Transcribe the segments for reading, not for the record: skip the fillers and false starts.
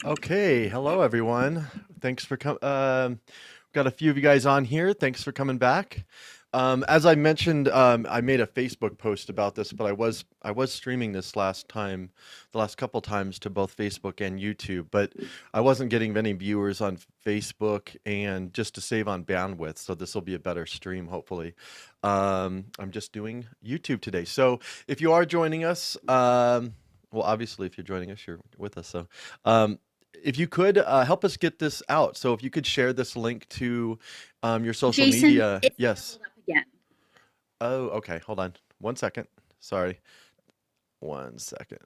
Okay, hello everyone. Thanks for coming. Got a few of you guys on here. Thanks for coming back. As I mentioned, I made a Facebook post about this, but I was streaming this last time, the last couple times to both Facebook and YouTube, but I wasn't getting many viewers on Facebook, and just to save on bandwidth, so this will be a better stream, hopefully. I'm just doing YouTube today. So if you are joining us, well, obviously, if you're joining us, you're with us. So. Um, if you could help us get this out, so if you could share this link to your social Jason, media. it's Yes. doubled up again. Oh, okay. Hold on. 1 second. Sorry. 1 second.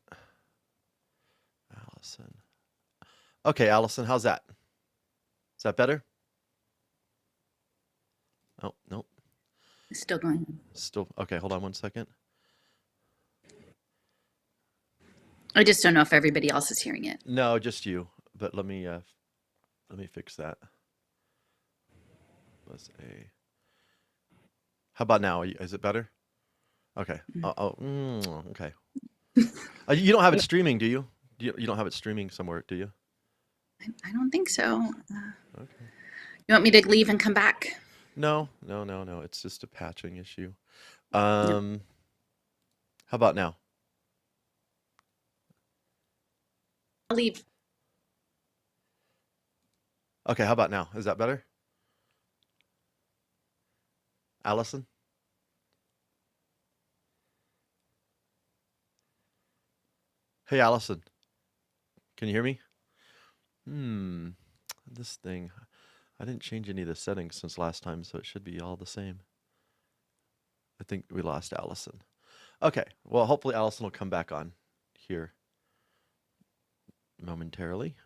Allison. Okay, Allison, how's that? Is that better? Oh, no. It's still going on. Still. Okay, hold on 1 second. I just don't know if everybody else is hearing it. No, just you. But let me fix that. Let's a. How about now? Is it better? Okay. Okay. You don't have it streaming, do you? You don't have it streaming somewhere, do you? I don't think so. Okay. You want me to leave and come back? No, no, no, no. It's just a patching issue. No. How about now? I'll leave. Okay, how about now? Is that better? Allison? Hey, Allison. Can you hear me? Hmm. This thing. I didn't change any of the settings since last time, so it should be all the same. I think we lost Allison. Okay. Well, hopefully Allison will come back on here momentarily.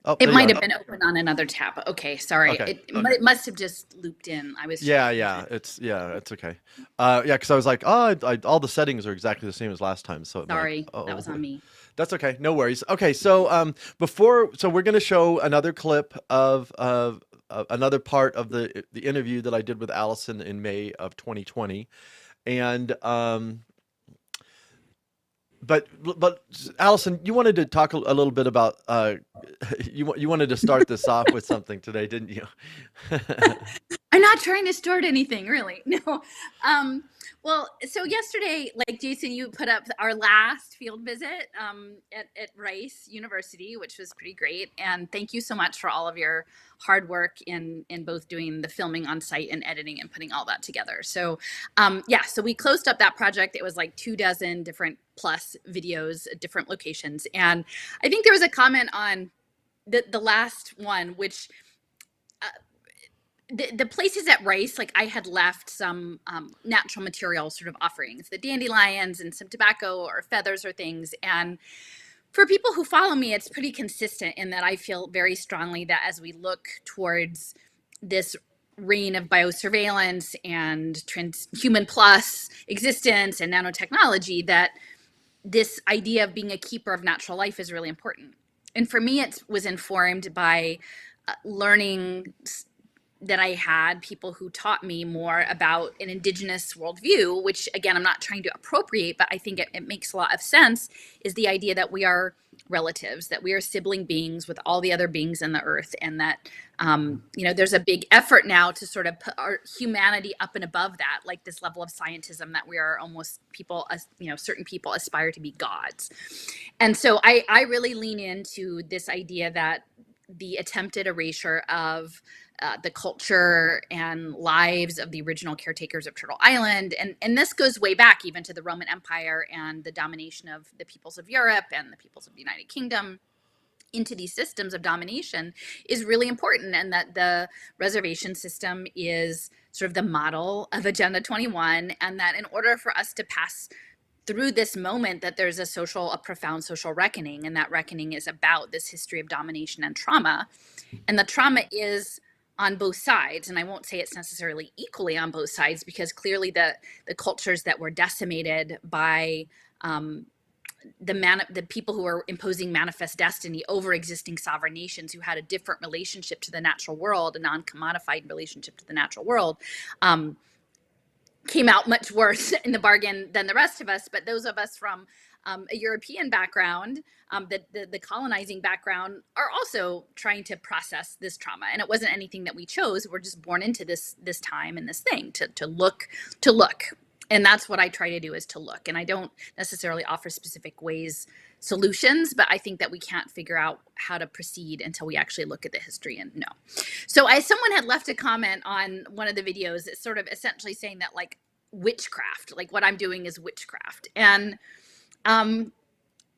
Oh, It there you might are. have been open on another tab. Okay, sorry. Okay. It must have just looped in. I was Yeah, trying yeah, to. it's okay. Yeah, because I was like, oh, all the settings are exactly the same as last time, so I'm like, Sorry, that was oh, on me. that's okay, no worries. Okay, so so we're gonna show another clip of another part of the interview that I did with Allison in May of 2020, and but Allison, you wanted to talk a little bit about you wanted to start this off with something today, didn't you? I'm not trying to start anything, really. No. Um, well, so yesterday, like Jason, you put up our last field visit at Rice University, which was pretty great. And thank you so much for all of your hard work in both doing the filming on site and editing and putting all that together. So, yeah, so we closed up that project. It was like 24 different plus videos at different locations. And I think there was a comment on the last one, which uh, the places at Rice, like I had left some natural material sort of offerings, the dandelions and some tobacco or feathers or things. And for people who follow me, it's pretty consistent in that I feel very strongly that as we look towards this reign of biosurveillance and human plus existence and nanotechnology, that this idea of being a keeper of natural life is really important. And for me, it was informed by learning that I had people who taught me more about an indigenous worldview, which again, I'm not trying to appropriate, but I think it makes a lot of sense, is the idea that we are relatives, that we are sibling beings with all the other beings in the earth. And that, there's a big effort now to sort of put our humanity up and above that, like this level of scientism that we are almost people, certain people aspire to be gods. And so I really lean into this idea that the attempted erasure of the culture and lives of the original caretakers of Turtle Island. And this goes way back even to the Roman Empire and the domination of the peoples of Europe and the peoples of the United Kingdom into these systems of domination is really important. And that the reservation system is sort of the model of Agenda 21. And that in order for us to pass through this moment, that there's a profound social reckoning, and that reckoning is about this history of domination and trauma. And the trauma is on both sides, and I won't say it's necessarily equally on both sides, because clearly the cultures that were decimated by the people who are imposing manifest destiny over existing sovereign nations who had a different relationship to the natural world, a non-commodified relationship to the natural world, came out much worse in the bargain than the rest of us. But those of us from a European background, the colonizing background, are also trying to process this trauma. And it wasn't anything that we chose. We're just born into this time and this thing to look. And that's what I try to do, is to look. And I don't necessarily offer specific solutions, but I think that we can't figure out how to proceed until we actually look at the history and know. So someone had left a comment on one of the videos, it's sort of essentially saying that, like, witchcraft, like what I'm doing is witchcraft. And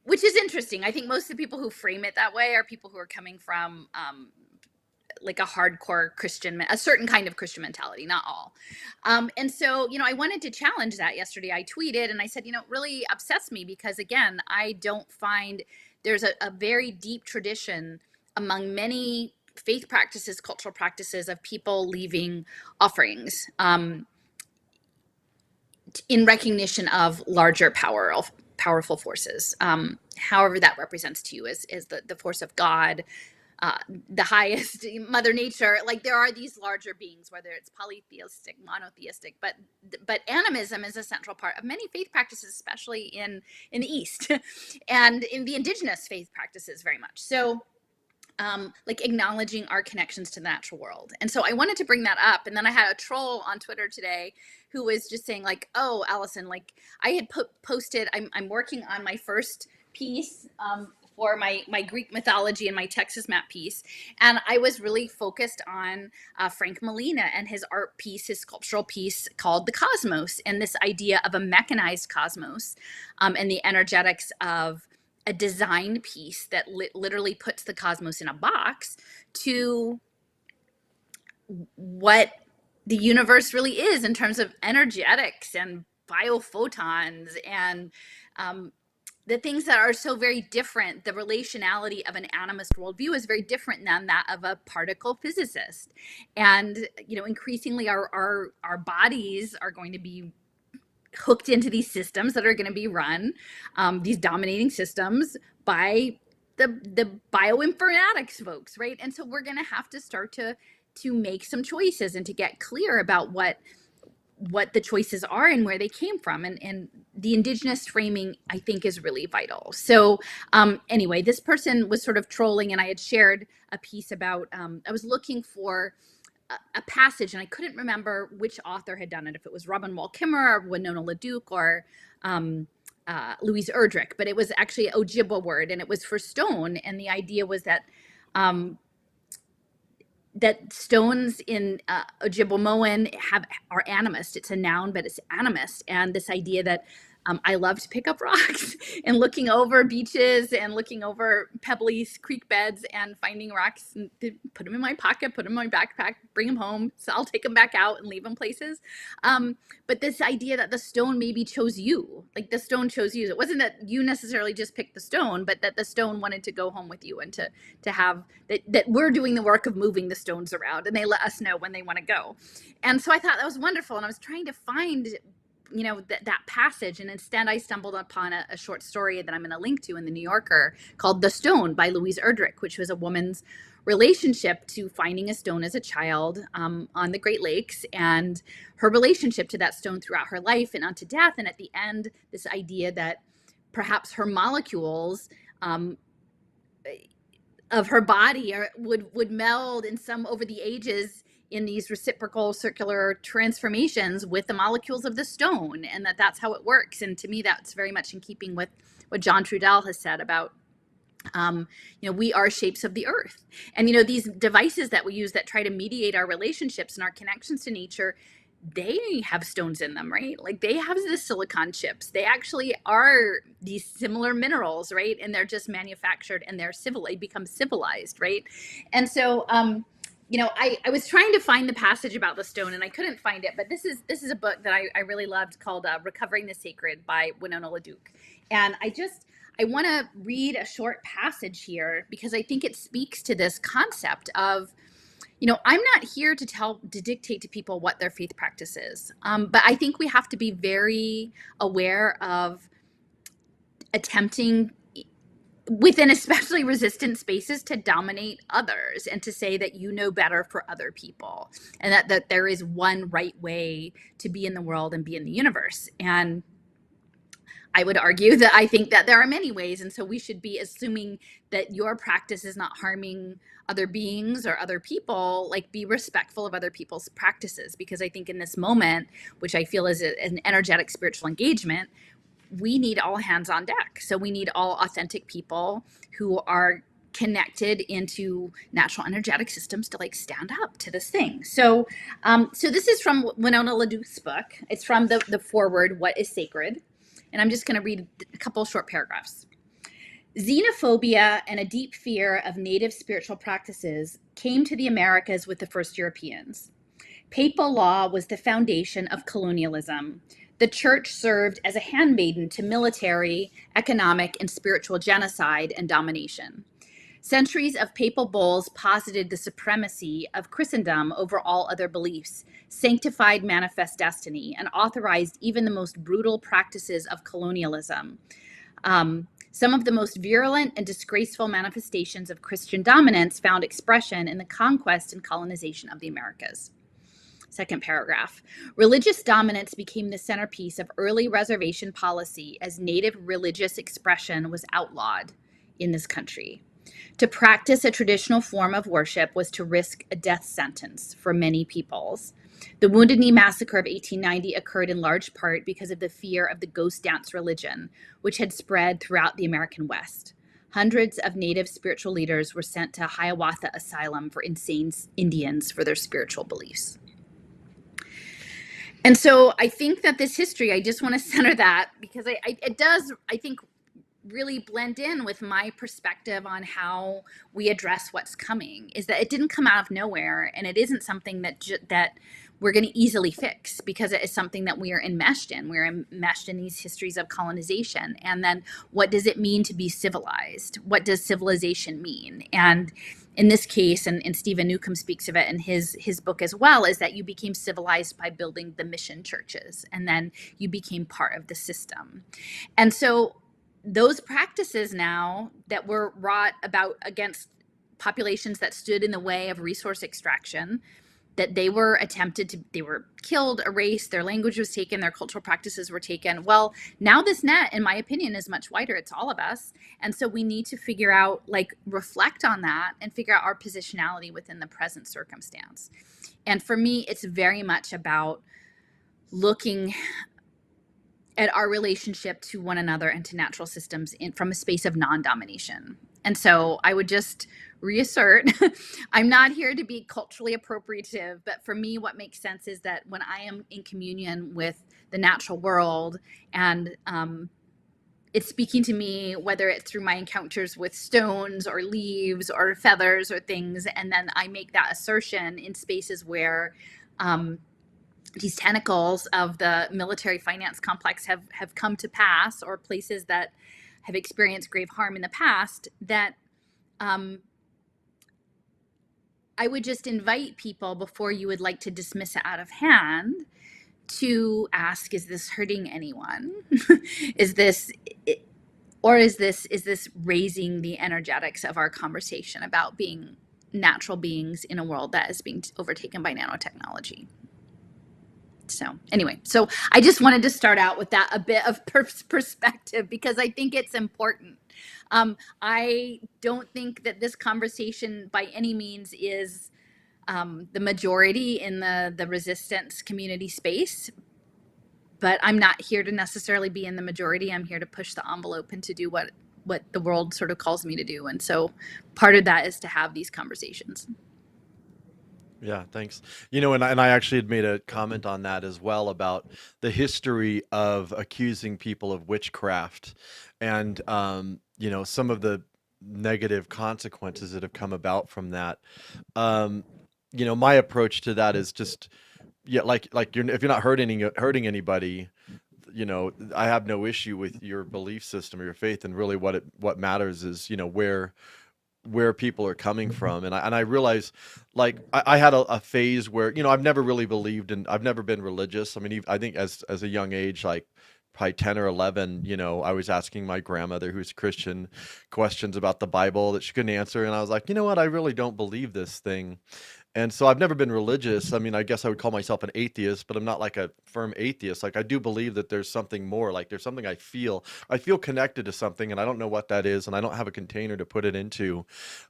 which is interesting. I think most of the people who frame it that way are people who are coming from like a hardcore Christian, a certain kind of Christian mentality, not all. And so, I wanted to challenge that yesterday. I tweeted and I said, it really upsets me because, again, I don't find there's a very deep tradition among many faith practices, cultural practices, of people leaving offerings in recognition of larger powerful forces. However that represents to you is the force of God, the highest, Mother Nature. Like, there are these larger beings, whether it's polytheistic, monotheistic, but animism is a central part of many faith practices, especially in the East and in the indigenous faith practices very much. So like acknowledging our connections to the natural world. And so I wanted to bring that up. And then I had a troll on Twitter today who was just saying, like, oh, Alison, like, I had posted, I'm working on my first piece for my Greek mythology and my Texas map piece. And I was really focused on Frank Molina and his art piece, his sculptural piece called The Cosmos, and this idea of a mechanized cosmos and the energetics of a design piece that literally puts the cosmos in a box to what the universe really is in terms of energetics and biophotons and the things that are so very different. The relationality of an animist worldview is very different than that of a particle physicist. And, increasingly our bodies are going to be hooked into these systems that are going to be run, these dominating systems, by the bioinformatics folks, right? And so we're going to have to start to make some choices and to get clear about what the choices are and where they came from. And the indigenous framing, I think, is really vital. So anyway, this person was sort of trolling, and I had shared a piece about, I was looking for a passage, and I couldn't remember which author had done it, if it was Robin Wall Kimmerer or Winona Leduc or Louise Erdrich, but it was actually an Ojibwa word, and it was for stone. And the idea was that that stones in Ojibwamoan are animist. It's a noun, but it's animist. And this idea that I love to pick up rocks and looking over beaches and looking over pebbly creek beds and finding rocks and put them in my pocket, put them in my backpack, bring them home. So I'll take them back out and leave them places. But this idea that the stone maybe chose you, like the stone chose you. It wasn't that you necessarily just picked the stone, but that the stone wanted to go home with you and to have that we're doing the work of moving the stones around, and they let us know when they want to go. And so I thought that was wonderful. And I was trying to find that passage, and instead I stumbled upon a short story that I'm going to link to in the New Yorker called The Stone by Louise Erdrich, which was a woman's relationship to finding a stone as a child on the Great Lakes, and her relationship to that stone throughout her life and onto death. And at the end, this idea that perhaps her molecules of her body would meld in some over the ages in these reciprocal circular transformations with the molecules of the stone, and that's how it works. And to me, that's very much in keeping with what John Trudell has said about, we are shapes of the earth. And, these devices that we use that try to mediate our relationships and our connections to nature, they have stones in them, right? Like, they have the silicon chips. They actually are these similar minerals, right? And they're just manufactured, and they become civilized, right? And so, I was trying to find the passage about the stone, and I couldn't find it, but this is a book that I really loved called Recovering the Sacred by Winona Leduc. And I want to read a short passage here because I think it speaks to this concept of, I'm not here to dictate to people what their faith practice is. But I think we have to be very aware of attempting within especially resistant spaces to dominate others and to say that you know better for other people, and that there is one right way to be in the world and be in the universe. And I would argue that I think that there are many ways, and so we should be assuming that your practice is not harming other beings or other people. Like, be respectful of other people's practices, because I think in this moment, which I feel is an energetic spiritual engagement, we need all hands on deck. So we need all authentic people who are connected into natural energetic systems to like stand up to this thing. So so this is from Winona Leduc's book. It's from the foreword, What is Sacred? And I'm just going to read a couple short paragraphs. Xenophobia and a deep fear of native spiritual practices came to the Americas with the first Europeans. Papal law was the foundation of colonialism. The church served as a handmaiden to military, economic, and spiritual genocide and domination. Centuries of papal bulls posited the supremacy of Christendom over all other beliefs, sanctified manifest destiny, and authorized even the most brutal practices of colonialism. Some of the most virulent and disgraceful manifestations of Christian dominance found expression in the conquest and colonization of the Americas. Second paragraph. Religious dominance became the centerpiece of early reservation policy as native religious expression was outlawed in this country. To practice a traditional form of worship was to risk a death sentence for many peoples. The Wounded Knee Massacre of 1890 occurred in large part because of the fear of the ghost dance religion, which had spread throughout the American West. Hundreds of native spiritual leaders were sent to Hiawatha Asylum for insane Indians for their spiritual beliefs. And so I think that this history, I just want to center that because it does, I think, really blend in with my perspective on how we address what's coming, is that it didn't come out of nowhere, and it isn't something that we're going to easily fix, because it is something that we are enmeshed in. We're enmeshed in these histories of colonization. And then what does it mean to be civilized? What does civilization mean? And in this case, and Stephen Newcomb speaks of it in his book as well, is that you became civilized by building the mission churches, and then you became part of the system. And so those practices now that were wrought about against populations that stood in the way of resource extraction, that they were they were killed, erased, their language was taken, their cultural practices were taken. Well, now this net, in my opinion, is much wider. It's all of us. And so we need to figure out, like, reflect on that and figure out our positionality within the present circumstance. And for me, it's very much about looking at our relationship to one another and to natural systems from a space of non-domination. And so I would just reassert, I'm not here to be culturally appropriative, but for me, what makes sense is that when I am in communion with the natural world, and it's speaking to me, whether it's through my encounters with stones or leaves or feathers or things, and then I make that assertion in spaces where these tentacles of the military finance complex have come to pass, or places that have experienced grave harm in the past, that I would just invite people, before you would like to dismiss it out of hand, to ask, is this hurting anyone? Is this raising the energetics of our conversation about being natural beings in a world that is being overtaken by nanotechnology? So anyway, so I just wanted to start out with that, a bit of perspective, because I think it's important. I don't think that this conversation by any means is the majority in the resistance community space, but I'm not here to necessarily be in the majority. I'm here to push the envelope and to do what the world sort of calls me to do. And so part of that is to have these conversations. Yeah, thanks. And I actually had made a comment on that as well, about the history of accusing people of witchcraft, and some of the negative consequences that have come about from that. My approach to that is just, yeah, like if you're not hurting anybody, I have no issue with your belief system or your faith, and really what matters is where people are coming from. And I realize, like, I had a phase where, I've never really believed in, I've never been religious. I mean, I think as a young age, like probably 10 or 11, I was asking my grandmother, who's Christian, questions about the Bible that she couldn't answer. And I was like, you know what? I really don't believe this thing. And so I've never been religious. I mean, I guess I would call myself an atheist, but I'm not like a firm atheist. Like I do believe that there's something more, like there's something I feel connected to something and I don't know what that is and I don't have a container to put it into.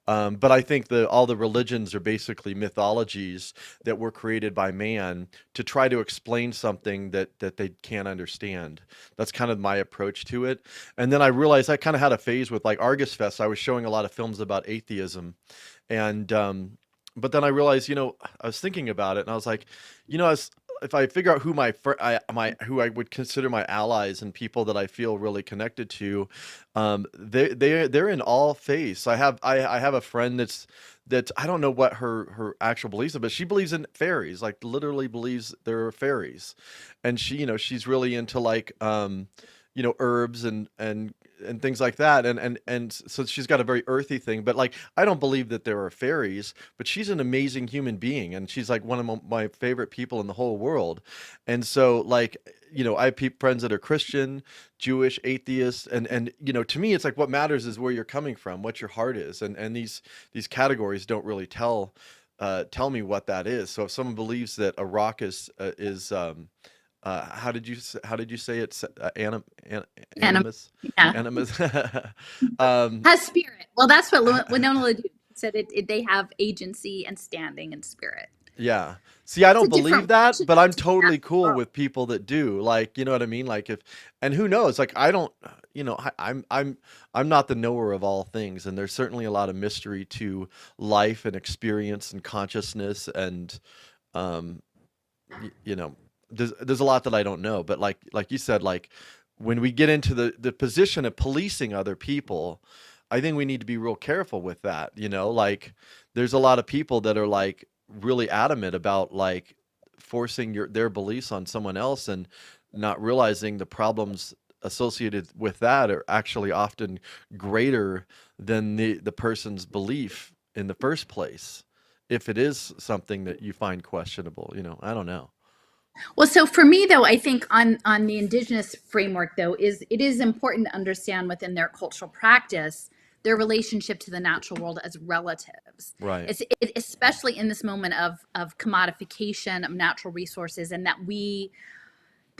But I think that all the religions are basically mythologies that were created by man to try to explain something that they can't understand. That's kind of my approach to it. And then I realized I kind of had a phase with like Argus Fest. I was showing a lot of films about atheism. And but then I realized, I was thinking about it, and I was like, if I figure out who who I would consider my allies and people that I feel really connected to, they're in all faiths. I have a friend that I don't know what her actual beliefs are, but she believes in fairies, like literally believes there are fairies, and she's really into like herbs and things like that. And so she's got a very earthy thing, but like, I don't believe that there are fairies, but she's an amazing human being. And she's like one of my favorite people in the whole world. And so like, I have friends that are Christian, Jewish, atheists. And to me, it's like, what matters is where you're coming from, what your heart is. And these categories don't really tell me what that is. So if someone believes that a rock is how did you say it's Anim- animus? yeah. Animus. Has spirit. Well, that's what Winona Leduc said. They have agency and standing and spirit. Yeah. See, I don't believe that, but I'm totally yeah. cool with people that do. Like, you know what I mean? Like and who knows? Like, I don't, I'm not the knower of all things, and there's certainly a lot of mystery to life and experience and consciousness, and um, there's a lot that I don't know. But like you said, like when we get into the position of policing other people, I think we need to be real careful with that. Like there's a lot of people that are like really adamant about like forcing their beliefs on someone else and not realizing the problems associated with that are actually often greater than the person's belief in the first place, if it is something that you find questionable. I don't know. Well, so for me though, I think on the indigenous framework though, it is important to understand within their cultural practice their relationship to the natural world as relatives. Right. Especially in this moment of commodification of natural resources, and that the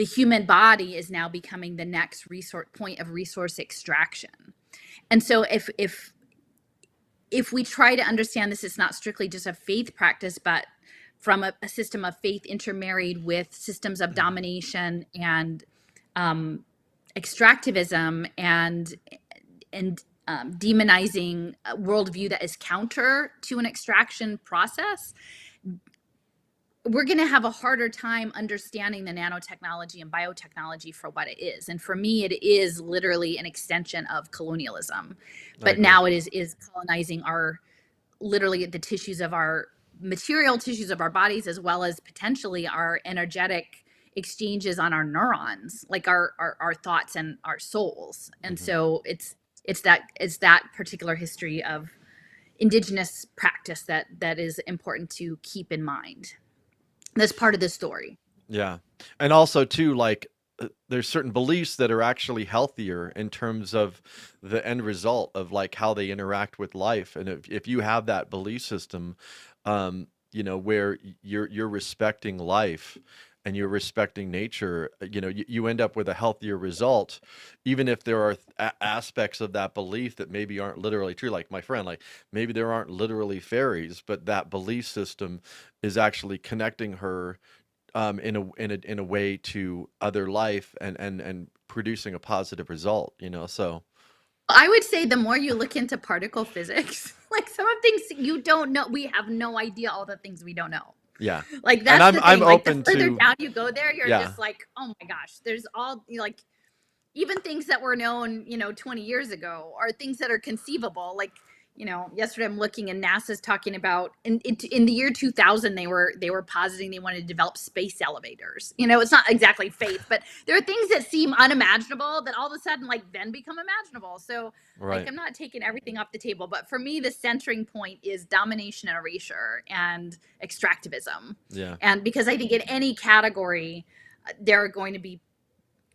human body is now becoming the next point of resource extraction. And so if we try to understand this, it's not strictly just a faith practice, but from a system of faith intermarried with systems of domination and extractivism and demonizing a worldview that is counter to an extraction process, we're going to have a harder time understanding the nanotechnology and biotechnology for what it is. And for me, it is literally an extension of colonialism. But now it is colonizing literally the tissues of our material tissues of our bodies, as well as potentially our energetic exchanges on our neurons, like our thoughts and our souls. And so it's that particular history of indigenous practice that is important to keep in mind. That's part of the story. Yeah. And also too, like there's certain beliefs that are actually healthier in terms of the end result of like how they interact with life. And if you have that belief system, where you're respecting life and you're respecting nature, you end up with a healthier result, even if there are aspects of that belief that maybe aren't literally true. Like my friend, like maybe there aren't literally fairies, but that belief system is actually connecting her in a way to other life and producing a positive result. So I would say the more you look into particle physics, like some of things you don't know, we have no idea all the things we don't know. Yeah. Like that's and the thing. I'm like open the further to down you go there, you're just like, oh my gosh, there's all like even things that were known, 20 years ago are things that are conceivable. Like, yesterday I'm looking and NASA's talking about in the year 2000, they were positing they wanted to develop space elevators. It's not exactly faith, but there are things that seem unimaginable that all of a sudden like then become imaginable. So like, I'm not taking everything off the table, but for me, the centering point is domination and erasure and extractivism. Yeah. And because I think in any category, there are going to be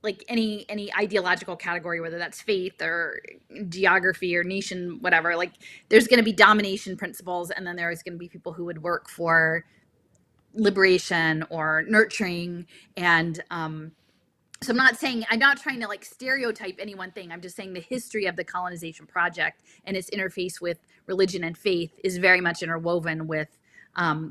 like any ideological category, whether that's faith or geography or nation, whatever, like there's going to be domination principles, and then there's going to be people who would work for liberation or nurturing. And so I'm not trying to like stereotype any one thing. I'm just saying the history of the colonization project and its interface with religion and faith is very much interwoven with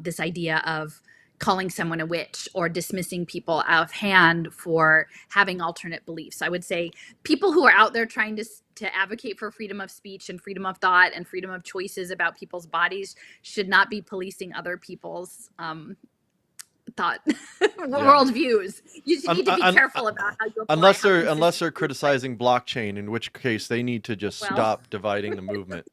this idea of calling someone a witch or dismissing people out of hand for having alternate beliefs. I would say people who are out there trying to advocate for freedom of speech and freedom of thought and freedom of choices about people's bodies should not be policing other people's thought worldviews. You need to be careful about how you apply. Unless they're criticizing blockchain, in which case they need to just stop dividing the movement.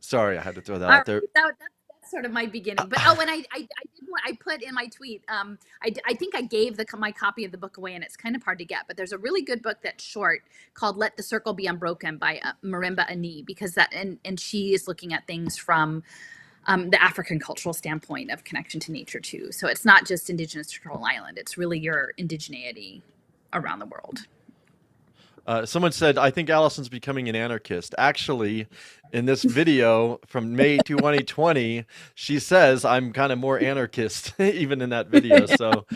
Sorry, I had to throw that out there. That's sort of my beginning. But and I put in my tweet. I think I gave my copy of the book away, and it's kind of hard to get. But there's a really good book that's short called "Let the Circle Be Unbroken" by Marimba Ani, because that and she is looking at things from the African cultural standpoint of connection to nature too. So it's not just indigenous to Turtle Island. It's really your indigeneity around the world. Someone said, I think Allison's becoming an anarchist. Actually, in this video from May 2020, she says I'm kind of more anarchist, even in that video. So,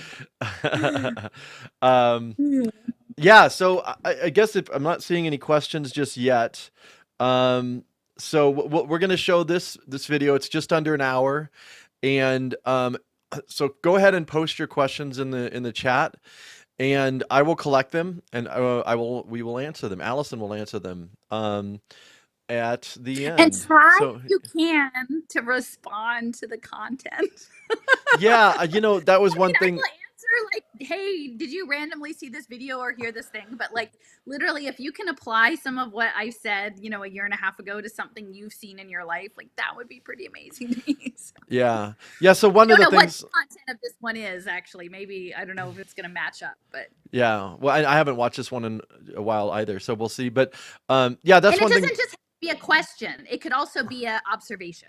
yeah, so I guess if I'm not seeing any questions just yet. So we're going to show this video. It's just under an hour. And so go ahead and post your questions in the chat. And I will collect them, and we will answer them. Allison will answer them at the end. And try if you can to respond to the content. Yeah, that was one thing. I will answer like, hey, did you randomly see this video or hear this thing? But like literally, if you can apply some of what I said, a year and a half ago to something you've seen in your life, like that would be pretty amazing to me. So. Yeah. So one of the things. What the content of this one is actually, maybe I don't know if it's going to match up, but yeah. Well, I haven't watched this one in a while either, so we'll see. But yeah, that's and one thing. It doesn't just be a question; it could also be an observation.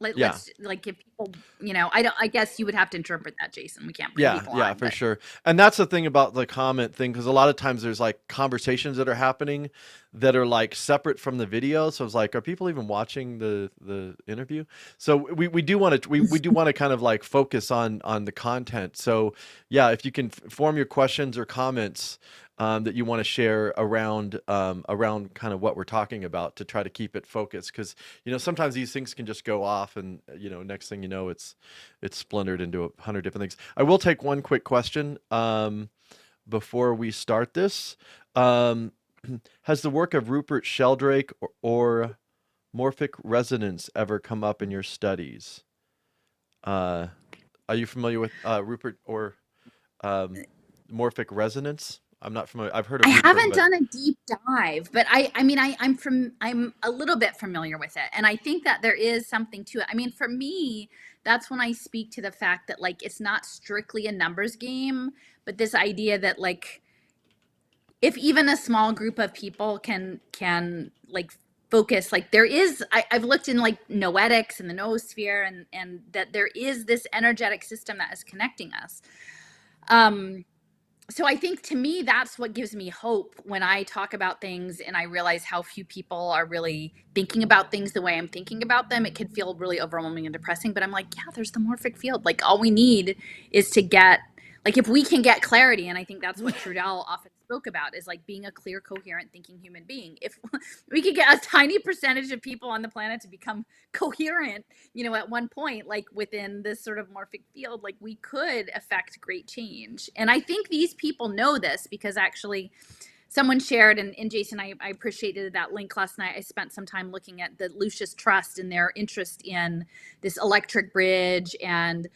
Let's like if people, I guess you would have to interpret that, Jason. We can't bring people on, for sure. And that's the thing about the comment thing, because a lot of times there's like conversations that are happening that are like separate from the video. So it's like, are people even watching the interview? So we do want to kind of like focus on the content. So yeah, if you can form your questions or comments that you want to share around kind of what we're talking about, to try to keep it focused, because sometimes these things can just go off, and next thing you know, it's splintered into 100 different things. I will take one quick question before we start this. Has the work of Rupert Sheldrake or morphic resonance ever come up in your studies? Are you familiar with Rupert or morphic resonance? I'm not familiar. I've heard of Rupert, haven't done a deep dive, but I'm a little bit familiar with it. And I think that there is something to it. I mean, for me, that's when I speak to the fact that like, it's not strictly a numbers game, but this idea that like, if even a small group of people can like focus, like there is, I've looked in like noetics and the noosphere, and that there is this energetic system that is connecting us. So I think to me, that's what gives me hope when I talk about things and I realize how few people are really thinking about things the way I'm thinking about them. It can feel really overwhelming and depressing, but I'm like, yeah, there's the morphic field. Like all we need is to get, like if we can get clarity, and I think that's what Trudell often spoke about, is like being a clear, coherent thinking human being. If we could get a tiny percentage of people on the planet to become coherent, at one point, like within this sort of morphic field, like we could affect great change. And I think these people know this, because actually someone shared, and Jason, I appreciated that link last night. I spent some time looking at the Lucis Trust and their interest in this electric bridge and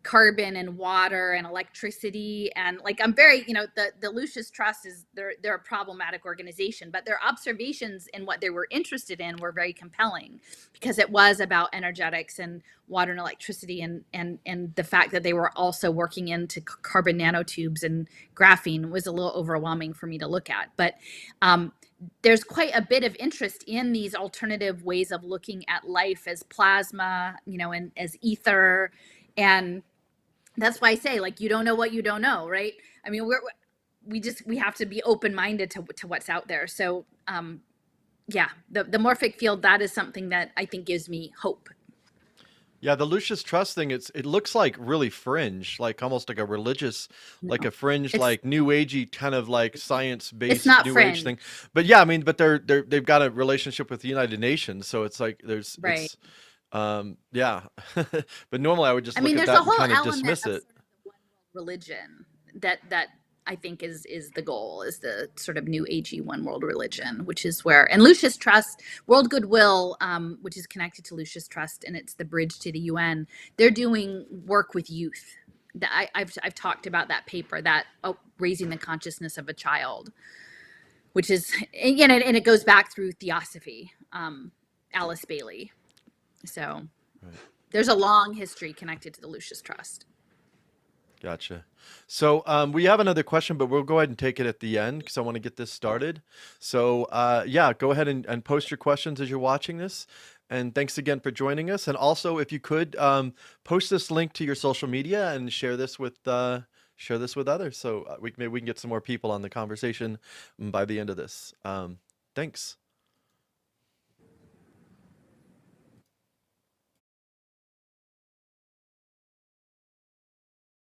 carbon and water and electricity. And like, I'm very, the Lucis Trust is, they're a problematic organization, but their observations in what they were interested in were very compelling, because it was about energetics and water and electricity, and the fact that they were also working into carbon nanotubes and graphene was a little overwhelming for me to look at. But there's quite a bit of interest in these alternative ways of looking at life as plasma, and as ether. And that's why I say, like, you don't know what you don't know, right? I mean, we have to be open-minded to what's out there. So yeah, the morphic field, that is something that I think gives me hope. Yeah, the Lucius Trust thing, it looks like really fringe, like almost like a religious, like No, a fringe, it's like new agey kind of like it's science-based not new age fringe, thing. But yeah, I mean, but they've got a relationship with the United Nations, so it's like right? yeah. But normally I would just I look mean, at there's a that and whole kind of element dismiss of it. sort of the one world religion that I think is the goal, is the sort of new agey one world religion, which is where, and Lucius Trust, World Goodwill, which is connected to Lucius Trust, and it's the bridge to the UN. They're doing work with youth. I've talked about that paper, that raising the consciousness of a child, which is, again, and it goes back through Theosophy, Alice Bailey. So Right. there's a long history connected to the Lucius Trust. Gotcha. So we have another question, but we'll go ahead and take it at the end because I want to get this started. So yeah, go ahead and post your questions as you're watching this. And thanks again for joining us. And also, if you could post this link to your social media and share this with others, so maybe we can get some more people on the conversation by the end of this. Thanks.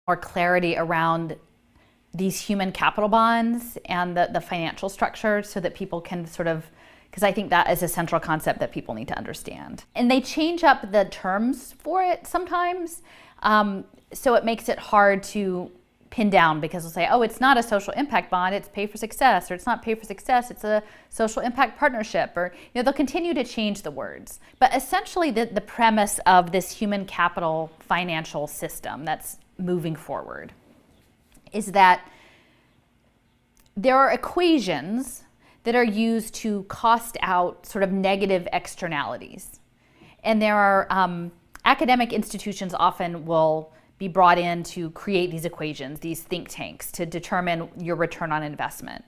More clarity around these human capital bonds and the financial structure, so that people can sort of, because I think that is a central concept that people need to understand. And they change up the terms for it sometimes, so it makes it hard to pin down, because they'll say, oh, it's not a social impact bond, it's pay for success, or it's not pay for success, it's a social impact partnership, or they'll continue to change the words. But essentially the premise of this human capital financial system that's moving forward is that there are equations that are used to cost out sort of negative externalities. And there are academic institutions often will be brought in to create these equations, these think tanks, to determine your return on investment.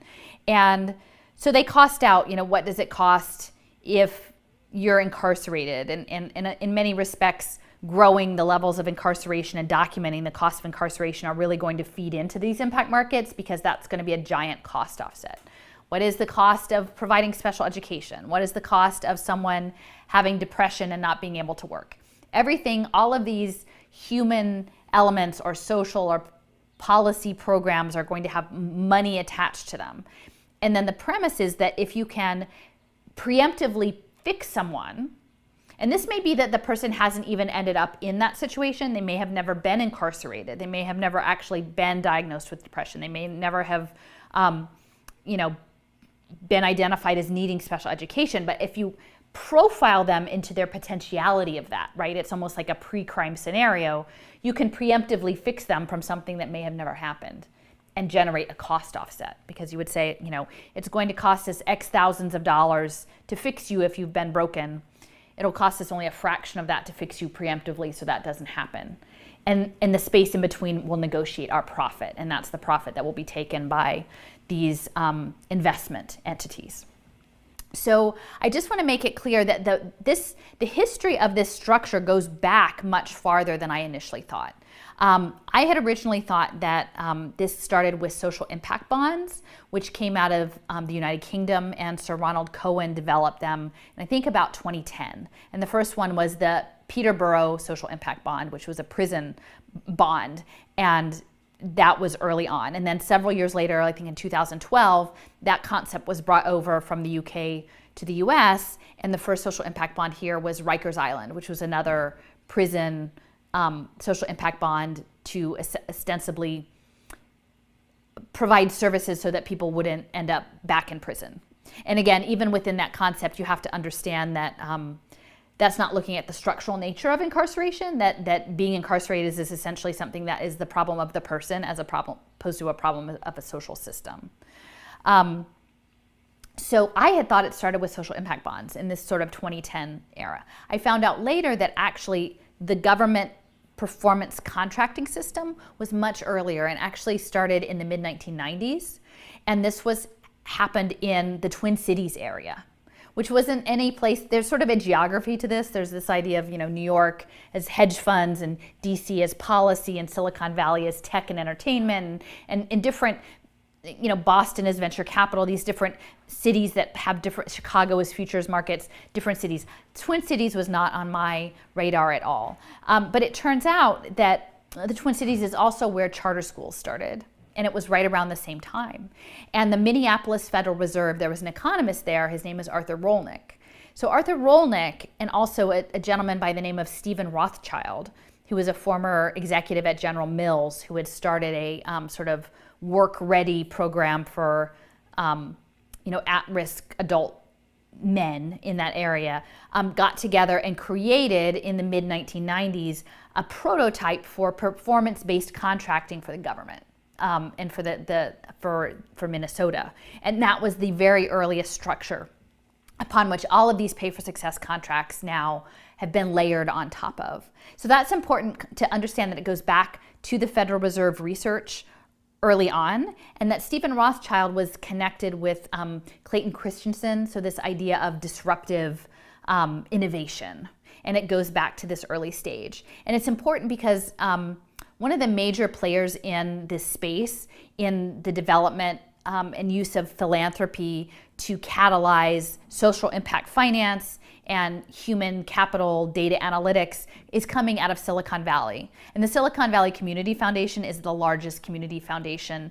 And so they cost out, what does it cost if you're incarcerated? And in many respects, growing the levels of incarceration and documenting the cost of incarceration are really going to feed into these impact markets, because that's going to be a giant cost offset. What is the cost of providing special education? What is the cost of someone having depression and not being able to work? Everything, all of these human elements or social or policy programs are going to have money attached to them. And then the premise is that if you can preemptively fix someone, and this may be that the person hasn't even ended up in that situation. They may have never been incarcerated. They may have never actually been diagnosed with depression. They may never have, been identified as needing special education. But if you profile them into their potentiality of that, right? It's almost like a pre-crime scenario. You can preemptively fix them from something that may have never happened and generate a cost offset, because you would say, it's going to cost us X thousands of dollars to fix you if you've been broken. It'll cost us only a fraction of that to fix you preemptively, so that doesn't happen. And in the space in between, we'll negotiate our profit, and that's the profit that will be taken by these investment entities. So I just want to make it clear that the history of this structure goes back much farther than I initially thought. I had originally thought that this started with social impact bonds, which came out of the United Kingdom, and Sir Ronald Cohen developed them, and I think about 2010. And the first one was the Peterborough Social Impact Bond, which was a prison bond, and that was early on. And then several years later, I think in 2012, that concept was brought over from the UK to the US, and the first social impact bond here was Rikers Island, which was another prison social impact bond to ostensibly provide services so that people wouldn't end up back in prison. And again, even within that concept, you have to understand that that's not looking at the structural nature of incarceration, that being incarcerated is essentially something that is the problem of the person as opposed to a problem of a social system. So I had thought it started with social impact bonds in this sort of 2010 era. I found out later that actually the government performance contracting system was much earlier and actually started in the mid-1990s. And this happened in the Twin Cities area, which wasn't any place. There's sort of a geography to this. There's this idea of, New York as hedge funds and DC as policy and Silicon Valley as tech and entertainment, and in different, Boston as venture capital, these different cities that have different, Chicago as futures markets, different cities. Twin Cities was not on my radar at all. But it turns out that the Twin Cities is also where charter schools started. And it was right around the same time. And the Minneapolis Federal Reserve, there was an economist there, his name is Arthur Rolnick. So Arthur Rolnick, and also a gentleman by the name of Stephen Rothschild, who was a former executive at General Mills, who had started a sort of work-ready program for, at-risk adult men in that area, got together and created in the mid-1990s a prototype for performance-based contracting for the government. And for Minnesota. And that was the very earliest structure upon which all of these pay-for-success contracts now have been layered on top of. So that's important to understand, that it goes back to the Federal Reserve research early on, and that Stephen Rothschild was connected with Clayton Christensen, so this idea of disruptive innovation. And it goes back to this early stage. And it's important because one of the major players in this space, in the development and use of philanthropy to catalyze social impact finance and human capital data analytics, is coming out of Silicon Valley. And the Silicon Valley Community Foundation is the largest community foundation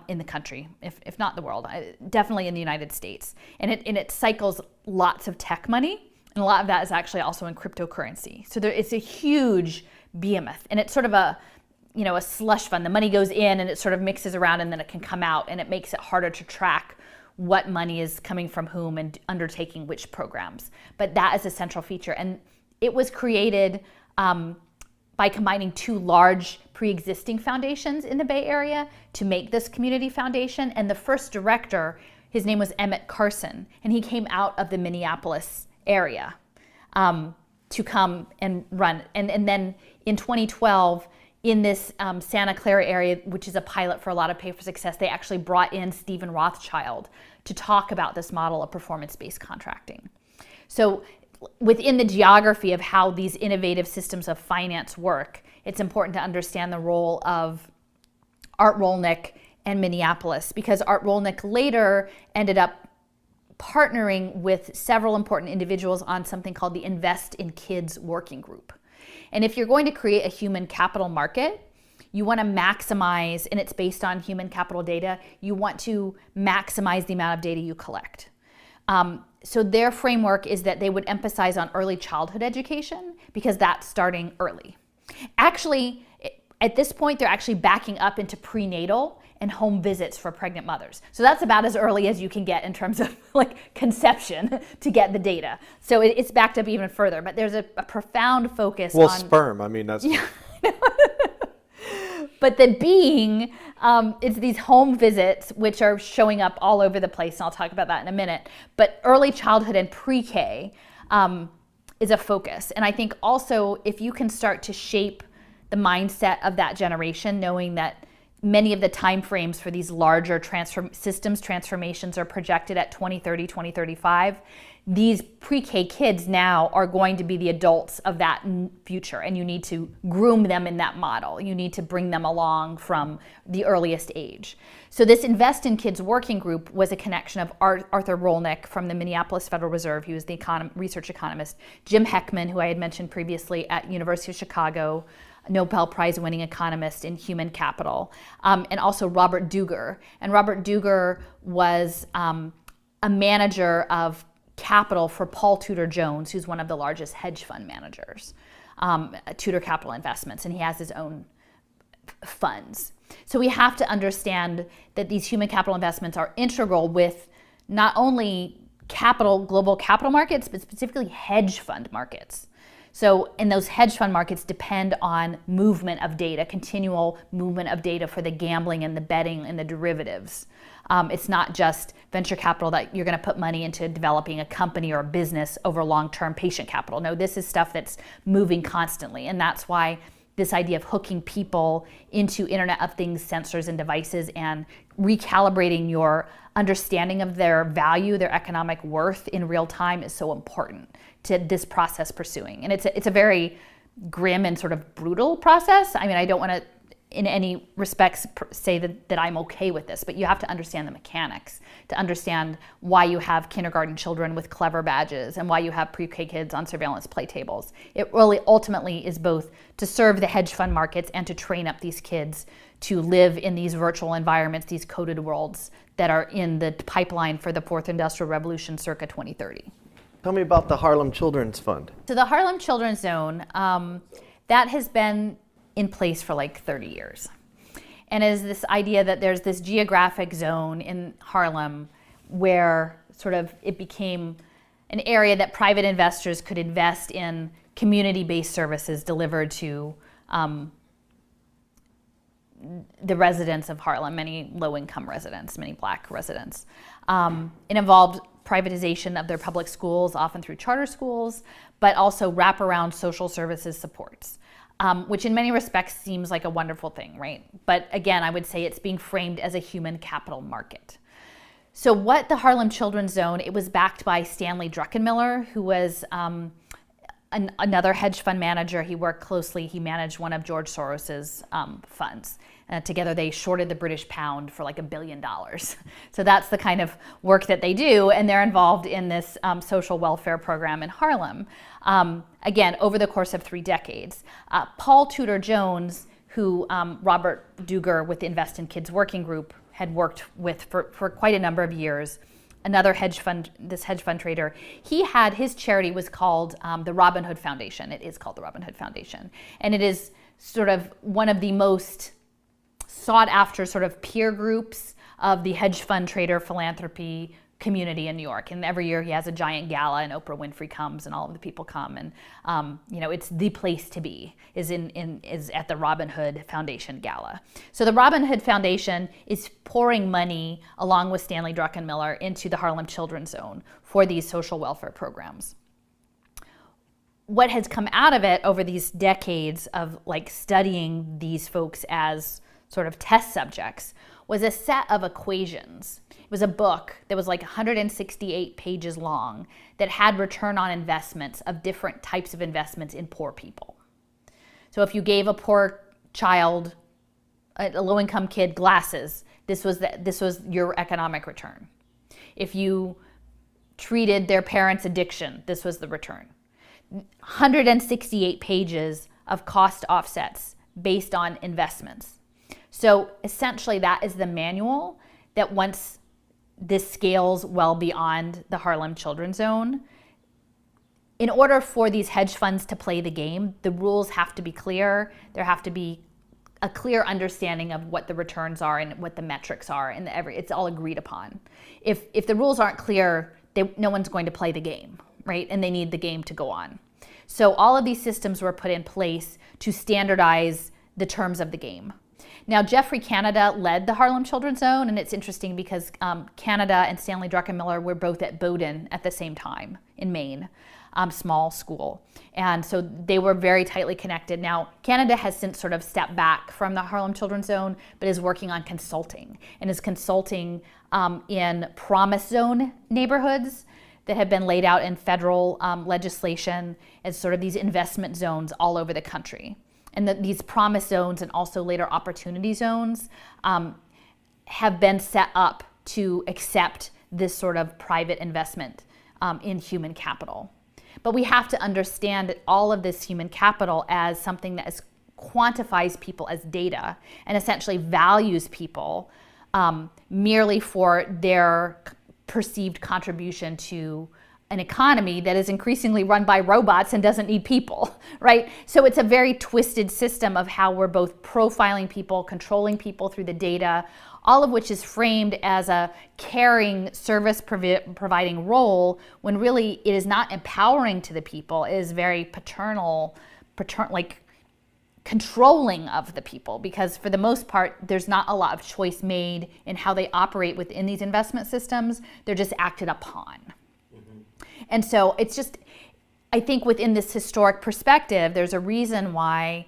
in the country, if not the world, definitely in the United States. And it cycles lots of tech money, and a lot of that is actually also in cryptocurrency. So it's a huge behemoth, and it's sort of a slush fund. The money goes in and it sort of mixes around, and then it can come out, and it makes it harder to track what money is coming from whom and undertaking which programs. But that is a central feature. And it was created by combining two large pre-existing foundations in the Bay Area to make this community foundation. And the first director, his name was Emmett Carson, and he came out of the Minneapolis area to come and run. And then in 2012, in this Santa Clara area, which is a pilot for a lot of Pay for Success, they actually brought in Stephen Rothschild to talk about this model of performance-based contracting. So within the geography of how these innovative systems of finance work, it's important to understand the role of Art Rolnick and Minneapolis, because Art Rolnick later ended up partnering with several important individuals on something called the Invest in Kids Working Group. And if you're going to create a human capital market, you want to maximize, and it's based on human capital data, you want to maximize the amount of data you collect. So their framework is that they would emphasize on early childhood education, because that's starting early. Actually, at this point, they're actually backing up into prenatal and home visits for pregnant mothers. So that's about as early as you can get in terms of like conception to get the data. So it's backed up even further, but there's a profound focus on sperm. I mean, that's... Yeah. But the being, it's these home visits, which are showing up all over the place, and I'll talk about that in a minute. But early childhood and pre-K is a focus. And I think also if you can start to shape the mindset of that generation, knowing that many of the timeframes for these larger systems transformations are projected at 2030, 2035. These pre-K kids now are going to be the adults of that future, and you need to groom them in that model. You need to bring them along from the earliest age. So this Invest in Kids Working Group was a connection of Arthur Rolnick from the Minneapolis Federal Reserve. He was the research economist. Jim Heckman, who I had mentioned previously at University of Chicago, Nobel Prize winning economist in human capital, and also Robert Duger. And Robert Duger was a manager of capital for Paul Tudor Jones, who's one of the largest hedge fund managers, Tudor Capital Investments, and he has his own funds. So we have to understand that these human capital investments are integral with not only global capital markets, but specifically hedge fund markets. So, and those hedge fund markets depend on movement of data, continual movement of data for the gambling and the betting and the derivatives. It's not just venture capital that you're going to put money into developing a company or a business over long-term patient capital. No, this is stuff that's moving constantly, and that's why this idea of hooking people into Internet of Things sensors and devices and recalibrating your understanding of their value, their economic worth in real time is so important to this process pursuing. And it's a very grim and sort of brutal process. I mean, I don't want to in any respects say that I'm okay with this, but you have to understand the mechanics to understand why you have kindergarten children with clever badges and why you have pre-K kids on surveillance play tables. It really ultimately is both to serve the hedge fund markets and to train up these kids to live in these virtual environments, these coded worlds that are in the pipeline for the fourth industrial revolution circa 2030. Tell me about the Harlem Children's Fund. So the Harlem Children's Zone, that has been in place for like 30 years. And is this idea that there's this geographic zone in Harlem where sort of it became an area that private investors could invest in community-based services delivered to the residents of Harlem, many low-income residents, many Black residents. It involved privatization of their public schools, often through charter schools, but also wraparound social services supports. Which in many respects seems like a wonderful thing, right? But again, I would say it's being framed as a human capital market. So what the Harlem Children's Zone, it was backed by Stanley Druckenmiller, who was another hedge fund manager. He worked closely, he managed one of George Soros's funds. Together they shorted the British pound for like $1 billion. So that's the kind of work that they do, and they're involved in this social welfare program in Harlem. Again, over the course of 3 decades. Paul Tudor Jones, who Robert Duger with the Invest in Kids Working Group had worked with for quite a number of years, another hedge fund trader, his charity was called the Robin Hood Foundation. It is called the Robin Hood Foundation. And it is sort of one of the most sought after sort of peer groups of the hedge fund trader philanthropy community in New York. And every year he has a giant gala and Oprah Winfrey comes and all of the people come. And, it's the place to be is at the Robin Hood Foundation Gala. So the Robin Hood Foundation is pouring money along with Stanley Druckenmiller into the Harlem Children's Zone for these social welfare programs. What has come out of it over these decades of like studying these folks as sort of test subjects was a set of equations. It was a book that was like 168 pages long that had return on investments of different types of investments in poor people. So if you gave a poor child, a low-income kid, glasses, this was your economic return. If you treated their parents' addiction, this was the return. 168 pages of cost offsets based on investments. So essentially that is the manual that once this scales well beyond the Harlem Children's Zone, in order for these hedge funds to play the game, the rules have to be clear. There have to be a clear understanding of what the returns are and what the metrics are, and it's all agreed upon. If the rules aren't clear, no one's going to play the game, right? And they need the game to go on. So all of these systems were put in place to standardize the terms of the game. Now, Geoffrey Canada led the Harlem Children's Zone, and it's interesting because Canada and Stanley Druckenmiller were both at Bowdoin at the same time in Maine, small school. And so they were very tightly connected. Now, Canada has since sort of stepped back from the Harlem Children's Zone, but is working on consulting, and is consulting in promise zone neighborhoods that have been laid out in federal legislation as sort of these investment zones all over the country. And these promise zones and also later opportunity zones have been set up to accept this sort of private investment in human capital. But we have to understand all of this human capital as something that quantifies people as data and essentially values people merely for their perceived contribution to an economy that is increasingly run by robots and doesn't need people, right? So it's a very twisted system of how we're both profiling people, controlling people through the data, all of which is framed as a caring service providing role when really it is not empowering to the people. It is very paternal, like controlling of the people, because for the most part, there's not a lot of choice made in how they operate within these investment systems. They're just acted upon. And so it's just, I think within this historic perspective, there's a reason why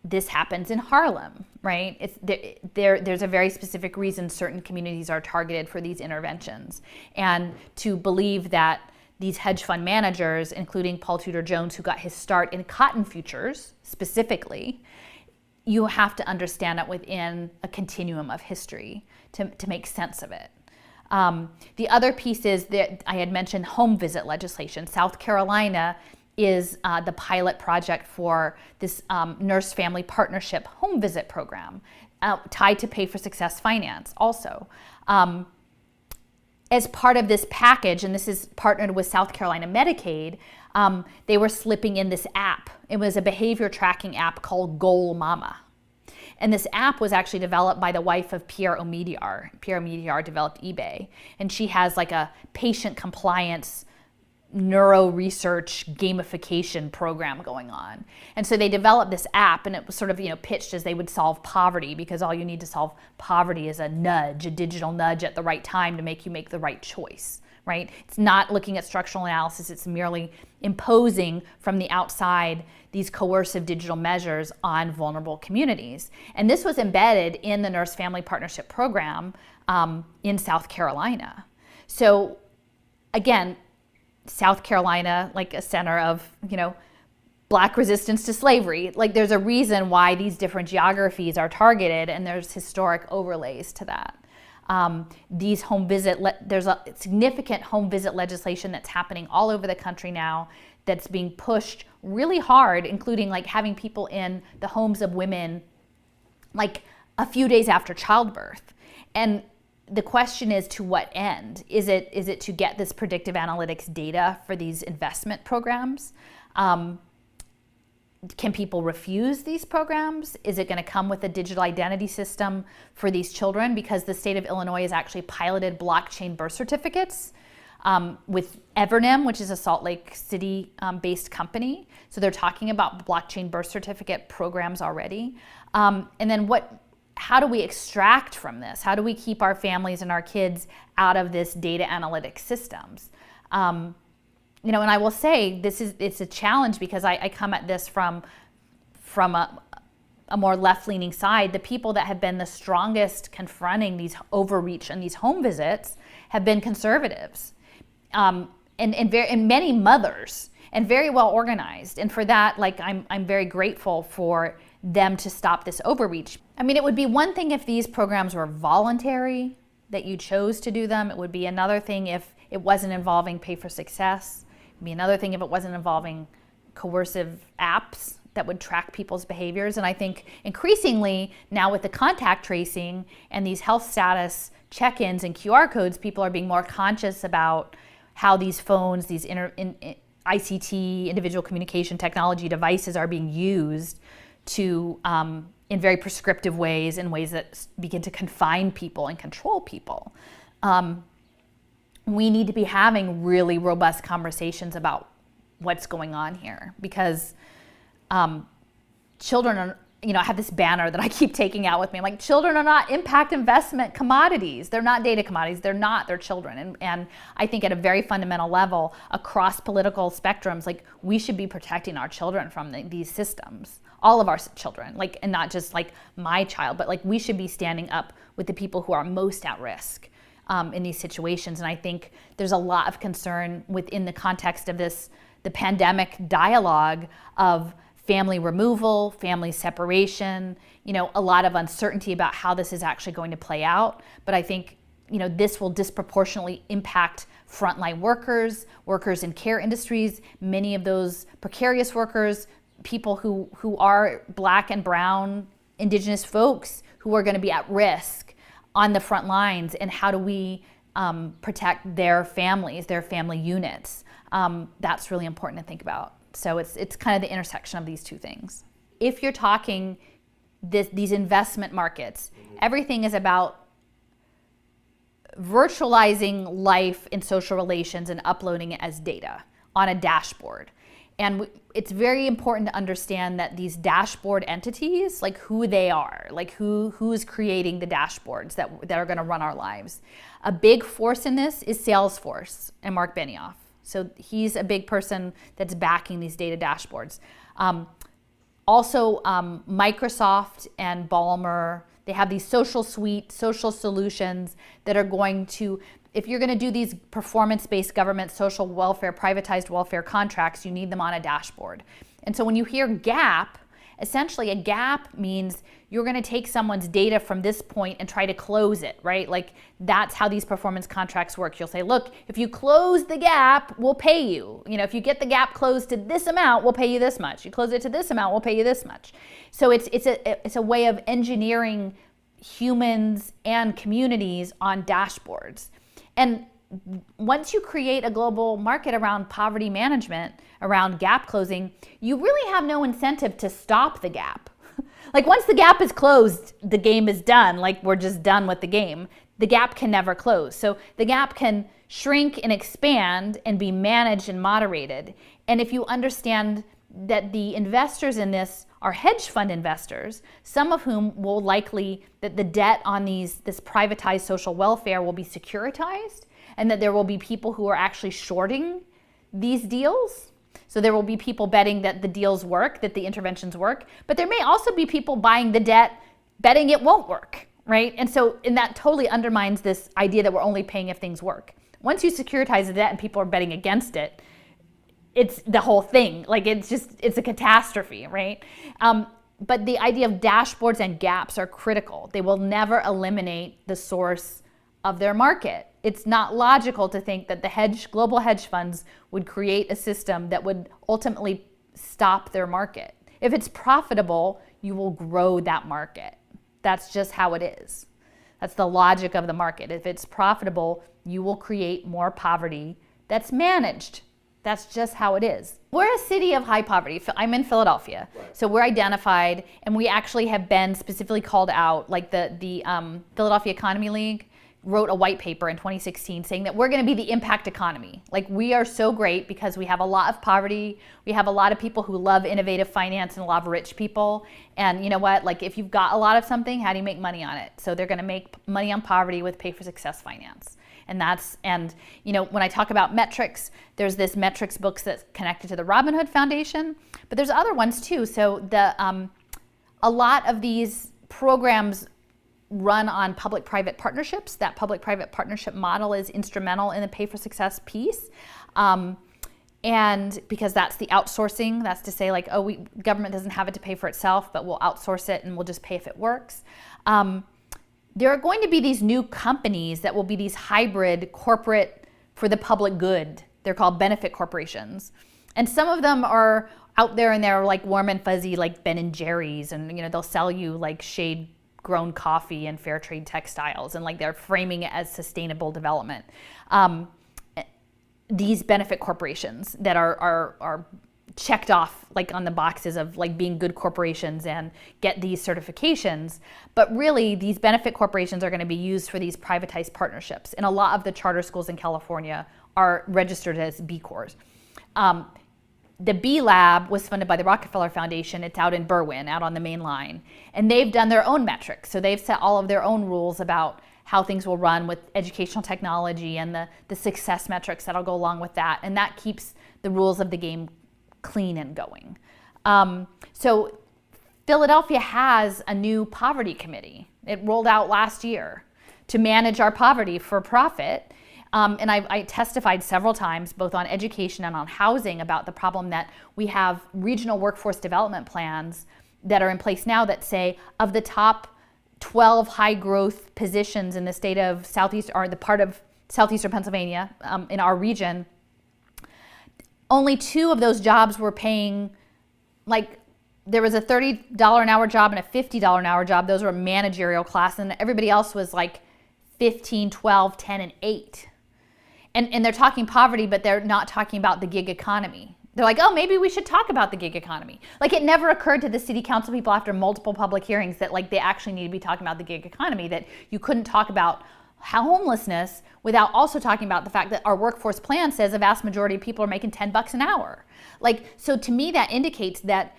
this happens in Harlem, right? There's a very specific reason certain communities are targeted for these interventions. And to believe that these hedge fund managers, including Paul Tudor Jones, who got his start in cotton futures specifically, you have to understand it within a continuum of history to make sense of it. The other piece is that I had mentioned home visit legislation. South Carolina is the pilot project for this nurse family partnership home visit program tied to Pay for Success Finance also. As part of this package, and this is partnered with South Carolina Medicaid, they were slipping in this app. It was a behavior tracking app called Goal Mama. And this app was actually developed by the wife of Pierre Omidyar. Pierre Omidyar developed eBay. And she has like a patient compliance neuro research gamification program going on. And so they developed this app, and it was sort of, pitched as they would solve poverty, because all you need to solve poverty is a nudge, a digital nudge at the right time to make you make the right choice, right? It's not looking at structural analysis, it's merely imposing from the outside these coercive digital measures on vulnerable communities. And this was embedded in the Nurse Family Partnership Program in South Carolina. So again, South Carolina, like a center of, Black resistance to slavery. Like, there's a reason why these different geographies are targeted, and there's historic overlays to that. These there's a significant home visit legislation that's happening all over the country now that's being pushed really hard, including like having people in the homes of women like a few days after childbirth. And the question is, to what end? Is it to get this predictive analytics data for these investment programs? Can people refuse these programs? Is it going to come with a digital identity system for these children? Because the state of Illinois has actually piloted blockchain birth certificates with Evernym, which is a Salt Lake City based company. So they're talking about blockchain birth certificate programs already. And then how do we extract from this? How do we keep our families and our kids out of this data analytics systems? And I will say it's a challenge, because I come at this from a more left-leaning side. The people that have been the strongest confronting these overreach and these home visits have been conservatives, and many mothers, and very well organized. And for that, I'm very grateful for them to stop this overreach. I mean, it would be one thing if these programs were voluntary, that you chose to do them. It would be another thing if it wasn't involving Pay for Success. It would be another thing if it wasn't involving coercive apps that would track people's behaviors. And I think increasingly now, with the contact tracing and these health status check-ins and QR codes, people are being more conscious about how these phones, these ICT, individual communication technology devices, are being used to in very prescriptive ways, in ways that begin to confine people and control people. We need to be having really robust conversations about what's going on here, because children are, I have this banner that I keep taking out with me. I'm like, children are not impact investment commodities. They're not data commodities. They're children. And I think at a very fundamental level, across political spectrums, like, we should be protecting our children from these systems, all of our children, and not just my child, but we should be standing up with the people who are most at risk in these situations. And I think there's a lot of concern within the context of the pandemic dialogue of family removal, family separation, a lot of uncertainty about how this is actually going to play out. But I think, this will disproportionately impact frontline workers, workers in care industries, many of those precarious workers, people who are Black and brown Indigenous folks who are going to be at risk on the front lines. And how do we protect their families, their family units? That's really important to think about. So it's kind of the intersection of these two things. If you're talking these investment markets, everything is about virtualizing life in social relations and uploading it as data on a dashboard. And it's very important to understand that these dashboard entities, who they are, who's creating the dashboards that are going to run our lives. A big force in this is Salesforce and Mark Benioff. So he's a big person that's backing these data dashboards. Also, Microsoft and Ballmer, they have these social suite, social solutions that are going to, if you're going to do these performance-based government social welfare, privatized welfare contracts, you need them on a dashboard. And so when you hear gap, essentially a gap means you're going to take someone's data from this point and try to close it, right? Like that's how these performance contracts work. You'll say, look, if you close the gap, we'll pay you. You know, if you get the gap closed to this amount, we'll pay you this much. You close it to this amount, we'll pay you this much. So it's a way of engineering humans and communities on dashboards. And once you create a global market around poverty management, around gap closing, you really have no incentive to stop the gap. Like once the gap is closed, the game is done. Like we're just done with the game. The gap can never close. So the gap can shrink and expand and be managed and moderated. And if you understand that the investors in this are hedge fund investors, some of whom will likely, that the debt on this privatized social welfare will be securitized, and that there will be people who are actually shorting these deals. So there will be people betting that the deals work, that the interventions work, but there may also be people buying the debt, betting it won't work, right? And that totally undermines this idea that we're only paying if things work. Once you securitize the debt and people are betting against it, it's the whole thing. Like it's a catastrophe, right? But the idea of dashboards and gaps are critical. They will never eliminate the source of their market. It's not logical to think that the global hedge funds would create a system that would ultimately stop their market. If it's profitable, you will grow that market. That's just how it is. That's the logic of the market. If it's profitable, you will create more poverty that's managed. That's just how it is. We're a city of high poverty. I'm in Philadelphia. Right. So we're identified, and we actually have been specifically called out, like the Philadelphia Economy League wrote a white paper in 2016 saying that we're going to be the impact economy. Like we are so great because we have a lot of poverty. We have a lot of people who love innovative finance and a lot of rich people. And you know what? Like if you've got a lot of something, how do you make money on it? So they're going to make money on poverty with pay for success finance. And you know, when I talk about metrics, there's this metrics book that's connected to the Robin Hood Foundation, but there's other ones too. So a lot of these programs run on public-private partnerships. That public-private partnership model is instrumental in the pay for success piece. And because that's the outsourcing, that's to say like, oh, government doesn't have it to pay for itself, but we'll outsource it and we'll just pay if it works. There are going to be these new companies that will be these hybrid corporate for the public good. They're called benefit corporations. And some of them are out there and they're like warm and fuzzy, like Ben and Jerry's, and you know, they'll sell you like shade grown coffee and fair trade textiles, and like they're framing it as sustainable development. These benefit corporations that are checked off like on the boxes of like being good corporations and get these certifications, but really these benefit corporations are going to be used for these privatized partnerships, and a lot of the charter schools in California are registered as B Corps. The B Lab was funded by the Rockefeller Foundation. It's out in Berwyn, out on the main line. And they've done their own metrics. So they've set all of their own rules about how things will run with educational technology and the success metrics that'll go along with that. And that keeps the rules of the game clean and going. So Philadelphia has a new poverty committee. It rolled out last year to manage our poverty for profit. And I testified several times, both on education and on housing, about the problem that we have regional workforce development plans that are in place now that say of the top 12 high growth positions in the state of Southeast, or the part of Southeastern Pennsylvania, in our region, only 2 of those jobs were paying, like there was a $30 an hour job and a $50 an hour job. Those were managerial class, and everybody else was like 15, 12, 10, and 8. And they're talking poverty, but they're not talking about the gig economy. They're like, oh, maybe we should talk about the gig economy. Like it never occurred to the city council people after multiple public hearings that like they actually need to be talking about the gig economy, that you couldn't talk about homelessness without also talking about the fact that our workforce plan says a vast majority of people are making $10 an hour. Like, so to me that indicates that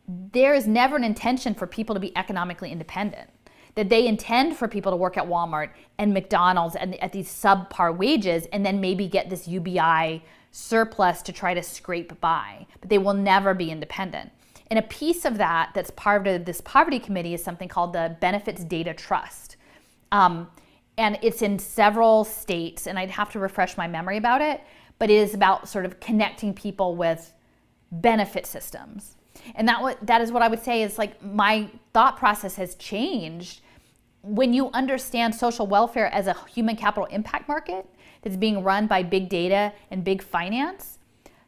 there is never an intention for people to be economically independent. That they intend for people to work at Walmart and McDonald's and at these subpar wages and then maybe get this UBI surplus to try to scrape by, but they will never be independent. And a piece of that that's part of this poverty committee is something called the Benefits Data Trust. And it's in several states, and I'd have to refresh my memory about it, but it is about sort of connecting people with benefit systems. And that is what I would say is like my thought process has changed when you understand social welfare as a human capital impact market that's being run by big data and big finance.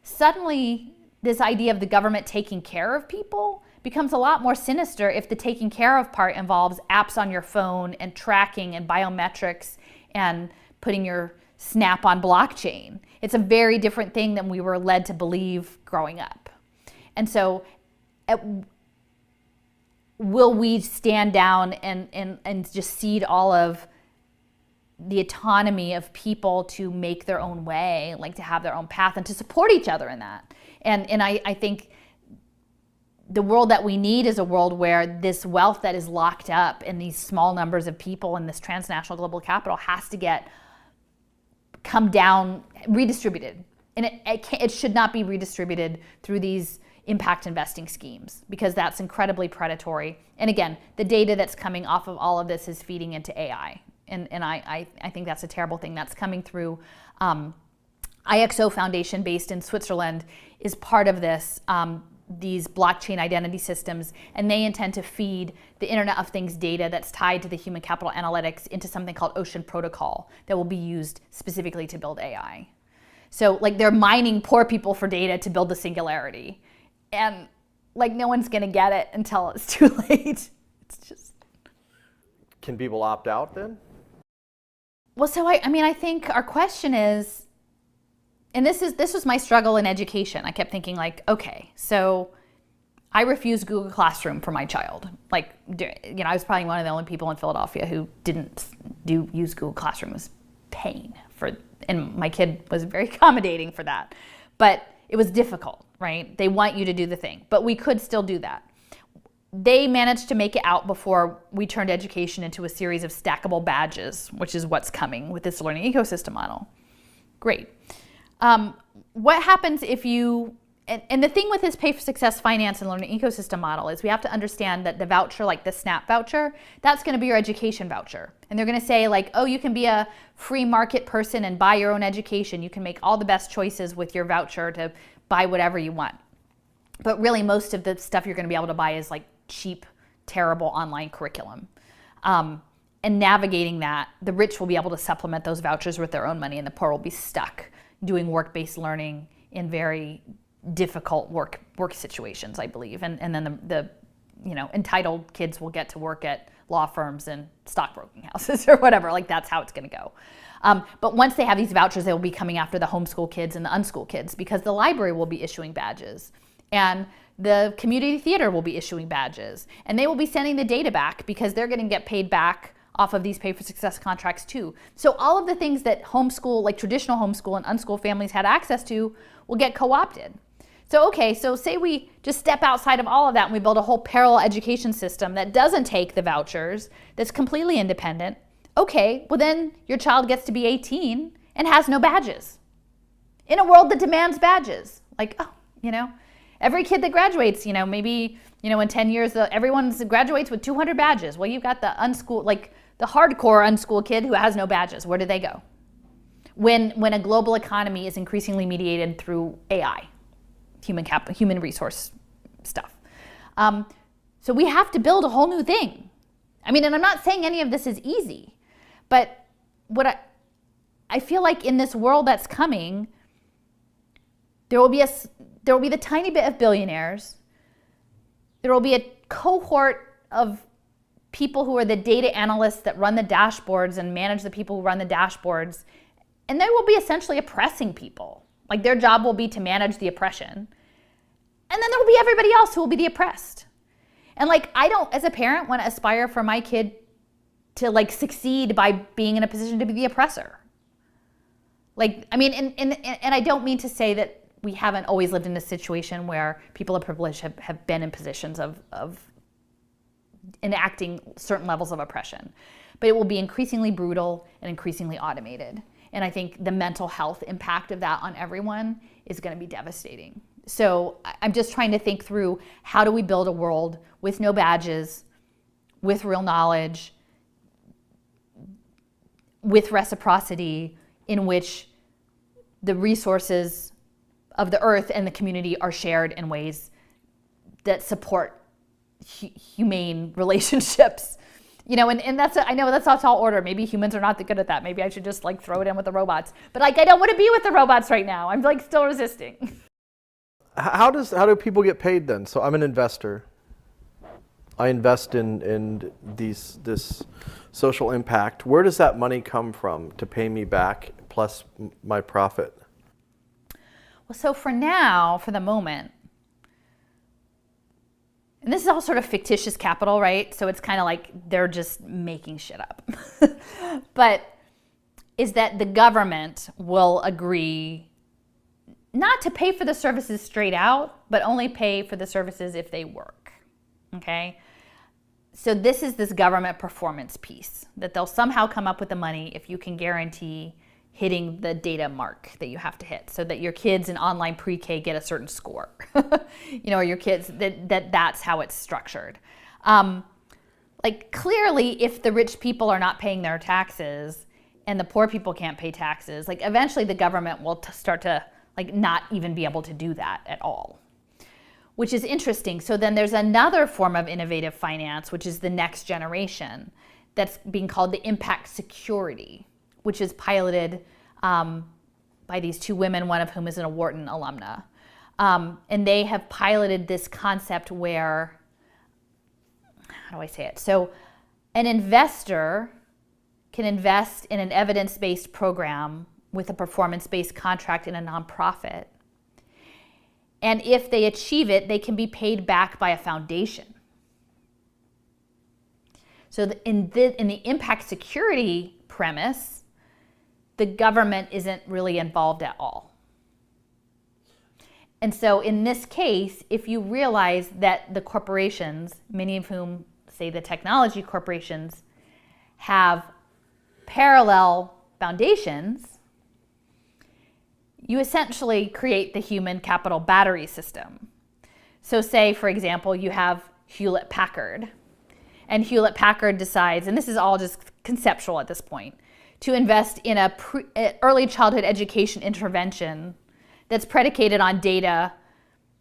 Suddenly, this idea of the government taking care of people becomes a lot more sinister if the taking care of part involves apps on your phone and tracking and biometrics and putting your snap on blockchain. It's a very different thing than we were led to believe growing up. And so will we stand down and just cede all of the autonomy of people to make their own way, like to have their own path and to support each other in that? And I think the world that we need is a world where this wealth that is locked up in these small numbers of people in this transnational global capital has to come down, redistributed. And it should not be redistributed through these impact investing schemes, because that's incredibly predatory. And again, the data that's coming off of all of this is feeding into AI. And I think that's a terrible thing. That's coming through IXO Foundation, based in Switzerland, is part of this, these blockchain identity systems, and they intend to feed the Internet of Things data that's tied to the human capital analytics into something called Ocean Protocol that will be used specifically to build AI. So like they're mining poor people for data to build the singularity. And like no one's gonna get it until it's too late. It's just. Can people opt out then? Well, so I think our question is, and this was my struggle in education. I kept thinking like, okay, so I refused Google Classroom for my child. Like, I was probably one of the only people in Philadelphia who didn't use Google Classroom. It was pain and my kid was very accommodating for that. But it was difficult, right? They want you to do the thing, but we could still do that. They managed to make it out before we turned education into a series of stackable badges, which is what's coming with this learning ecosystem model. Great. What happens if you, and the thing with this pay for success finance and learning ecosystem model is we have to understand that the voucher, like the SNAP voucher, that's going to be your education voucher. And they're going to say like, oh, you can be a free market person and buy your own education. You can make all the best choices with your voucher to buy whatever you want. But really most of the stuff you're going to be able to buy is like cheap, terrible online curriculum. And navigating that, the rich will be able to supplement those vouchers with their own money, and the poor will be stuck doing work-based learning in very difficult work situations, I believe. And then the entitled kids will get to work at law firms and stockbroking houses or whatever. Like that's how it's going to go. But once they have these vouchers, they will be coming after the homeschool kids and the unschool kids, because the library will be issuing badges and the community theater will be issuing badges, and they will be sending the data back because they're going to get paid back off of these pay for success contracts too. So all of the things that homeschool, like traditional homeschool and unschool families had access to, will get co-opted. So okay, so say we just step outside of all of that and we build a whole parallel education system that doesn't take the vouchers, that's completely independent. Okay, well then your child gets to be 18 and has no badges. In a world that demands badges. Like, oh, every kid that graduates, maybe, in 10 years, everyone graduates with 200 badges. Well, you've got the unschool, like the hardcore unschool kid who has no badges. Where do they go? When a global economy is increasingly mediated through AI, human resource stuff. So we have to build a whole new thing. And I'm not saying any of this is easy, but what I feel like in this world that's coming, there will be the tiny bit of billionaires. There will be a cohort of people who are the data analysts that run the dashboards and manage the people who run the dashboards. And they will be essentially oppressing people. Like their job will be to manage the oppression. And then there will be everybody else who will be the oppressed. And like, I don't, as a parent, want to aspire for my kid to like succeed by being in a position to be the oppressor. Like, and I don't mean to say that we haven't always lived in a situation where people of privilege have been in positions of enacting certain levels of oppression. But it will be increasingly brutal and increasingly automated. And I think the mental health impact of that on everyone is going to be devastating. So I'm just trying to think through, how do we build a world with no badges, with real knowledge, with reciprocity, in which the resources of the earth and the community are shared in ways that support humane relationships. And that's, I know that's not tall order. Maybe humans are not that good at that. Maybe I should just throw it in with the robots. But I don't want to be with the robots right now. I'm still resisting. How do people get paid then? So I'm an investor. I invest in this social impact. Where does that money come from to pay me back plus my profit? Well, so for now, for the moment, and this is all sort of fictitious capital, right? So it's kind of like they're just making shit up. But is that the government will agree not to pay for the services straight out, but only pay for the services if they work, okay? So this is this government performance piece, that they'll somehow come up with the money if you can guarantee hitting the data mark that you have to hit, so that your kids in online pre-K get a certain score, or your kids, that's how it's structured. Clearly, if the rich people are not paying their taxes and the poor people can't pay taxes, eventually the government will start to not even be able to do that at all, which is interesting. So then there's another form of innovative finance, which is the next generation, that's being called the impact security, which is piloted by these two women, one of whom is an Wharton alumna. And they have piloted this concept where, how do I say it? So an investor can invest in an evidence-based program with a performance-based contract in a nonprofit. And if they achieve it, they can be paid back by a foundation. So in the impact security premise, the government isn't really involved at all. And so in this case, if you realize that the corporations, many of whom, say the technology corporations, have parallel foundations, you essentially create the human capital battery system. So say, for example, you have Hewlett Packard, and Hewlett Packard decides, and this is all just conceptual at this point, to invest in a early childhood education intervention that's predicated on data,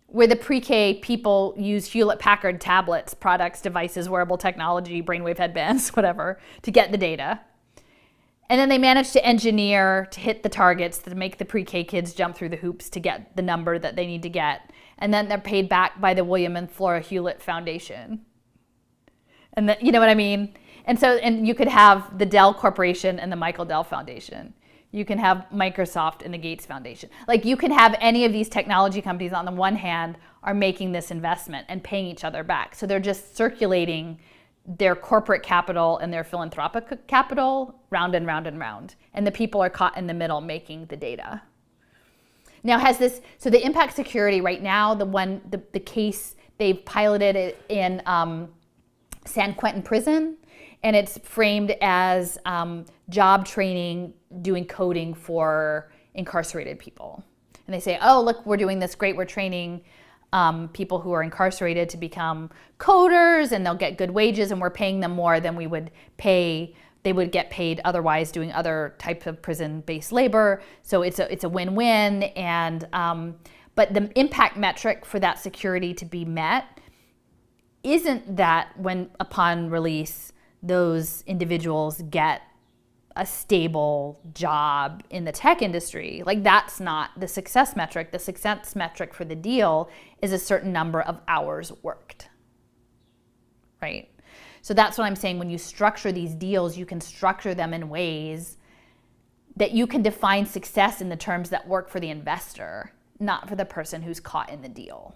where the pre-K people use Hewlett Packard tablets, products, devices, wearable technology, brainwave headbands, whatever, to get the data. And then they manage to engineer to hit the targets to make the pre-K kids jump through the hoops to get the number that they need to get. And then they're paid back by the William and Flora Hewlett Foundation. And you know what I mean? And you could have the Dell Corporation and the Michael Dell Foundation. You can have Microsoft and the Gates Foundation. You can have any of these technology companies on the one hand are making this investment and paying each other back. So they're just circulating their corporate capital and their philanthropic capital round and round and round. And the people are caught in the middle making the data. Now so the impact security right now, the case, they've piloted it in San Quentin prison, and it's framed as job training, doing coding for incarcerated people. And they say, oh, look, we're doing this great, we're training people who are incarcerated to become coders, and they'll get good wages, and we're paying them more than they would get paid otherwise doing other types of prison-based labor. So it's a win-win. And but the impact metric for that security to be met isn't that when upon release those individuals get a stable job in the tech industry. That's not the success metric. The success metric for the deal is a certain number of hours worked, right? So that's what I'm saying. When you structure these deals, you can structure them in ways that you can define success in the terms that work for the investor, not for the person who's caught in the deal.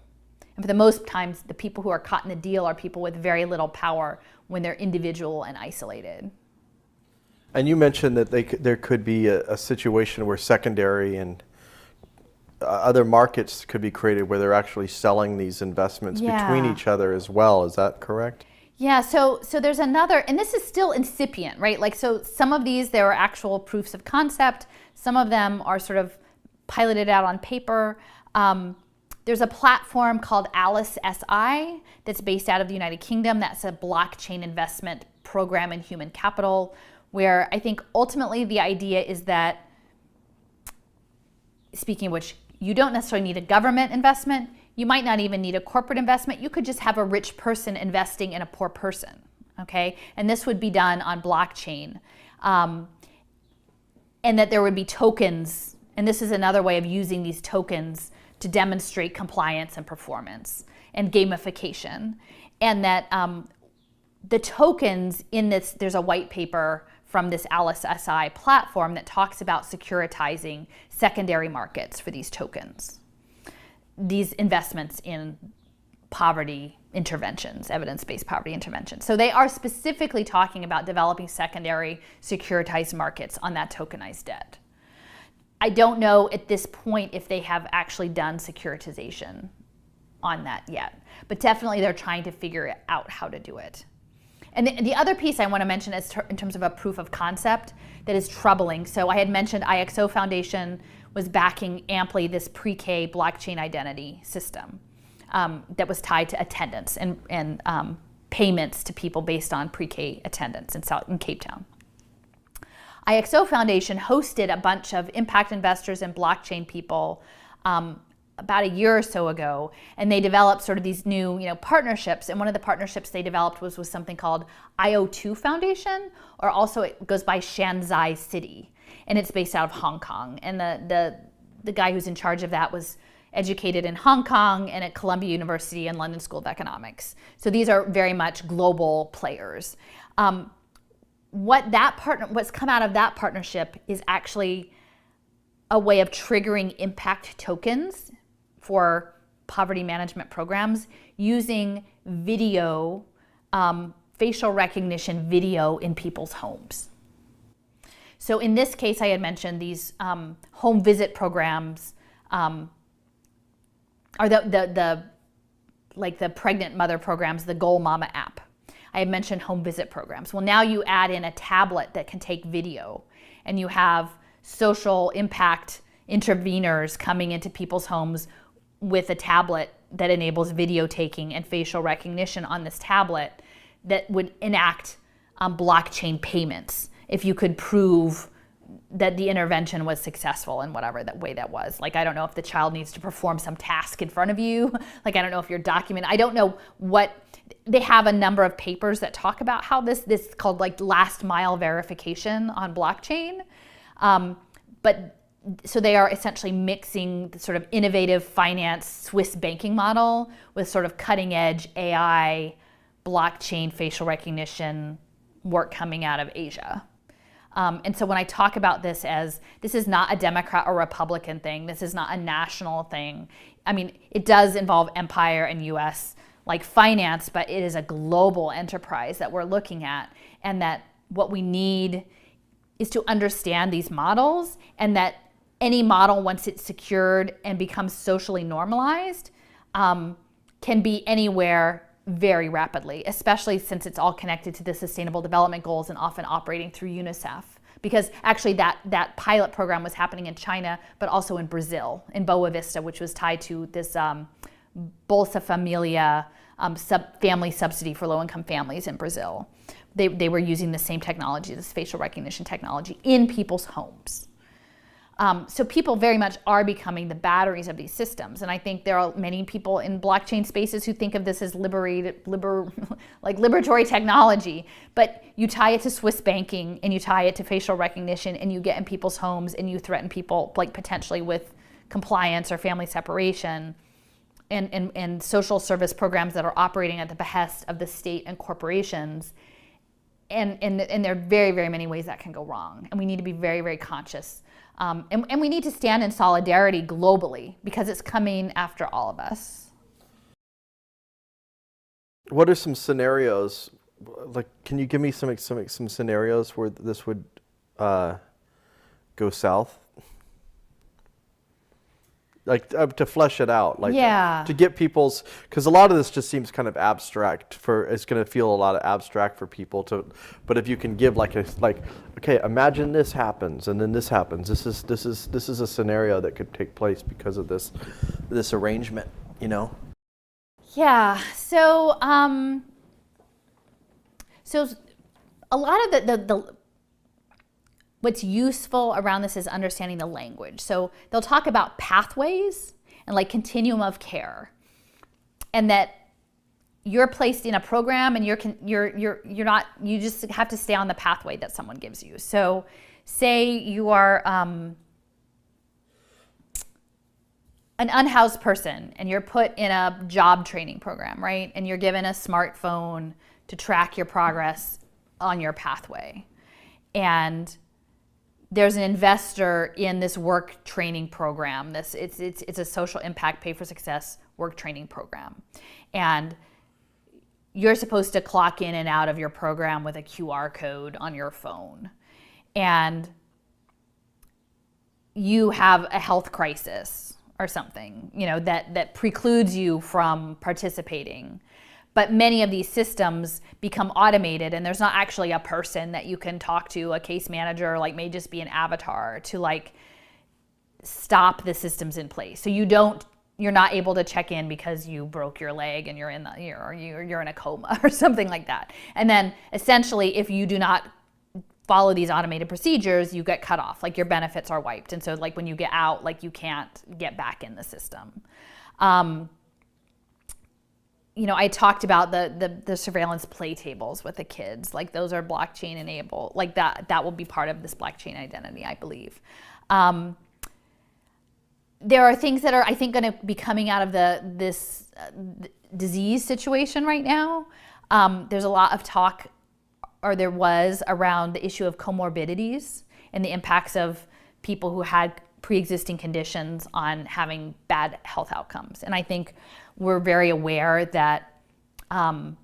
And for the most times, the people who are caught in the deal are people with very little power when they're individual and isolated. And you mentioned that there could be a situation where secondary and other markets could be created where they're actually selling these investments between each other as well. Is that correct? Yeah, so there's another, and this is still incipient, right? So some of these, there are actual proofs of concept. Some of them are sort of piloted out on paper. There's a platform called Alice SI that's based out of the United Kingdom. That's a blockchain investment program in human capital, where I think ultimately the idea is that, speaking of which, you don't necessarily need a government investment. You might not even need a corporate investment. You could just have a rich person investing in a poor person, okay? And this would be done on blockchain. And that there would be tokens, and this is another way of using these tokens to demonstrate compliance and performance and gamification. And that the tokens in this, there's a white paper from this Alice SI platform that talks about securitizing secondary markets for these tokens, these investments in poverty interventions, evidence-based poverty interventions. So they are specifically talking about developing secondary securitized markets on that tokenized debt. I don't know at this point if they have actually done securitization on that yet, but definitely they're trying to figure out how to do it. And the other piece I want to mention is in terms of a proof of concept that is troubling. So I had mentioned IXO Foundation was backing amply this pre-K blockchain identity system that was tied to attendance and payments to people based on pre-K attendance in Cape Town. IXO Foundation hosted a bunch of impact investors and blockchain people about a year or so ago, and they developed sort of these new, partnerships. And one of the partnerships they developed was with something called IO2 Foundation, or also it goes by Shanzai City, and it's based out of Hong Kong. And the guy who's in charge of that was educated in Hong Kong and at Columbia University and London School of Economics. So these are very much global players. What's come out of that partnership is actually a way of triggering impact tokens for poverty management programs using video, facial recognition video in people's homes. So in this case, I had mentioned these home visit programs are the pregnant mother programs, the Goal Mama app. I had mentioned home visit programs. Well, now you add in a tablet that can take video, and you have social impact interveners coming into people's homes with a tablet that enables video taking and facial recognition on this tablet that would enact blockchain payments if you could prove that the intervention was successful in whatever that way that was. Like, I don't know if the child needs to perform some task in front of you. Like, I don't know if you're documenting. I don't know what, they have a number of papers that talk about how this is called last mile verification on blockchain. But so they are essentially mixing the sort of innovative finance Swiss banking model with sort of cutting edge AI, blockchain, facial recognition work coming out of Asia. And so when I talk about this is not a Democrat or Republican thing, this is not a national thing. I mean, it does involve empire and US finance, but it is a global enterprise that we're looking at, and that what we need is to understand these models, and that any model, once it's secured and becomes socially normalized, can be anywhere very rapidly, especially since it's all connected to the Sustainable Development Goals and often operating through UNICEF. Because actually that pilot program was happening in China, but also in Brazil, in Boa Vista, which was tied to this Bolsa Familia family subsidy for low-income families in Brazil. They were using the same technology, this facial recognition technology, in people's homes. So people very much are becoming the batteries of these systems. And I think there are many people in blockchain spaces who think of this as liberatory technology. But you tie it to Swiss banking, and you tie it to facial recognition, and you get in people's homes, and you threaten people potentially with compliance or family separation, and social service programs that are operating at the behest of the state and corporations. And there are very, very many ways that can go wrong. And we need to be very, very conscious. And we need to stand in solidarity globally, because it's coming after all of us. What are some scenarios? Can you give me some scenarios where this would go south? To flesh it out, to get people's, because a lot of this just seems kind of abstract. It's going to feel a lot of abstract for people but if you can give a okay, imagine this happens and then this happens. This is a scenario that could take place because of this arrangement, you know? Yeah. So so a lot of the what's useful around this is understanding the language. So they'll talk about pathways and like continuum of care, and that you're placed in a program and you're not, you just have to stay on the pathway that someone gives you. So say you are an unhoused person and you're put in a job training program, right? And you're given a smartphone to track your progress on your pathway. And there's an investor in this work training program. It's a social impact pay for success work training program. And you're supposed to clock in and out of your program with a QR code on your phone. And you have a health crisis or something, you know, that precludes you from participating. But many of these systems become automated, and there's not actually a person that you can talk to, a case manager, like may just be an avatar to like stop the systems in place. So you're not able to check in because you broke your leg and you're in a coma or something like that. And then essentially, if you do not follow these automated procedures, you get cut off, like your benefits are wiped. And so like when you get out, like you can't get back in the system. You know, I talked about the surveillance play tables with the kids, like those are blockchain enabled, like that will be part of this blockchain identity, I believe. There are things that are, I think, going to be coming out of this disease situation right now. There's a lot of talk, or there was, around the issue of comorbidities and the impacts of people who had pre-existing conditions on having bad health outcomes. And I think we're very aware that Black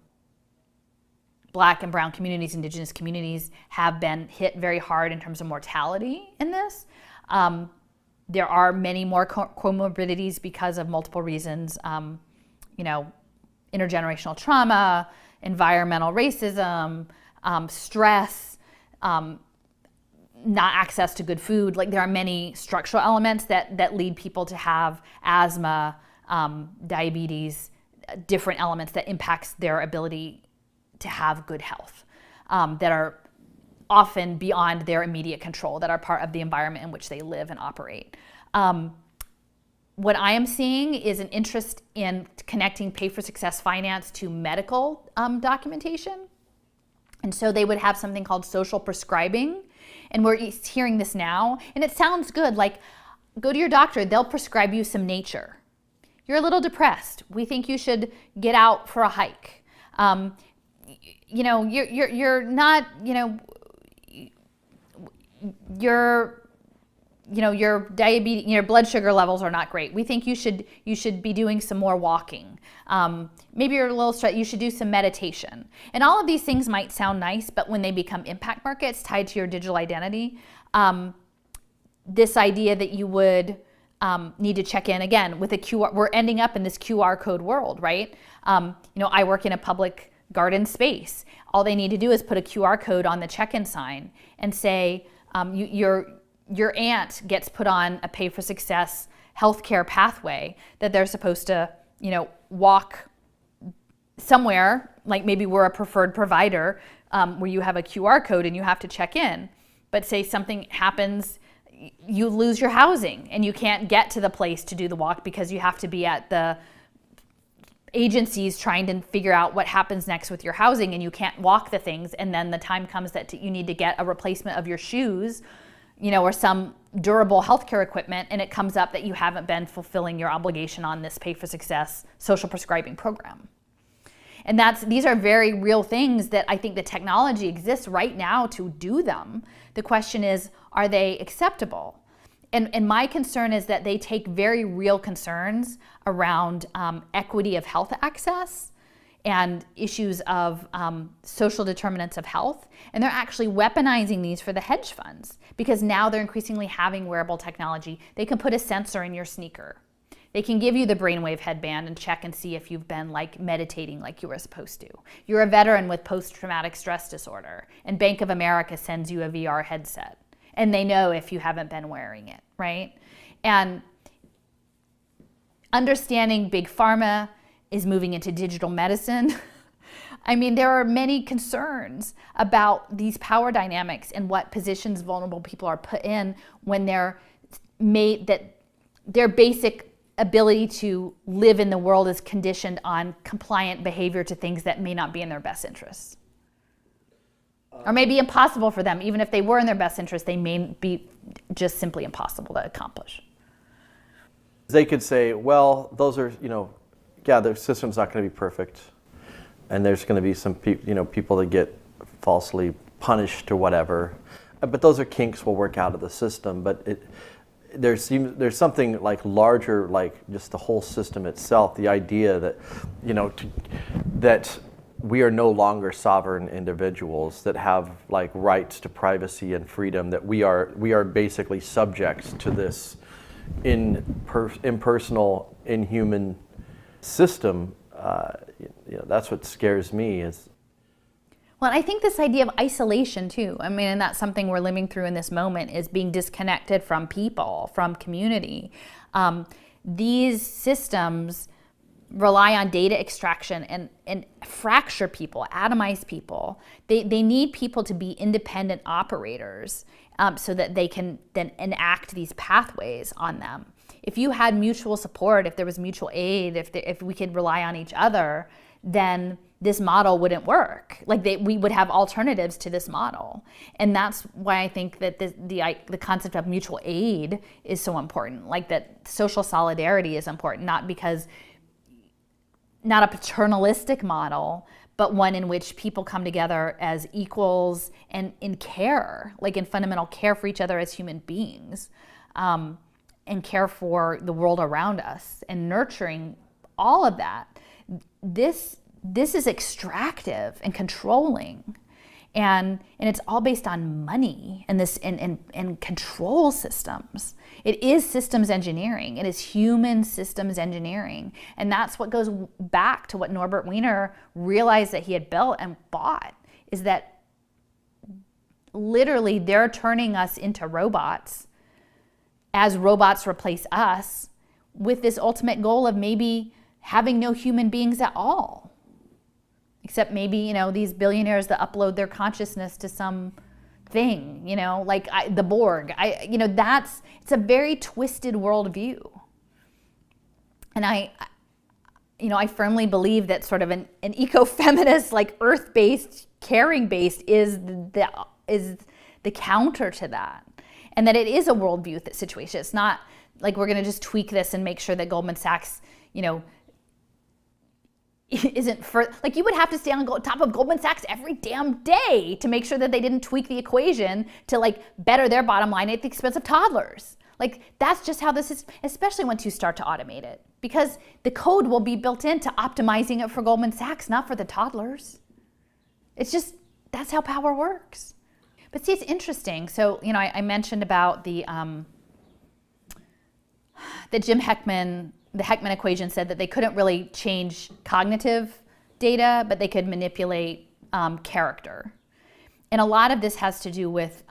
and brown communities, Indigenous communities have been hit very hard in terms of mortality in this. There are many more comorbidities because of multiple reasons, you know, intergenerational trauma, environmental racism, stress, not access to good food. Like there are many structural elements that lead people to have asthma, diabetes, different elements that impacts their ability to have good health, that are often beyond their immediate control, that are part of the environment in which they live and operate. What I am seeing is an interest in connecting pay for success finance to medical documentation. And so they would have something called social prescribing. And we're hearing this now, and it sounds good. Like, go to your doctor, they'll prescribe you some nature. You're a little depressed. We think you should get out for a hike. You know, you're not, you know, your diabetes, your blood sugar levels are not great. We think you should be doing some more walking. Maybe you're a little stressed. You should do some meditation. And all of these things might sound nice, but when they become impact markets tied to your digital identity, this idea that you would need to check in again with a QR. We're ending up in this QR code world, right? You know, I work in a public garden space. All they need to do is put a QR code on the check-in sign and say, your aunt gets put on a pay for success healthcare pathway that they're supposed to, you know, walk somewhere, like maybe we're a preferred provider, where you have a QR code and you have to check in. But say something happens, you lose your housing and you can't get to the place to do the walk because you have to be at the agencies trying to figure out what happens next with your housing, and you can't walk the things, and then the time comes that you need to get a replacement of your shoes, you know, or some durable healthcare equipment, and it comes up that you haven't been fulfilling your obligation on this pay for success social prescribing program. And these are very real things that I think the technology exists right now to do them. The question is, are they acceptable? And my concern is that they take very real concerns around equity of health access and issues of social determinants of health, and they're actually weaponizing these for the hedge funds, because now they're increasingly having wearable technology. They can put a sensor in your sneaker. They can give you the brainwave headband and check and see if you've been like meditating like you were supposed to. You're a veteran with post-traumatic stress disorder, and Bank of America sends you a VR headset, and they know if you haven't been wearing it, right? And understanding big pharma is moving into digital medicine. I mean, there are many concerns about these power dynamics and what positions vulnerable people are put in when they're made, that their basic ability to live in the world is conditioned on compliant behavior to things that may not be in their best interests. Or may be impossible for them. Even if they were in their best interest, they may be just simply impossible to accomplish. They could say, well, those are, yeah, their system's not going to be perfect. And there's going to be some people that get falsely punished or whatever. But those are kinks we'll work out of the system. But there's something like larger, like just the whole system itself, the idea that, that we are no longer sovereign individuals that have like rights to privacy and freedom, that we are basically subjects to this impersonal, inhuman system. That's what scares me. Well, I think this idea of isolation too, I mean, and that's something we're living through in this moment, is being disconnected from people, from community. These systems rely on data extraction and fracture people, atomize people. They need people to be independent operators so that they can then enact these pathways on them. If you had mutual support, if there was mutual aid, if we could rely on each other, then this model wouldn't work. Like we would have alternatives to this model. And that's why I think that the concept of mutual aid is so important. Like that social solidarity is important, not a paternalistic model, but one in which people come together as equals and in care, like in fundamental care for each other as human beings. And care for the world around us and nurturing all of that. This is extractive and controlling, and it's all based on money and control systems. It is systems engineering. It is human systems engineering, and that's what goes back to what Norbert Wiener realized that he had built and bought, is that literally they're turning us into robots as robots replace us, with this ultimate goal of maybe having no human beings at all. Except maybe, these billionaires that upload their consciousness to some thing, like the Borg. It's a very twisted worldview. And I firmly believe that sort of an eco-feminist, like earth-based, caring-based is the counter to that. And that it is a worldview situation. It's not like we're going to just tweak this and make sure that Goldman Sachs, isn't for, like you would have to stay on top of Goldman Sachs every damn day to make sure that they didn't tweak the equation to like better their bottom line at the expense of toddlers. Like that's just how this is, especially once you start to automate it, because the code will be built into optimizing it for Goldman Sachs, not for the toddlers. It's just, that's how power works. But see, it's interesting. So, I mentioned about the Heckman equation said that they couldn't really change cognitive data, but they could manipulate character. And a lot of this has to do with,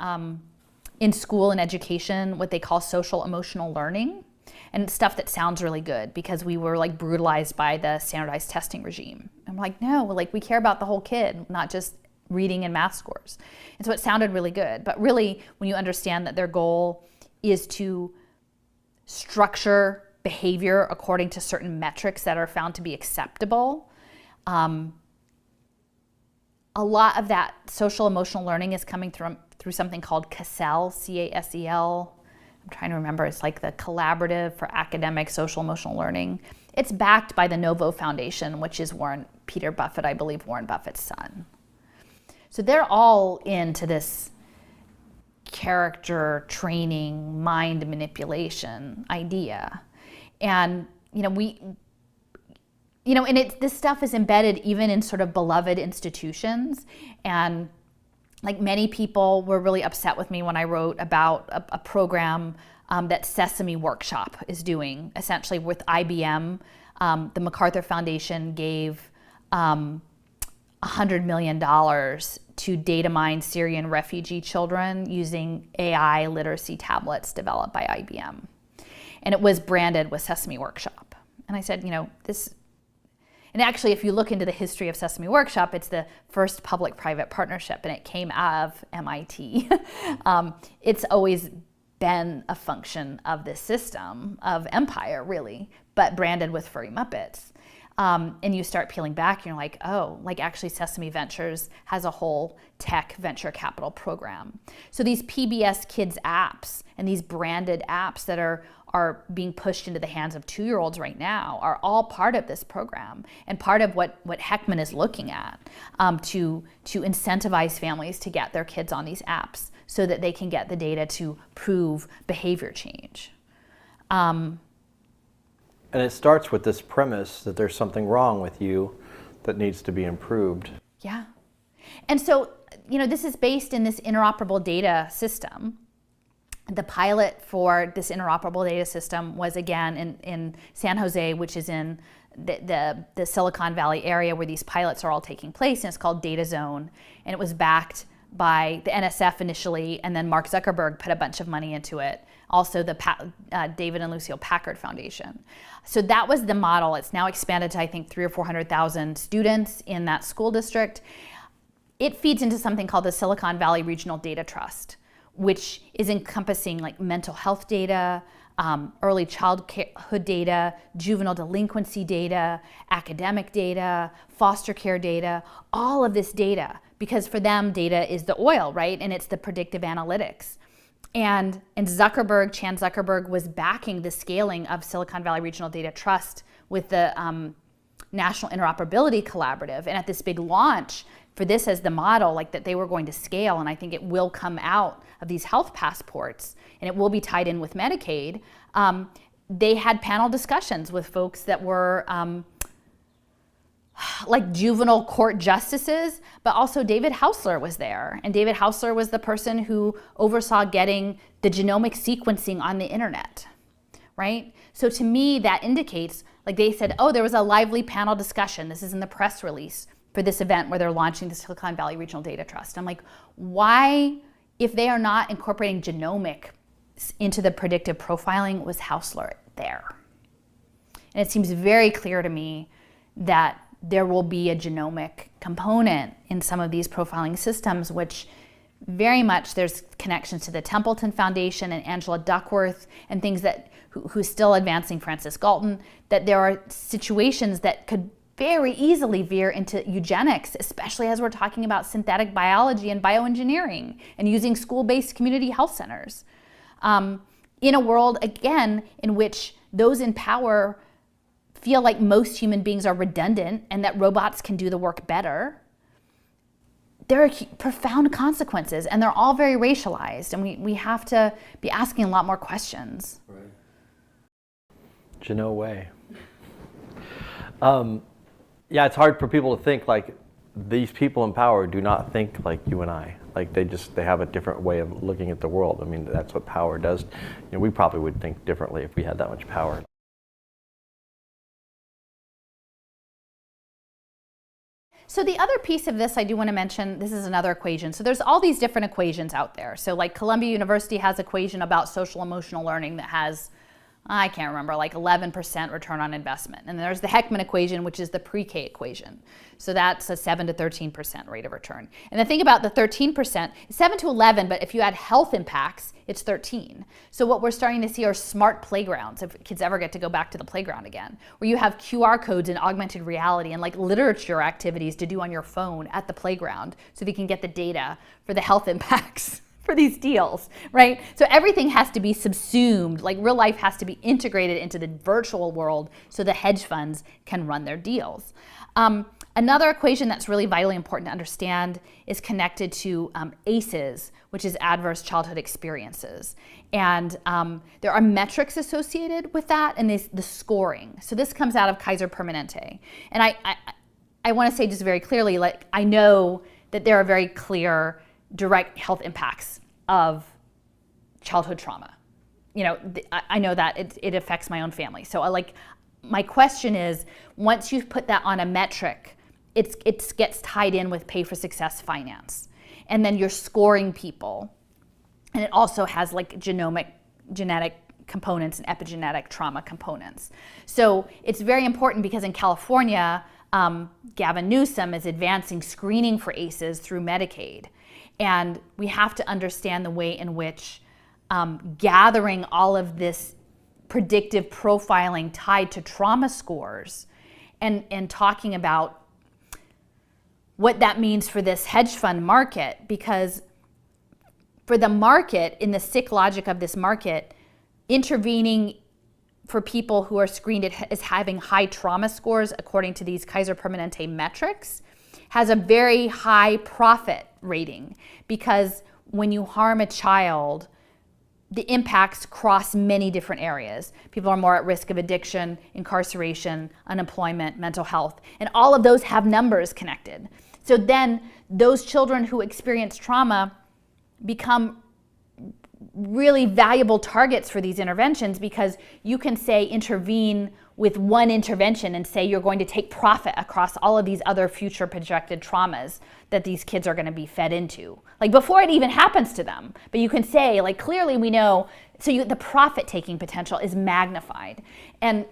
in school and education, what they call social emotional learning, and stuff that sounds really good because we were like brutalized by the standardized testing regime. I'm like, no, like we care about the whole kid, not just reading and math scores. And so it sounded really good. But really, when you understand that their goal is to structure behavior according to certain metrics that are found to be acceptable, a lot of that social emotional learning is coming through something called CASEL, C-A-S-E-L. I'm trying to remember. It's like the Collaborative for Academic Social Emotional Learning. It's backed by the Novo Foundation, which is Peter Buffett, I believe, Warren Buffett's son. So they're all into this character training, mind manipulation idea. And, this stuff is embedded even in sort of beloved institutions. And, like many people were really upset with me when I wrote about a program that Sesame Workshop is doing, essentially with IBM. The MacArthur Foundation gave $100 million to data mine Syrian refugee children using AI literacy tablets developed by IBM. And it was branded with Sesame Workshop. And I said, this, and actually if you look into the history of Sesame Workshop, it's the first public-private partnership, and it came out of MIT. It's always been a function of this system of empire, really, but branded with furry Muppets. And you start peeling back and you're like, oh, like actually Sesame Ventures has a whole tech venture capital program. So these PBS Kids apps and these branded apps that are being pushed into the hands of 2-year-olds right now are all part of this program and part of what Heckman is looking at to incentivize families to get their kids on these apps so that they can get the data to prove behavior change. And it starts with this premise that there's something wrong with you that needs to be improved. Yeah. And so, this is based in this interoperable data system. The pilot for this interoperable data system was again in San Jose, which is in the Silicon Valley area where these pilots are all taking place, and it's called Data Zone. And it was backed by the NSF initially, and then Mark Zuckerberg put a bunch of money into it. Also the David and Lucille Packard Foundation. So that was the model. It's now expanded to, I think, 300,000 or 400,000 students in that school district. It feeds into something called the Silicon Valley Regional Data Trust, which is encompassing like mental health data, early childhood data, juvenile delinquency data, academic data, foster care data, all of this data, because for them, data is the oil, right? And it's the predictive analytics. And Chan Zuckerberg was backing the scaling of Silicon Valley Regional Data Trust with the National Interoperability Collaborative. And at this big launch for this as the model, like that they were going to scale, and I think it will come out of these health passports, and it will be tied in with Medicaid. They had panel discussions with folks that were like juvenile court justices, but also David Hausler was there. And David Hausler was the person who oversaw getting the genomic sequencing on the internet, right? So to me, that indicates, like they said, oh, there was a lively panel discussion. This is in the press release for this event where they're launching the Silicon Valley Regional Data Trust. I'm like, why, if they are not incorporating genomic into the predictive profiling, was Hausler there? And it seems very clear to me that there will be a genomic component in some of these profiling systems, which very much there's connections to the Templeton Foundation and Angela Duckworth and things that who's still advancing Francis Galton, that there are situations that could very easily veer into eugenics, especially as we're talking about synthetic biology and bioengineering and using school-based community health centers. In a world, again, in which those in power feel like most human beings are redundant and that robots can do the work better, there are profound consequences, and they're all very racialized, and we have to be asking a lot more questions. Right. Geno way. Yeah, it's hard for people to think like these people in power do not think like you and I. Like they have a different way of looking at the world. I mean, that's what power does. We probably would think differently if we had that much power. So the other piece of this I do want to mention, this is another equation. So there's all these different equations out there. So like Columbia University has an equation about social emotional learning that has, I can't remember, like 11% return on investment. And there's the Heckman equation, which is the pre-K equation. So that's a 7 to 13% rate of return. And the thing about the 13%, 7 to 11, but if you add health impacts, it's 13. So what we're starting to see are smart playgrounds, if kids ever get to go back to the playground again, where you have QR codes and augmented reality and like literature activities to do on your phone at the playground so that you can get the data for the health impacts for these deals, right? So everything has to be subsumed, like real life has to be integrated into the virtual world so the hedge funds can run their deals. Another equation that's really vitally important to understand is connected to ACEs, which is adverse childhood experiences. And there are metrics associated with that and the scoring. So this comes out of Kaiser Permanente. And I want to say just very clearly, like I know that there are very clear direct health impacts of childhood trauma. You know, I know that it affects my own family. So my question is, once you've put that on a metric, it gets tied in with pay for success finance. And then you're scoring people. And it also has like genetic components and epigenetic trauma components. So it's very important because in California, Gavin Newsom is advancing screening for ACEs through Medicaid. And we have to understand the way in which gathering all of this predictive profiling tied to trauma scores and talking about what that means for this hedge fund market, because for the market, in the sick logic of this market, intervening for people who are screened as having high trauma scores according to these Kaiser Permanente metrics has a very high profit rating, because when you harm a child, the impacts cross many different areas. People are more at risk of addiction, incarceration, unemployment, mental health, and all of those have numbers connected. So then those children who experience trauma become really valuable targets for these interventions, because you can say intervene with one intervention and say you're going to take profit across all of these other future projected traumas that these kids are going to be fed into, like before it even happens to them. But you can say, like, clearly we know, so the profit taking potential is magnified. And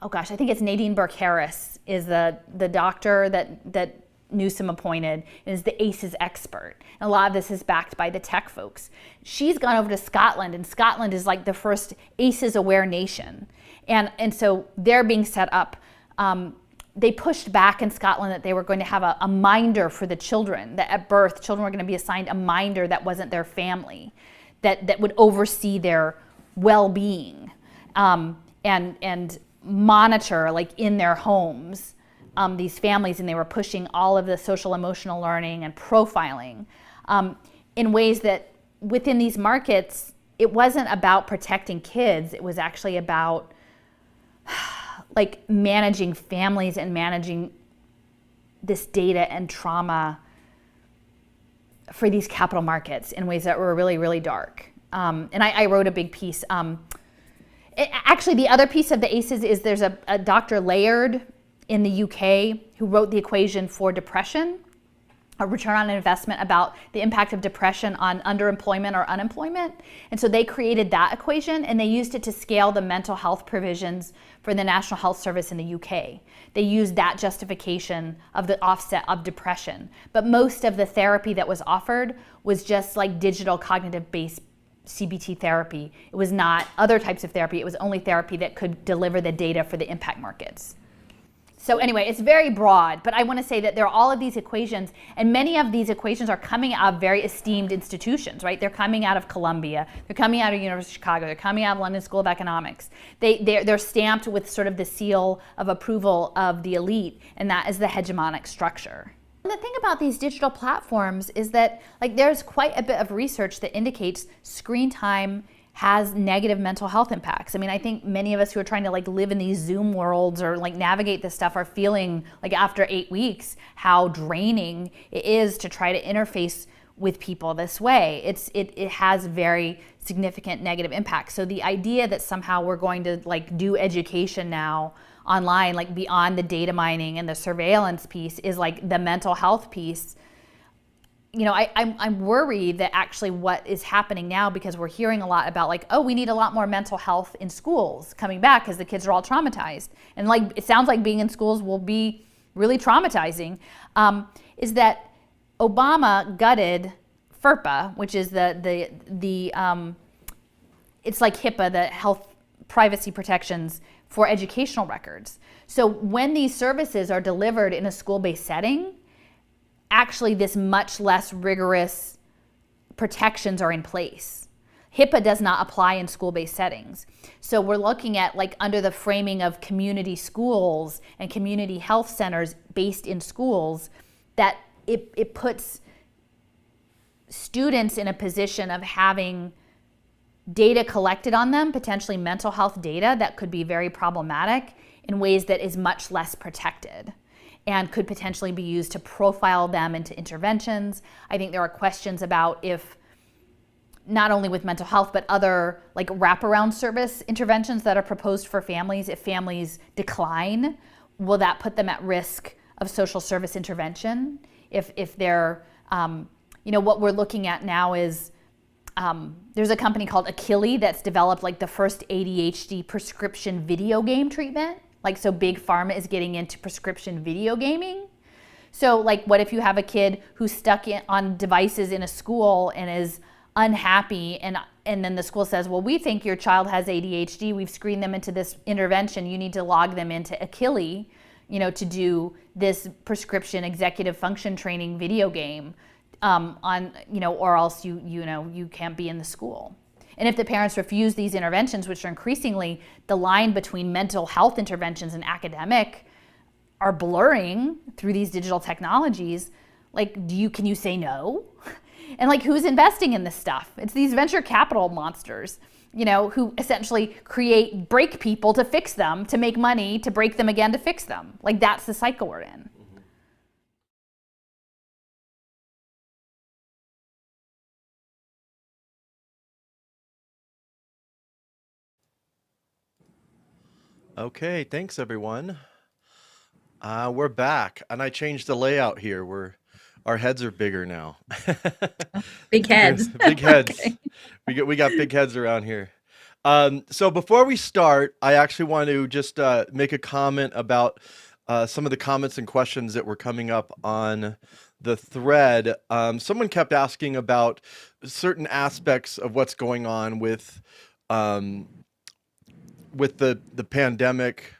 oh gosh, I think it's Nadine Burke-Harris is the doctor that Newsom appointed, and is the ACEs expert. And a lot of this is backed by the tech folks. She's gone over to Scotland, and Scotland is like the first ACEs aware nation. And so they're being set up. They pushed back in Scotland that they were going to have a minder for the children, that at birth, children were going to be assigned a minder that wasn't their family, that would oversee their well-being, and monitor, like, in their homes, these families, and they were pushing all of the social emotional learning and profiling in ways that within these markets, it wasn't about protecting kids. It was actually about like managing families and managing this data and trauma for these capital markets in ways that were really, really dark. And I wrote a big piece. Actually, the other piece of the ACEs is there's a Dr. Layard in the UK who wrote the equation for depression, a return on investment, about the impact of depression on underemployment or unemployment. And so they created that equation, and they used it to scale the mental health provisions for the National Health Service in the UK. They used that justification of the offset of depression. But most of the therapy that was offered was just like digital cognitive-based CBT therapy. It was not other types of therapy. It was only therapy that could deliver the data for the impact markets. So anyway, it's very broad, but I want to say that there are all of these equations, and many of these equations are coming out of very esteemed institutions, right? They're coming out of Columbia, they're coming out of University of Chicago, they're coming out of London School of Economics. They're stamped with sort of the seal of approval of the elite, and that is the hegemonic structure. And the thing about these digital platforms is that, like, there's quite a bit of research that indicates screen time has negative mental health impacts. I mean, I think many of us who are trying to like live in these Zoom worlds or like navigate this stuff are feeling like after 8 weeks how draining it is to try to interface with people this way. It has very significant negative impacts. So the idea that somehow we're going to like do education now online, like beyond the data mining and the surveillance piece, is like the mental health piece. You know, I'm worried that actually what is happening now, because we're hearing a lot about like, oh, we need a lot more mental health in schools coming back because the kids are all traumatized. And like, it sounds like being in schools will be really traumatizing, is that Obama gutted FERPA, which is it's like HIPAA, the health privacy protections for educational records. So when these services are delivered in a school-based setting, actually this much less rigorous protections are in place. HIPAA does not apply in school-based settings. So we're looking at, like, under the framing of community schools and community health centers based in schools, that it puts students in a position of having data collected on them, potentially mental health data that could be very problematic, in ways that is much less protected. and could potentially be used to profile them into interventions. I think there are questions about if, not only with mental health, but other like wraparound service interventions that are proposed for families. If families decline, will that put them at risk of social service intervention? If they're, what we're looking at now is, there's a company called Adhd that's developed like the first ADHD prescription video game treatment. Like, so big pharma is getting into prescription video gaming. So like, what if you have a kid who's stuck on devices in a school and is unhappy, and then the school says, well, we think your child has ADHD. We've screened them into this intervention. You need to log them into Adhd, to do this prescription executive function training video game, or else you can't be in the school. And if the parents refuse these interventions, which are increasingly, the line between mental health interventions and academic are blurring through these digital technologies, like, can you say no? And like, who's investing in this stuff? It's these venture capital monsters, who essentially break people to fix them, to make money, to break them again to fix them. Like, that's the cycle we're in. Okay, thanks everyone. We're back, and I changed the layout here. Our heads are bigger now. Big heads. Big heads. Okay. We got big heads around here. So before we start, I actually want to just make a comment about some of the comments and questions that were coming up on the thread. Someone kept asking about certain aspects of what's going on with the pandemic.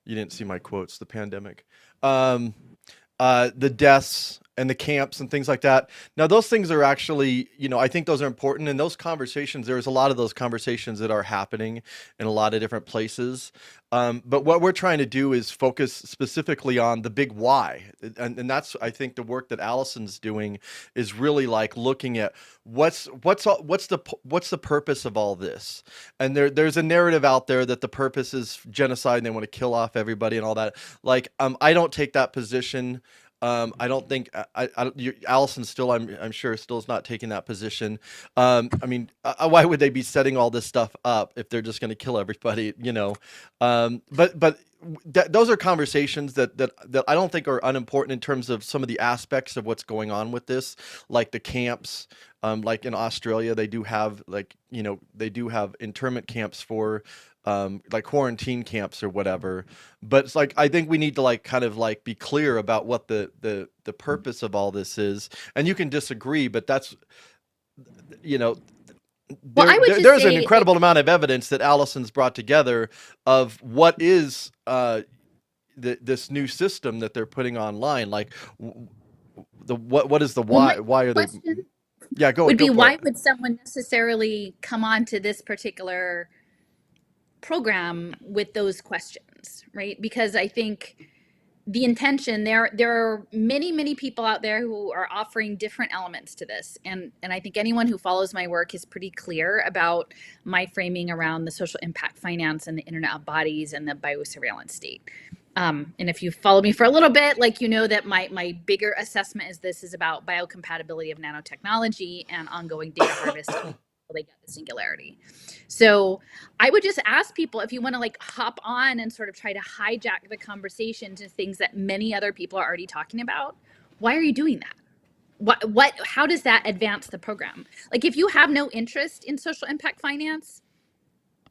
You didn't see my quotes. The pandemic, the deaths and the camps and things like that. Now, those things are actually, I think those are important. And those conversations, there's a lot of those conversations that are happening in a lot of different places. But what we're trying to do is focus specifically on the big why. And that's, I think, the work that Alison's doing is really like looking at what's the purpose of all this. And there's a narrative out there that the purpose is genocide and they want to kill off everybody and all that. Like, I don't take that position. I don't think Alison still, I'm sure, still is not taking that position. Why would they be setting all this stuff up if they're just going to kill everybody? But those are conversations that I don't think are unimportant in terms of some of the aspects of what's going on with this, like the camps. Like in Australia, they do have internment camps for like quarantine camps or whatever. But it's like, I think we need to like kind of like be clear about what the purpose of all this is. And you can disagree, but that's, there's an incredible amount of evidence that Alison's brought together of what is this new system that they're putting online. Like what is the why? Why are they? Yeah, why would someone necessarily come on to this particular program with those questions, right? Because I think the intention there are many people out there who are offering different elements to this, and I think anyone who follows my work is pretty clear about my framing around the social impact finance and the internet of bodies and the biosurveillance state. And if you follow me for a little bit, like, that my bigger assessment is this is about biocompatibility of nanotechnology and ongoing data harvest until they get the singularity. So I would just ask people, if you want to like hop on and sort of try to hijack the conversation to things that many other people are already talking about, why are you doing that? How does that advance the program? Like, if you have no interest in social impact finance,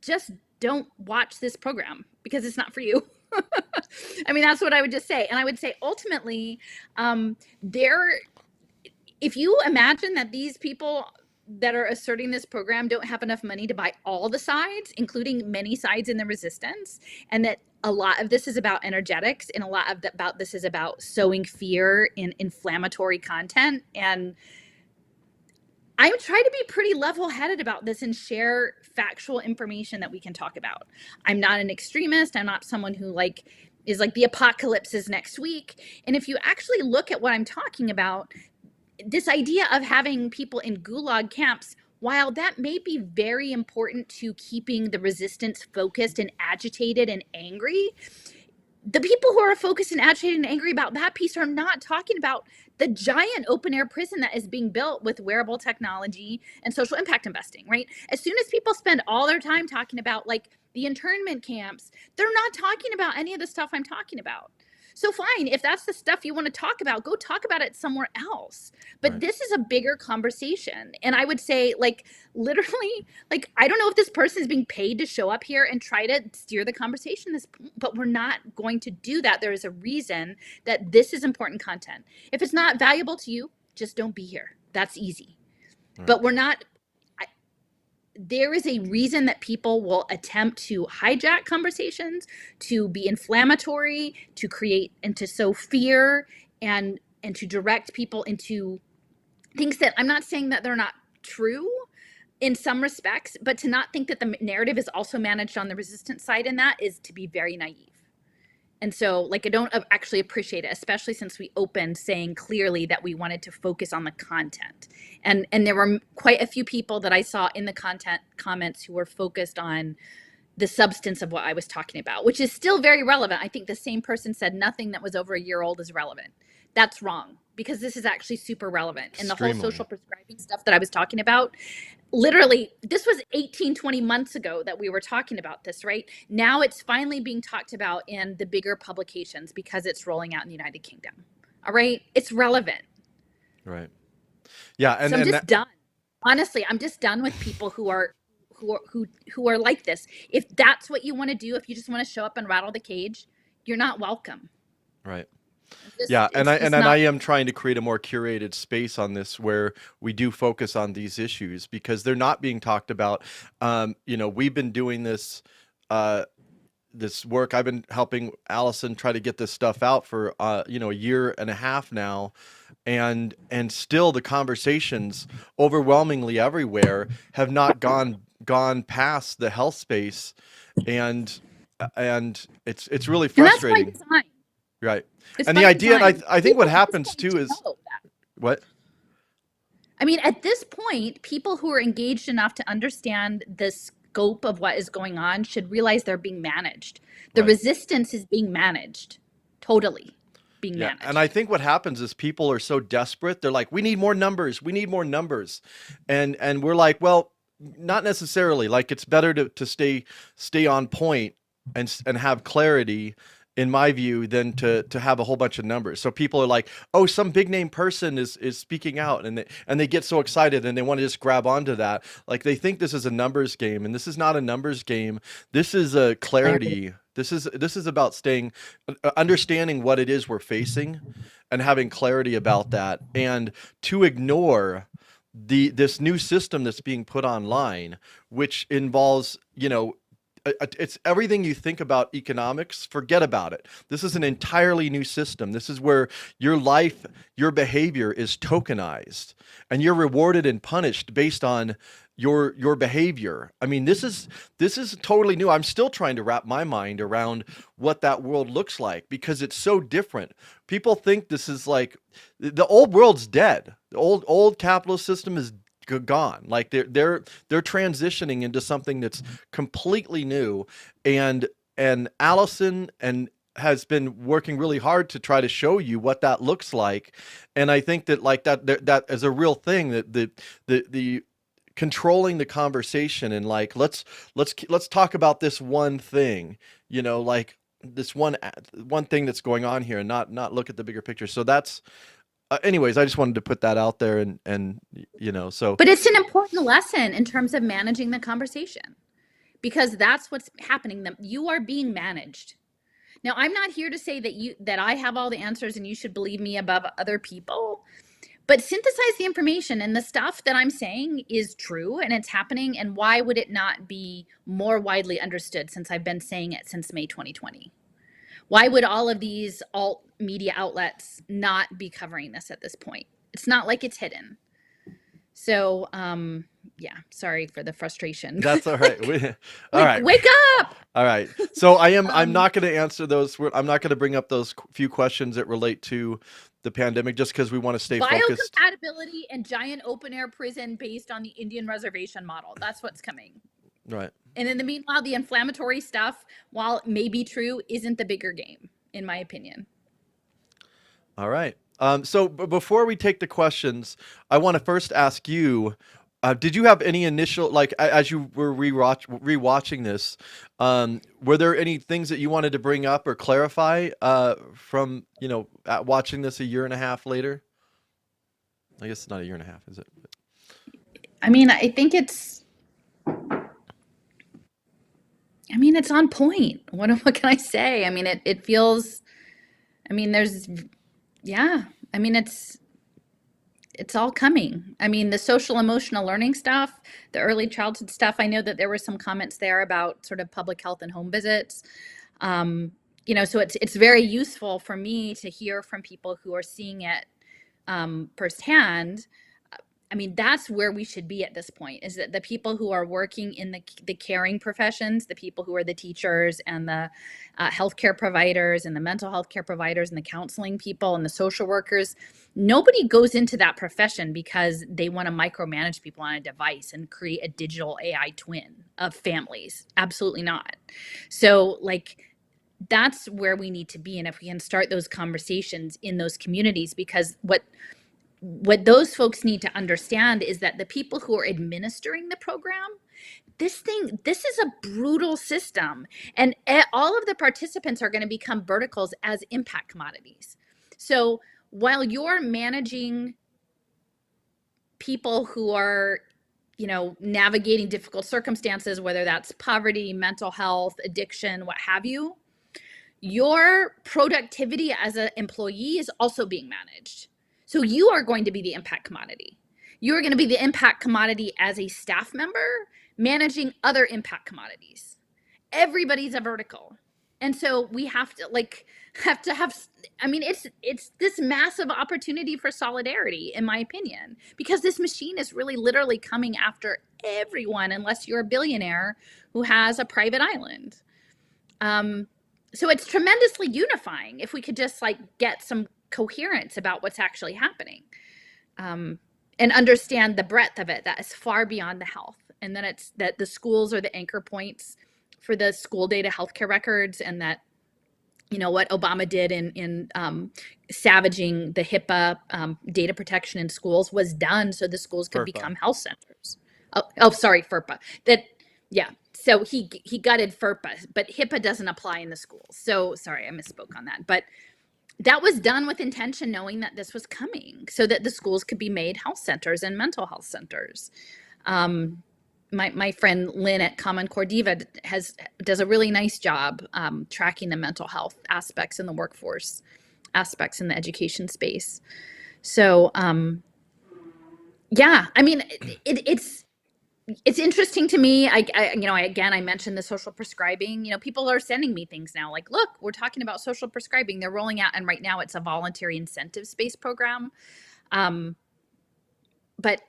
just don't watch this program because it's not for you. That's what I would just say. And I would say ultimately, if you imagine that these people that are asserting this program don't have enough money to buy all the sides, including many sides in the resistance, and that a lot of this is about energetics and a lot of about this is about sowing fear in inflammatory content. And I try to be pretty level-headed about this and share factual information that we can talk about. I'm not an extremist. I'm not someone who is like the apocalypse is next week. And if you actually look at what I'm talking about, this idea of having people in gulag camps, while that may be very important to keeping the resistance focused and agitated and angry, the people who are focused and agitated and angry about that piece are not talking about the giant open air prison that is being built with wearable technology and social impact investing, right? As soon as people spend all their time talking about like the internment camps, they're not talking about any of the stuff I'm talking about. So fine, if that's the stuff you want to talk about, go talk about it somewhere else. But Right. this is a bigger conversation. And I would say, like, literally, like, I don't know if this person is being paid to show up here and try to steer the conversation, but we're not going to do that. There is a reason that this is important content. If it's not valuable to you, just don't be here. That's easy. Right. But we're not, there is a reason that people will attempt to hijack conversations, to be inflammatory, to create and to sow fear, and to direct people into things that I'm not saying that they're not true in some respects, but to not think that the narrative is also managed on the resistance side in that is to be very naive. And so, like, I don't actually appreciate it, especially since we opened saying clearly that we wanted to focus on the content. And there were quite a few people that I saw in the content comments who were focused on the substance of what I was talking about, which is still very relevant. I think the same person said nothing that was over a year old is relevant. That's wrong, because this is actually super relevant. And the whole Extremely. social prescribing stuff that I was talking about, literally, this was 18, 20 months ago that we were talking about this, right? Now it's finally being talked about in the bigger publications because it's rolling out in the United Kingdom. All right? It's relevant. Right. Yeah. So I'm just done. Honestly, I'm just done with people who are like this. If that's what you want to do, if you just want to show up and rattle the cage, you're not welcome. Right. Just, Yeah, and I I am trying to create a more curated space on this where we do focus on these issues because they're not being talked about. You know, we've been doing this this work. I've been helping Allison try to get this stuff out for you know, a year and a half now, and still the conversations overwhelmingly everywhere have not gone past the health space, and it's really and that's by frustrating. design. Right. It's And by the idea, and design. I think what People at this happens point too is know that. what? I mean, at this point, people who are engaged enough to understand the scope of what is going on should realize they're being managed. The Right. resistance is being managed, totally being Yeah. managed. And I think what happens is people are so desperate. They're like, we need more numbers. We need more numbers. And we're like, well, not necessarily. Like, it's better to stay on point and have clarity, in my view, than to have a whole bunch of numbers. So people are like, oh, some big name person is speaking out, and they get so excited and they want to just grab onto that. Like, they think this is a numbers game, and this is not a numbers game. This is a clarity. This is about understanding what it is we're facing and having clarity about that, and to ignore this new system that's being put online, which involves, you know, it's everything you think about economics. Forget about it. This is an entirely new system. This is where your life, your behavior is tokenized, and you're rewarded and punished based on your behavior. I mean, this is totally new. I'm still trying to wrap my mind around what that world looks like because it's so different. People think this is like the old world's dead. The old capitalist system is gone. Like they're transitioning into something that's completely new, and Allison has been working really hard to try to show you what that looks like. And I think that like that is a real thing, that the controlling the conversation, and like let's talk about this one thing, you know, like this one thing that's going on here, and not look at the bigger picture. So that's anyways, I just wanted to put that out there, and you know, so. But it's an important lesson in terms of managing the conversation, because that's what's happening. You are being managed. Now, I'm not here to say that I have all the answers and you should believe me above other people, but synthesize the information, and the stuff that I'm saying is true and it's happening. And why would it not be more widely understood, since I've been saying it since May 2020? Why would all of these alt media outlets not be covering this at this point? It's not like it's hidden. So, yeah, sorry for the frustration. That's all right. All right. Wake up. All right. So I'm not going to answer those. I'm not going to bring up those few questions that relate to the pandemic, just because we want to stay focused. Biocompatibility and giant open air prison based on the Indian reservation model. That's what's coming. Right. And in the meanwhile, the inflammatory stuff, while it may be true, isn't the bigger game, in my opinion. All right. So before we take the questions, I want to first ask you, did you have any initial, like, as you were rewatching this, were there any things that you wanted to bring up or clarify from, watching this a year and a half later? I guess it's not a year and a half, is it? I mean, I think it's on point. What can I say? I mean, it feels, yeah, it's all coming. I mean, the social emotional learning stuff, the early childhood stuff. I know that there were some comments there about sort of public health and home visits. So it's very useful for me to hear from people who are seeing it firsthand. I mean, that's where we should be at this point, is that the people who are working in the caring professions, the people who are the teachers and the healthcare providers and the mental health care providers and the counseling people and the social workers, nobody goes into that profession because they want to micromanage people on a device and create a digital AI twin of families. Absolutely not. So, like, that's where we need to be. And if we can start those conversations in those communities, because what those folks need to understand is that the people who are administering the program, this is a brutal system, and all of the participants are going to become verticals as impact commodities. So while you're managing people who are, navigating difficult circumstances, whether that's poverty, mental health, addiction, what have you, your productivity as an employee is also being managed. So you are going to be the impact commodity. You are going to be the impact commodity as a staff member managing other impact commodities. Everybody's a vertical. And so we have to it's this massive opportunity for solidarity, in my opinion, because this machine is really literally coming after everyone, unless you're a billionaire who has a private island. So it's tremendously unifying if we could just get some coherence about what's actually happening, and understand the breadth of it, that is far beyond the health. And then it's that the schools are the anchor points for the school data healthcare records, and that, what Obama did in savaging the HIPAA data protection in schools was done so the schools could become health centers. Sorry, FERPA. So he gutted FERPA, but HIPAA doesn't apply in the schools. So sorry, I misspoke on that. But that was done with intention, knowing that this was coming, so that the schools could be made health centers and mental health centers. My friend Lynn at Common Core Diva does a really nice job tracking the mental health aspects in the workforce, aspects in the education space. So it's interesting to me. I mentioned the social prescribing. People are sending me things now, like, look, we're talking about social prescribing. They're rolling out, and right now it's a voluntary incentives-based program. But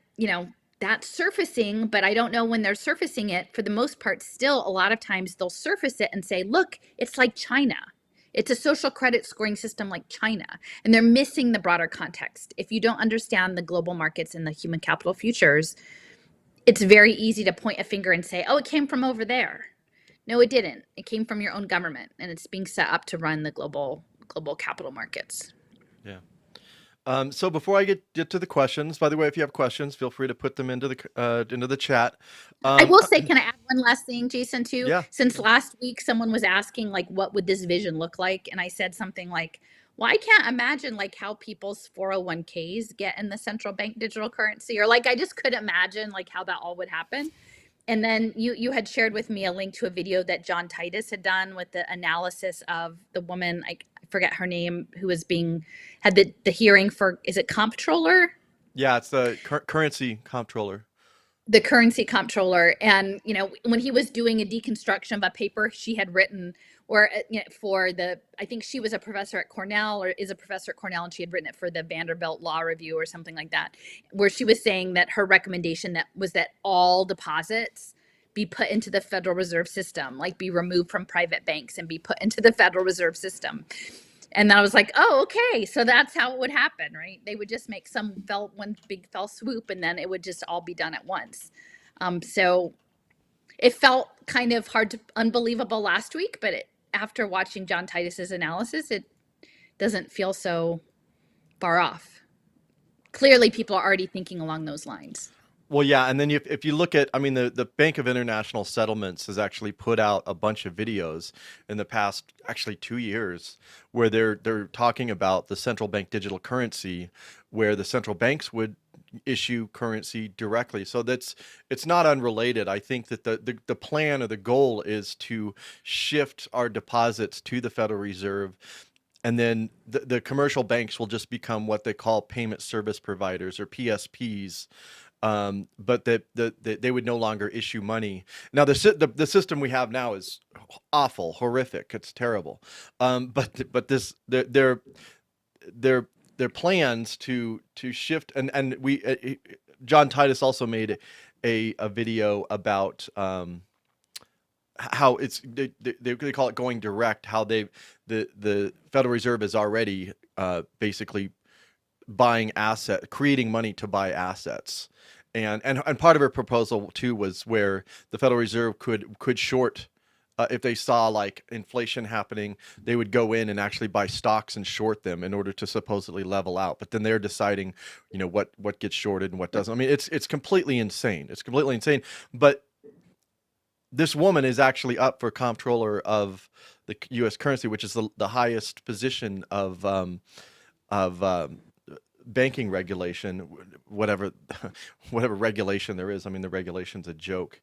that's surfacing, but I don't know when they're surfacing it. For the most part, still, a lot of times they'll surface it and say, look, it's like China. It's a social credit scoring system like China. And they're missing the broader context. If you don't understand the global markets and the human capital futures, it's very easy to point a finger and say, oh, it came from over there. No, it didn't. It came from your own government, and it's being set up to run the global capital markets. Yeah. So before I get to the questions, by the way, if you have questions, feel free to put them into the chat. I will say, can I add one last thing, Jason, too? Yeah. Since last week, someone was asking, what would this vision look like? And I said something like, well, I can't imagine how people's 401ks get in the central bank digital currency, or I just couldn't imagine how that all would happen. And then you had shared with me a link to a video that John Titus had done with the analysis of the woman, I forget her name, who was had the hearing for, is it comptroller? Yeah, it's the currency comptroller. The currency comptroller. And, when he was doing a deconstruction of a paper she had written, or I think she was a professor at Cornell, or is a professor at Cornell, and she had written it for the Vanderbilt Law Review or something like that, where she was saying that her recommendation was that all deposits be put into the Federal Reserve System, be removed from private banks and be put into the Federal Reserve System. And I was like, oh, okay, so that's how it would happen, right? They would just make one big fell swoop, and then it would just all be done at once. So it felt kind of unbelievable last week, but after watching John Titus's analysis, it doesn't feel so far off. Clearly, people are already thinking along those lines. Well, yeah, and then if you look at, I mean, the Bank of International Settlements has actually put out a bunch of videos in the past, actually 2 years, where they're talking about the central bank digital currency, where the central banks would issue currency directly. So it's not unrelated. I think that the plan or the goal is to shift our deposits to the Federal Reserve. And then the commercial banks will just become what they call payment service providers, or PSPs. But they would no longer issue money. Now the system we have now is awful, horrific. It's terrible. But this their plans to shift, and we John Titus also made a video about how they call it going direct. How the Federal Reserve is already basically creating money to buy assets. And part of her proposal too was where the Federal Reserve could short, if they saw like inflation happening, they would go in and actually buy stocks and short them in order to supposedly level out. But then they're deciding, what gets shorted and what doesn't. I mean, it's completely insane. It's completely insane. But this woman is actually up for comptroller of the U.S. currency, which is the highest position of banking regulation, whatever regulation there is. I mean, the regulation's a joke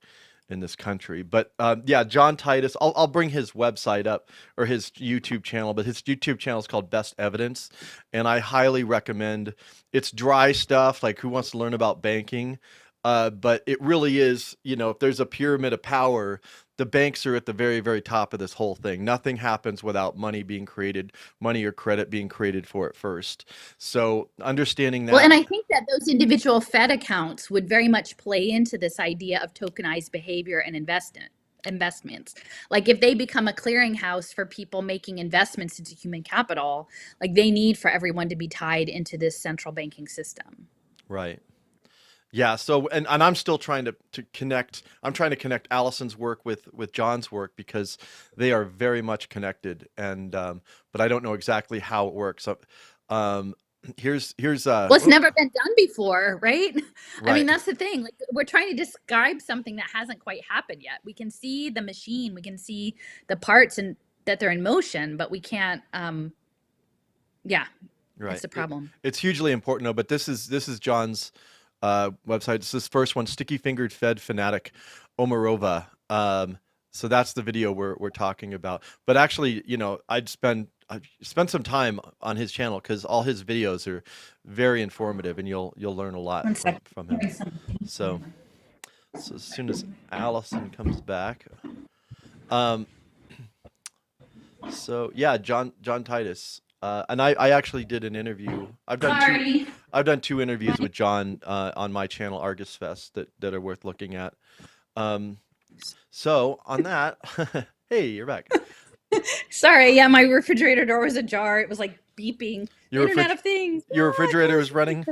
in this country. But yeah, John Titus, I'll bring his website up, or his YouTube channel, but his YouTube channel is called Best Evidence, and I highly recommend. It's dry stuff, like who wants to learn about banking? But it really is, if there's a pyramid of power, the banks are at the very, very top of this whole thing. Nothing happens without money being created, money or credit being created for it first. So understanding that. Well, and I think that those individual Fed accounts would very much play into this idea of tokenized behavior and investments. Like if they become a clearinghouse for people making investments into human capital, like they need for everyone to be tied into this central banking system. Right. Yeah. So, and I'm still trying to connect. I'm trying to connect Alison's work with John's work, because they are very much connected. And but I don't know exactly how it works. So, here's well, it's never been done before, right? Right. I mean, that's the thing. Like we're trying to describe something that hasn't quite happened yet. We can see the machine, we can see the parts and that they're in motion, but we can't. Yeah. Right. That's the problem. It's hugely important, though. But this is John's website. It's this first one, Sticky Fingered Fed Fanatic Omarova. So that's the video we're talking about. But actually, I've spent some time on his channel, because all his videos are very informative, and you'll learn a lot from him. So as soon as Alison comes back, so yeah, John Titus. And I actually did an interview. I've done 2 interviews with John on my channel, Argus Fest, that are worth looking at. So on that, hey, you're back. Sorry, yeah, my refrigerator door was ajar. It was like beeping. Internet of Things. Your refrigerator was running.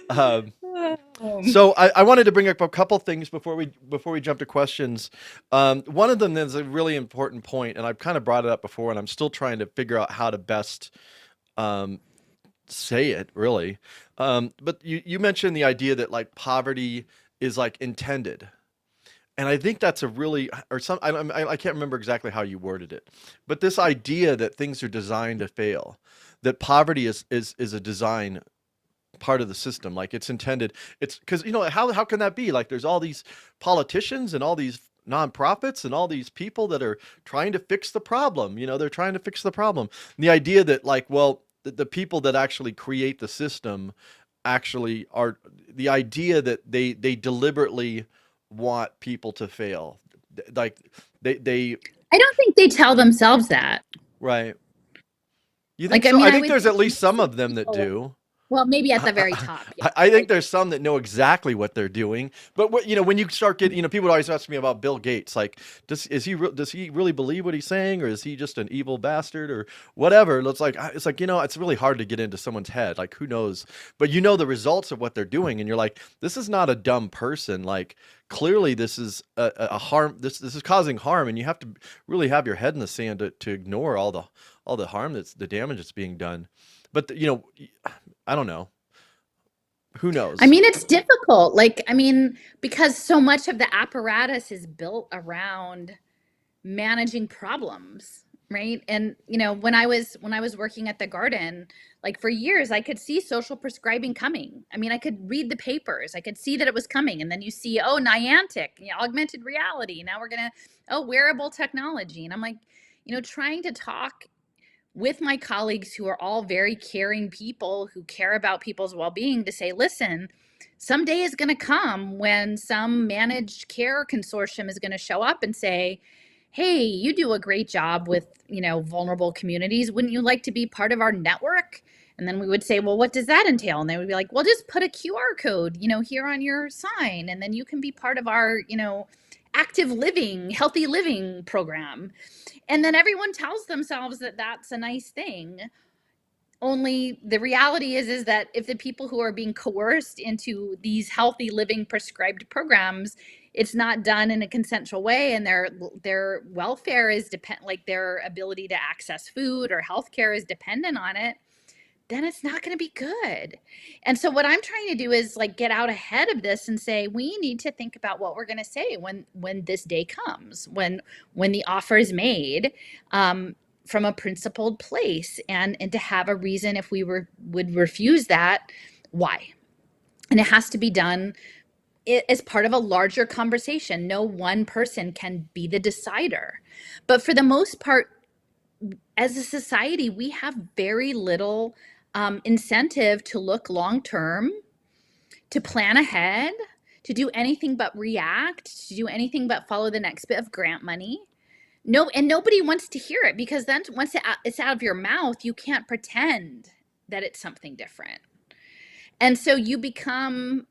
So I wanted to bring up a couple things before we jump to questions. One of them is a really important point, and I've kind of brought it up before, and I'm still trying to figure out how to best say it, really. But you mentioned the idea that like poverty is like intended. And I think that's a really, I can't remember exactly how you worded it, but this idea that things are designed to fail, that poverty is a design part of the system, like it's intended. It's because how can that be? Like there's all these politicians and all these nonprofits and all these people that are trying to fix the problem. They're trying to fix the problem. And the idea that like, well, the people that actually create the system actually are the idea that they deliberately want people to fail. Like they I don't think they tell themselves that. Right. You Like, think I so? mean, I I think would there's think at least some of them that people- do. Well, maybe at the very top. Yeah. I think there's some that know exactly what they're doing, but when you start getting, people always ask me about Bill Gates, like, does he really believe what he's saying, or is he just an evil bastard or whatever? It's like it's really hard to get into someone's head. Like, who knows? But the results of what they're doing, and you're like, this is not a dumb person. Like, clearly this is a harm. This is causing harm, and you have to really have your head in the sand to ignore all the harm the damage that's being done. But I don't know. Who knows? I mean, it's difficult. Because so much of the apparatus is built around managing problems, right? And when I was working at the Garden, like for years, I could see social prescribing coming. I mean, I could read the papers. I could see that it was coming. And then you see, Niantic, augmented reality. Now we're wearable technology. And I'm like, trying to talk with my colleagues who are all very caring people who care about people's well-being to say, listen, someday is going to come when some managed care consortium is going to show up and say, hey, you do a great job with, vulnerable communities. Wouldn't you like to be part of our network? And then we would say, well, what does that entail? And they would be like, well, just put a QR code, here on your sign. And then you can be part of our, active living, healthy living program. And then everyone tells themselves that that's a nice thing. Only the reality is that if the people who are being coerced into these healthy living prescribed programs, it's not done in a consensual way, and their welfare is their ability to access food or healthcare is dependent on it, then it's not going to be good. And so what I'm trying to do is get out ahead of this and say, we need to think about what we're going to say when this day comes, when the offer is made, from a principled place, and to have a reason if we would refuse that, why. And it has to be done as part of a larger conversation. No one person can be the decider. But for the most part, as a society, we have very little incentive to look long term, to plan ahead, to do anything but react, to do anything but follow the next bit of grant money. No, and nobody wants to hear it, because then once it's out of your mouth, you can't pretend that it's something different. And so you become,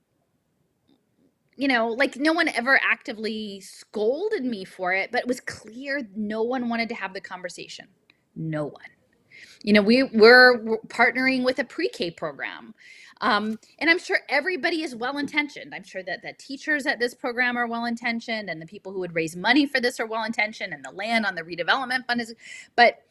no one ever actively scolded me for it, but it was clear no one wanted to have the conversation. No one. We're partnering with a pre-K program. And I'm sure everybody is well-intentioned. I'm sure that the teachers at this program are well-intentioned, and the people who would raise money for this are well-intentioned, and the land on the redevelopment fund is. But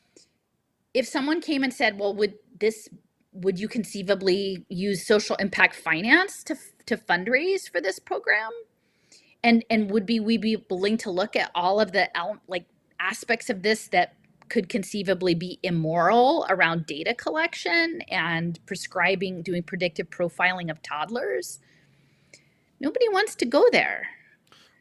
if someone came and said, well, would you conceivably use social impact finance to fundraise for this program? And would we be willing to look at all of the aspects of this that could conceivably be immoral around data collection and prescribing, doing predictive profiling of toddlers? Nobody wants to go there.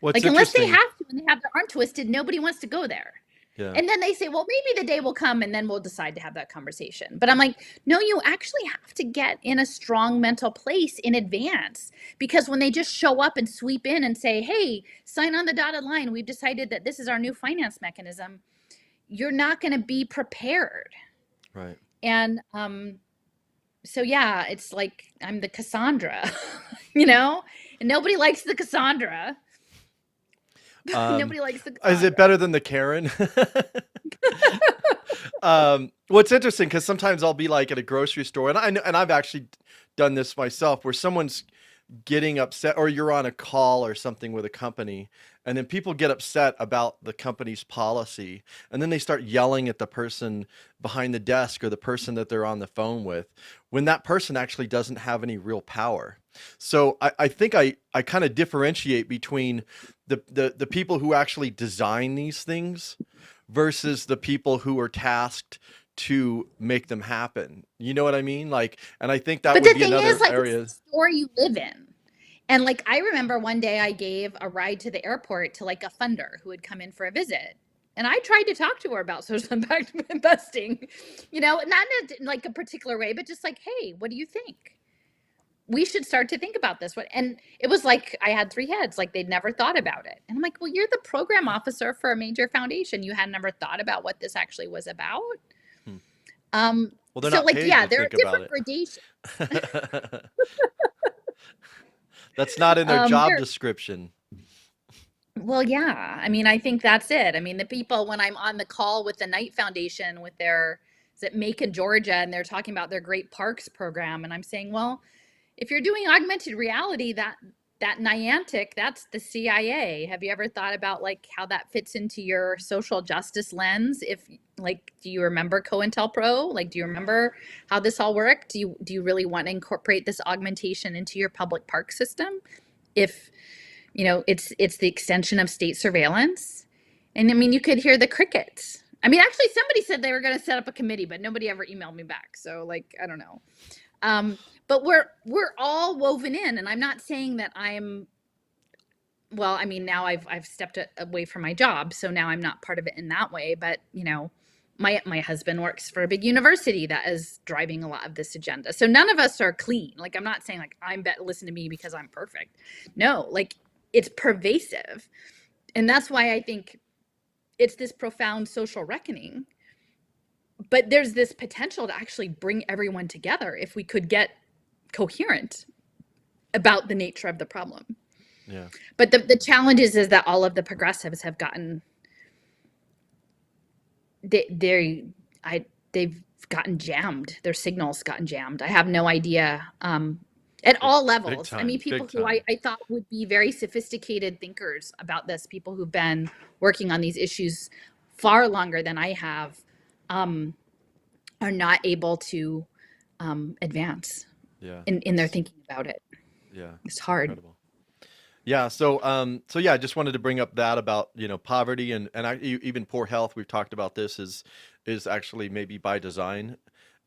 Unless they have to and they have their arm twisted, nobody wants to go there. Yeah. And then they say, well, maybe the day will come and then we'll decide to have that conversation. But I'm like, no, you actually have to get in a strong mental place in advance, because when they just show up and sweep in and say, hey, sign on the dotted line, we've decided that this is our new finance mechanism, you're not going to be prepared. Right. And so, yeah, it's like I'm the Cassandra, and nobody likes the Cassandra. Nobody likes the Cassandra. Is it better than the Karen? What's interesting, because sometimes I'll be at a grocery store, and I've actually done this myself, where someone's getting upset, or you're on a call or something with a company, and then people get upset about the company's policy, and then they start yelling at the person behind the desk or the person that they're on the phone with, when that person actually doesn't have any real power. So I think I kind of differentiate between the people who actually design these things versus the people who are tasked to make them happen. You know what I mean? And I think that would be another area. But the thing is, it's the store you live in. And I remember one day I gave a ride to the airport to a funder who had come in for a visit. And I tried to talk to her about social impact investing, not in a particular way, but just hey, what do you think? We should start to think about this. And it was I had three heads, they'd never thought about it. And I'm like, well, you're the program officer for a major foundation. You had never thought about what this actually was about. Well, they're So not like, paid yeah, to there are think about different it. gradations. That's not in their job There, description. well, yeah. I mean, I think that's it. I mean, the people, when I'm on the call with the Knight Foundation with their, is it Macon, Georgia, and they're talking about their Great Parks program, and I'm saying, well, if you're doing augmented reality, that Niantic, that's the CIA. Have you ever thought about like how that fits into your social justice lens? If like, do you remember COINTELPRO? Like, do you remember how this all worked? Do you really want to incorporate this augmentation into your public park system? If it's the extension of state surveillance. And I mean, you could hear the crickets. I mean, actually, somebody said they were going to set up a committee, but nobody ever emailed me back. So, like, I don't know. But we're all woven in, and I'm not saying that I'm. Well, I mean, now I've stepped away from my job, so now I'm not part of it in that way. But my husband works for a big university that is driving a lot of this agenda. So none of us are clean. Like, I'm not saying like listen to me because I'm perfect. No, like it's pervasive, and that's why I think it's this profound social reckoning. But there's this potential to actually bring everyone together if we could get coherent about the nature of the problem. Yeah. But the challenge is that all of the progressives have gotten they've gotten jammed. Their signals gotten jammed. I have no idea at all levels. I mean, people who I thought would be very sophisticated thinkers about this, people who've been working on these issues far longer than I have, are not able to advance in their thinking about it. Yeah. It's hard. Incredible. Yeah. So yeah, I just wanted to bring up that about, poverty and even poor health. We've talked about this is actually maybe by design,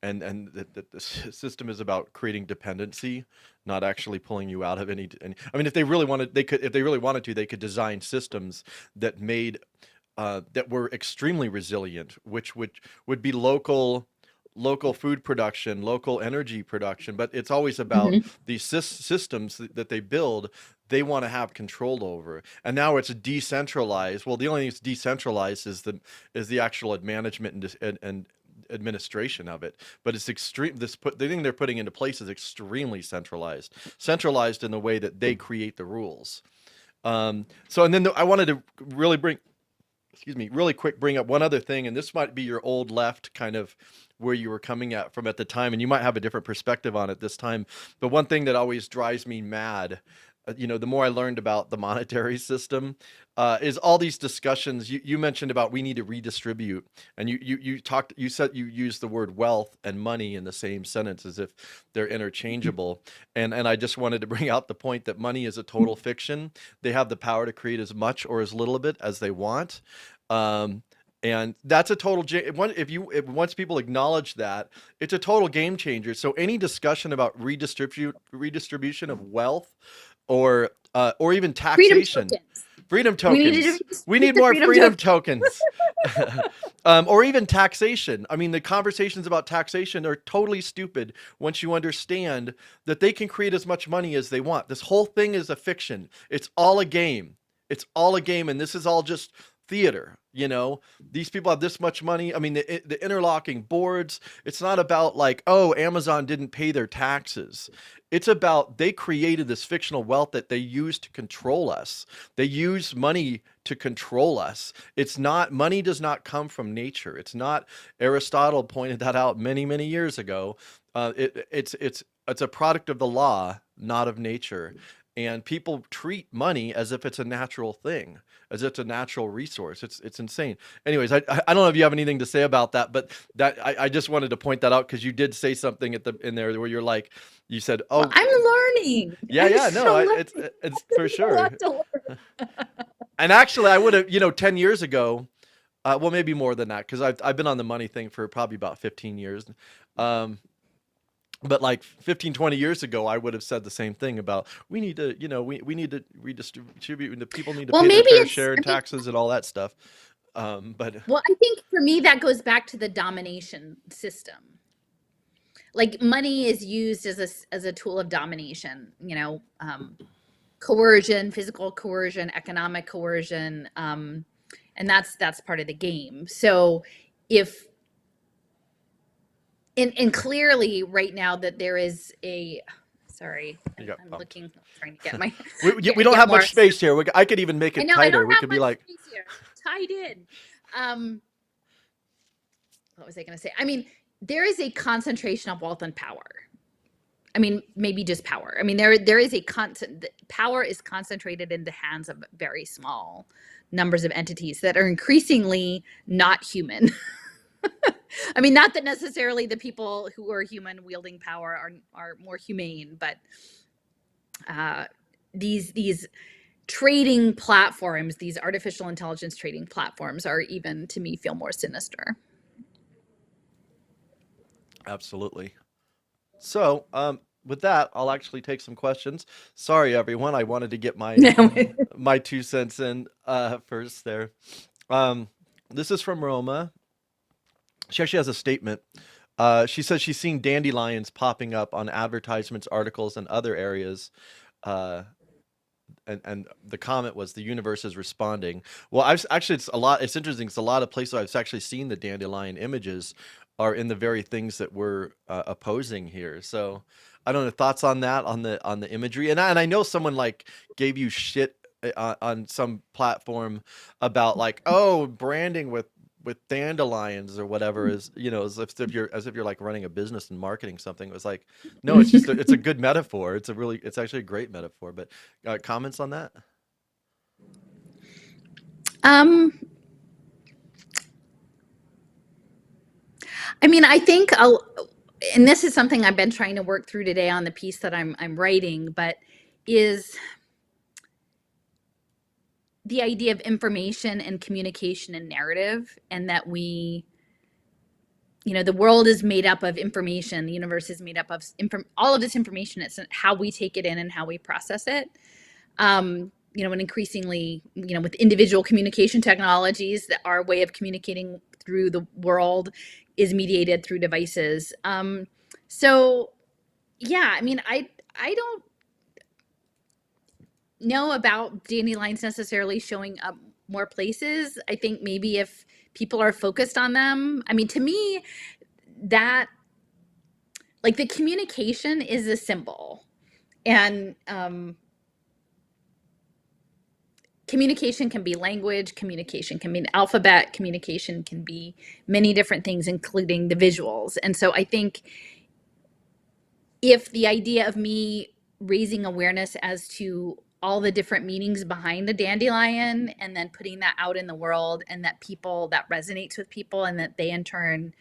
and the system is about creating dependency, not actually pulling you out of any. I mean, if they really wanted, if they really wanted to, they could design systems that made that were extremely resilient, which would be local food production, local energy production, but it's always about these systems that they build, they want to have control over. And now it's decentralized. Well, the only thing that's decentralized is the actual management and administration of it. But it's extreme. The thing they're putting into place is extremely centralized in the way that they create the rules. And then I wanted to really really quick bring up one other thing, and this might be your old left kind of where you were coming at from at the time, and you might have a different perspective on it this time. But one thing that always drives me mad, the more I learned about the monetary system, is all these discussions. You mentioned about we need to redistribute, and you said you used the word wealth and money in the same sentence as if they're interchangeable. And I just wanted to bring out the point that money is a total fiction. They have the power to create as much or as little of it as they want. And that's a total once people acknowledge that, it's a total game changer. So any discussion about redistribution of wealth or even taxation, freedom tokens. We need more freedom tokens. Or even taxation. I mean, the conversations about taxation are totally stupid once you understand that they can create as much money as they want. This whole thing is a fiction. It's all a game. It's all a game, and this is all just theater. These people have this much money. I mean, the interlocking boards, it's not about like, oh, Amazon didn't pay their taxes. It's about they created this fictional wealth that they use to control us. They use money to control us. Money does not come from nature. It's not. Aristotle pointed that out many, many years ago. It's a product of the law, not of nature. And people treat money as if it's a natural thing, as if it's a natural resource. It's insane. Anyways, I don't know if you have anything to say about that, but I just wanted to point that out because you did say something in there where you're like, you said, "Oh, well, I'm learning." It's for sure." And actually, I would have 10 years ago, well, maybe more than that, because I've been on the money thing for probably about 15 years. But like 15, 20 years ago, I would have said the same thing about we need to, we need to redistribute, and the people need to pay their fair share in taxes and all that stuff. Well, I think for me, that goes back to the domination system. Like money is used as a tool of domination, coercion, physical coercion, economic coercion. And that's part of the game. So if and clearly right now that there is a, sorry, You got I'm bumped. looking, trying to get my, We don't have much space here. I could even make I it know I tighter. don't We have could be much like, space here. Tied in. What was I going to say? I mean, there is a concentration of wealth and power. I mean, maybe just power. I mean, there is a power is concentrated in the hands of very small numbers of entities that are increasingly not human. I mean, not that necessarily the people who are human wielding power are more humane, but these trading platforms, these artificial intelligence trading platforms, are even, to me, feel more sinister. absolutely. So, with that, I'll actually take some questions. Sorry, everyone. I wanted to get my 2 cents in first there. This is from Roma. She actually has a statement. She says she's seen dandelions popping up on advertisements, articles, and other areas. Uh, and the comment was the universe is responding. Well, I've actually, it's interesting. It's a lot of places I've actually seen the dandelion images are in the very things that we're opposing here. So I don't know, thoughts on that, on the imagery. And I know someone like gave you shit on some platform about like, oh, branding with dandelions or whatever is, as if you're like running a business and marketing something. It was like, no, it's just it's a good metaphor. It's actually a great metaphor. But comments on that? I mean, I think, and this is something I've been trying to work through today on the piece that I'm writing, but is the idea of information and communication and narrative, and that we, the world is made up of information. The universe is made up of all of this information. It's how we take it in and how we process it. And increasingly, with individual communication technologies, that our way of communicating through the world is mediated through devices. So yeah, I mean, I don't know about dandelions necessarily showing up more places. I think maybe if people are focused on them, I mean, to me, that, like, the communication is a symbol, and communication can be language, communication can be an alphabet, communication can be many different things, including the visuals. And so I think if the idea of me raising awareness as to all the different meanings behind the dandelion and then putting that out in the world, and that resonates with people, and that they in turn,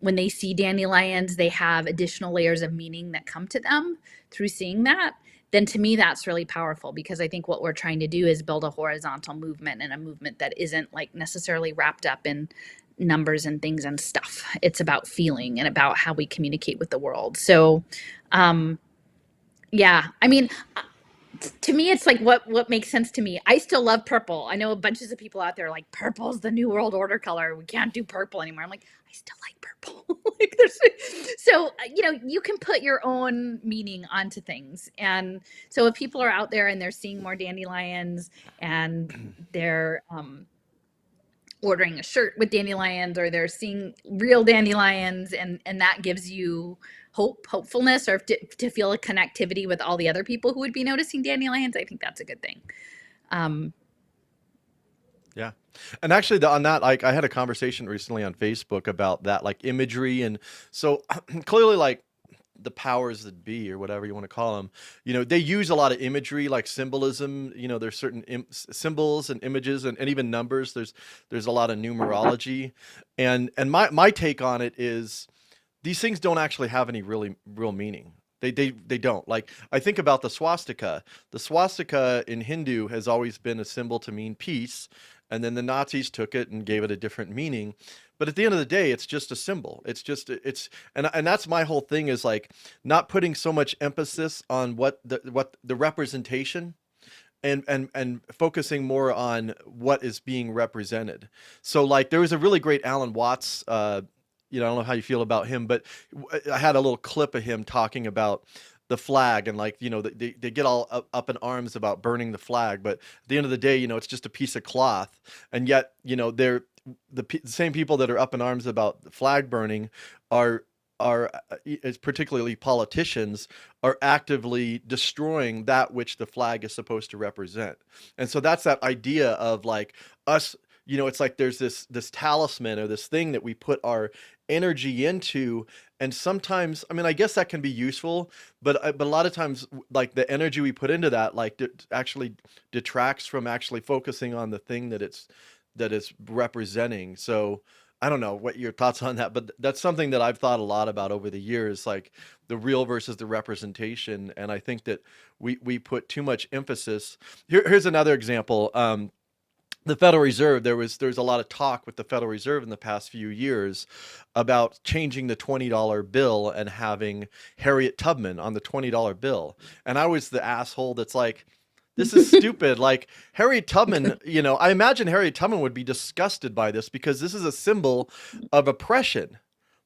when they see dandelions, they have additional layers of meaning that come to them through seeing that, then to me that's really powerful, because I think what we're trying to do is build a horizontal movement, and a movement that isn't like necessarily wrapped up in numbers and things and stuff. It's about feeling and about how we communicate with the world. So yeah, I mean, to me, it's like what makes sense to me. I still love purple. I know bunches of people out there like, purple's the new world order color. We can't do purple anymore. I'm like, I still like purple. Like, so you can put your own meaning onto things. And so if people are out there and they're seeing more dandelions, and they're ordering a shirt with dandelions, or they're seeing real dandelions, and that gives you hopefulness, or to feel a connectivity with all the other people who would be noticing dandelions, I think that's a good thing. Yeah. And actually on that, like, I had a conversation recently on Facebook about that, like, imagery. And so clearly, like, the powers that be, or whatever you want to call them, they use a lot of imagery, like symbolism. There's certain symbols and images, and even numbers. There's a lot of numerology. And my take on it is, these things don't actually have any real meaning. They don't. Like, I think about the swastika. The swastika in Hindu has always been a symbol to mean peace, and then the Nazis took it and gave it a different meaning. But at the end of the day, it's just a symbol. And that's my whole thing, is like, not putting so much emphasis on what the representation, and focusing more on what is being represented. So, like, there was a really great Alan Watts, I don't know how you feel about him, but I had a little clip of him talking about the flag, and, like, they get all up in arms about burning the flag, but at the end of the day, it's just a piece of cloth. And yet, they're the same people that are up in arms about the flag burning are particularly politicians, are actively destroying that which the flag is supposed to represent. And so that's that idea of like us, it's like there's this talisman or this thing that we put our energy into. And sometimes, I mean, I guess that can be useful, but a lot of times, like the energy we put into that, like actually detracts from actually focusing on the thing that it's representing. So I don't know what your thoughts on that, but that's something that I've thought a lot about over the years, like the real versus the representation. And I think that we put too much emphasis. Here's another example. The Federal Reserve, there's a lot of talk with the Federal Reserve in the past few years about changing the $20 bill and having Harriet Tubman on the $20 bill. And I was the asshole that's like, this is stupid. Like Harriet Tubman, I imagine Harriet Tubman would be disgusted by this because this is a symbol of oppression.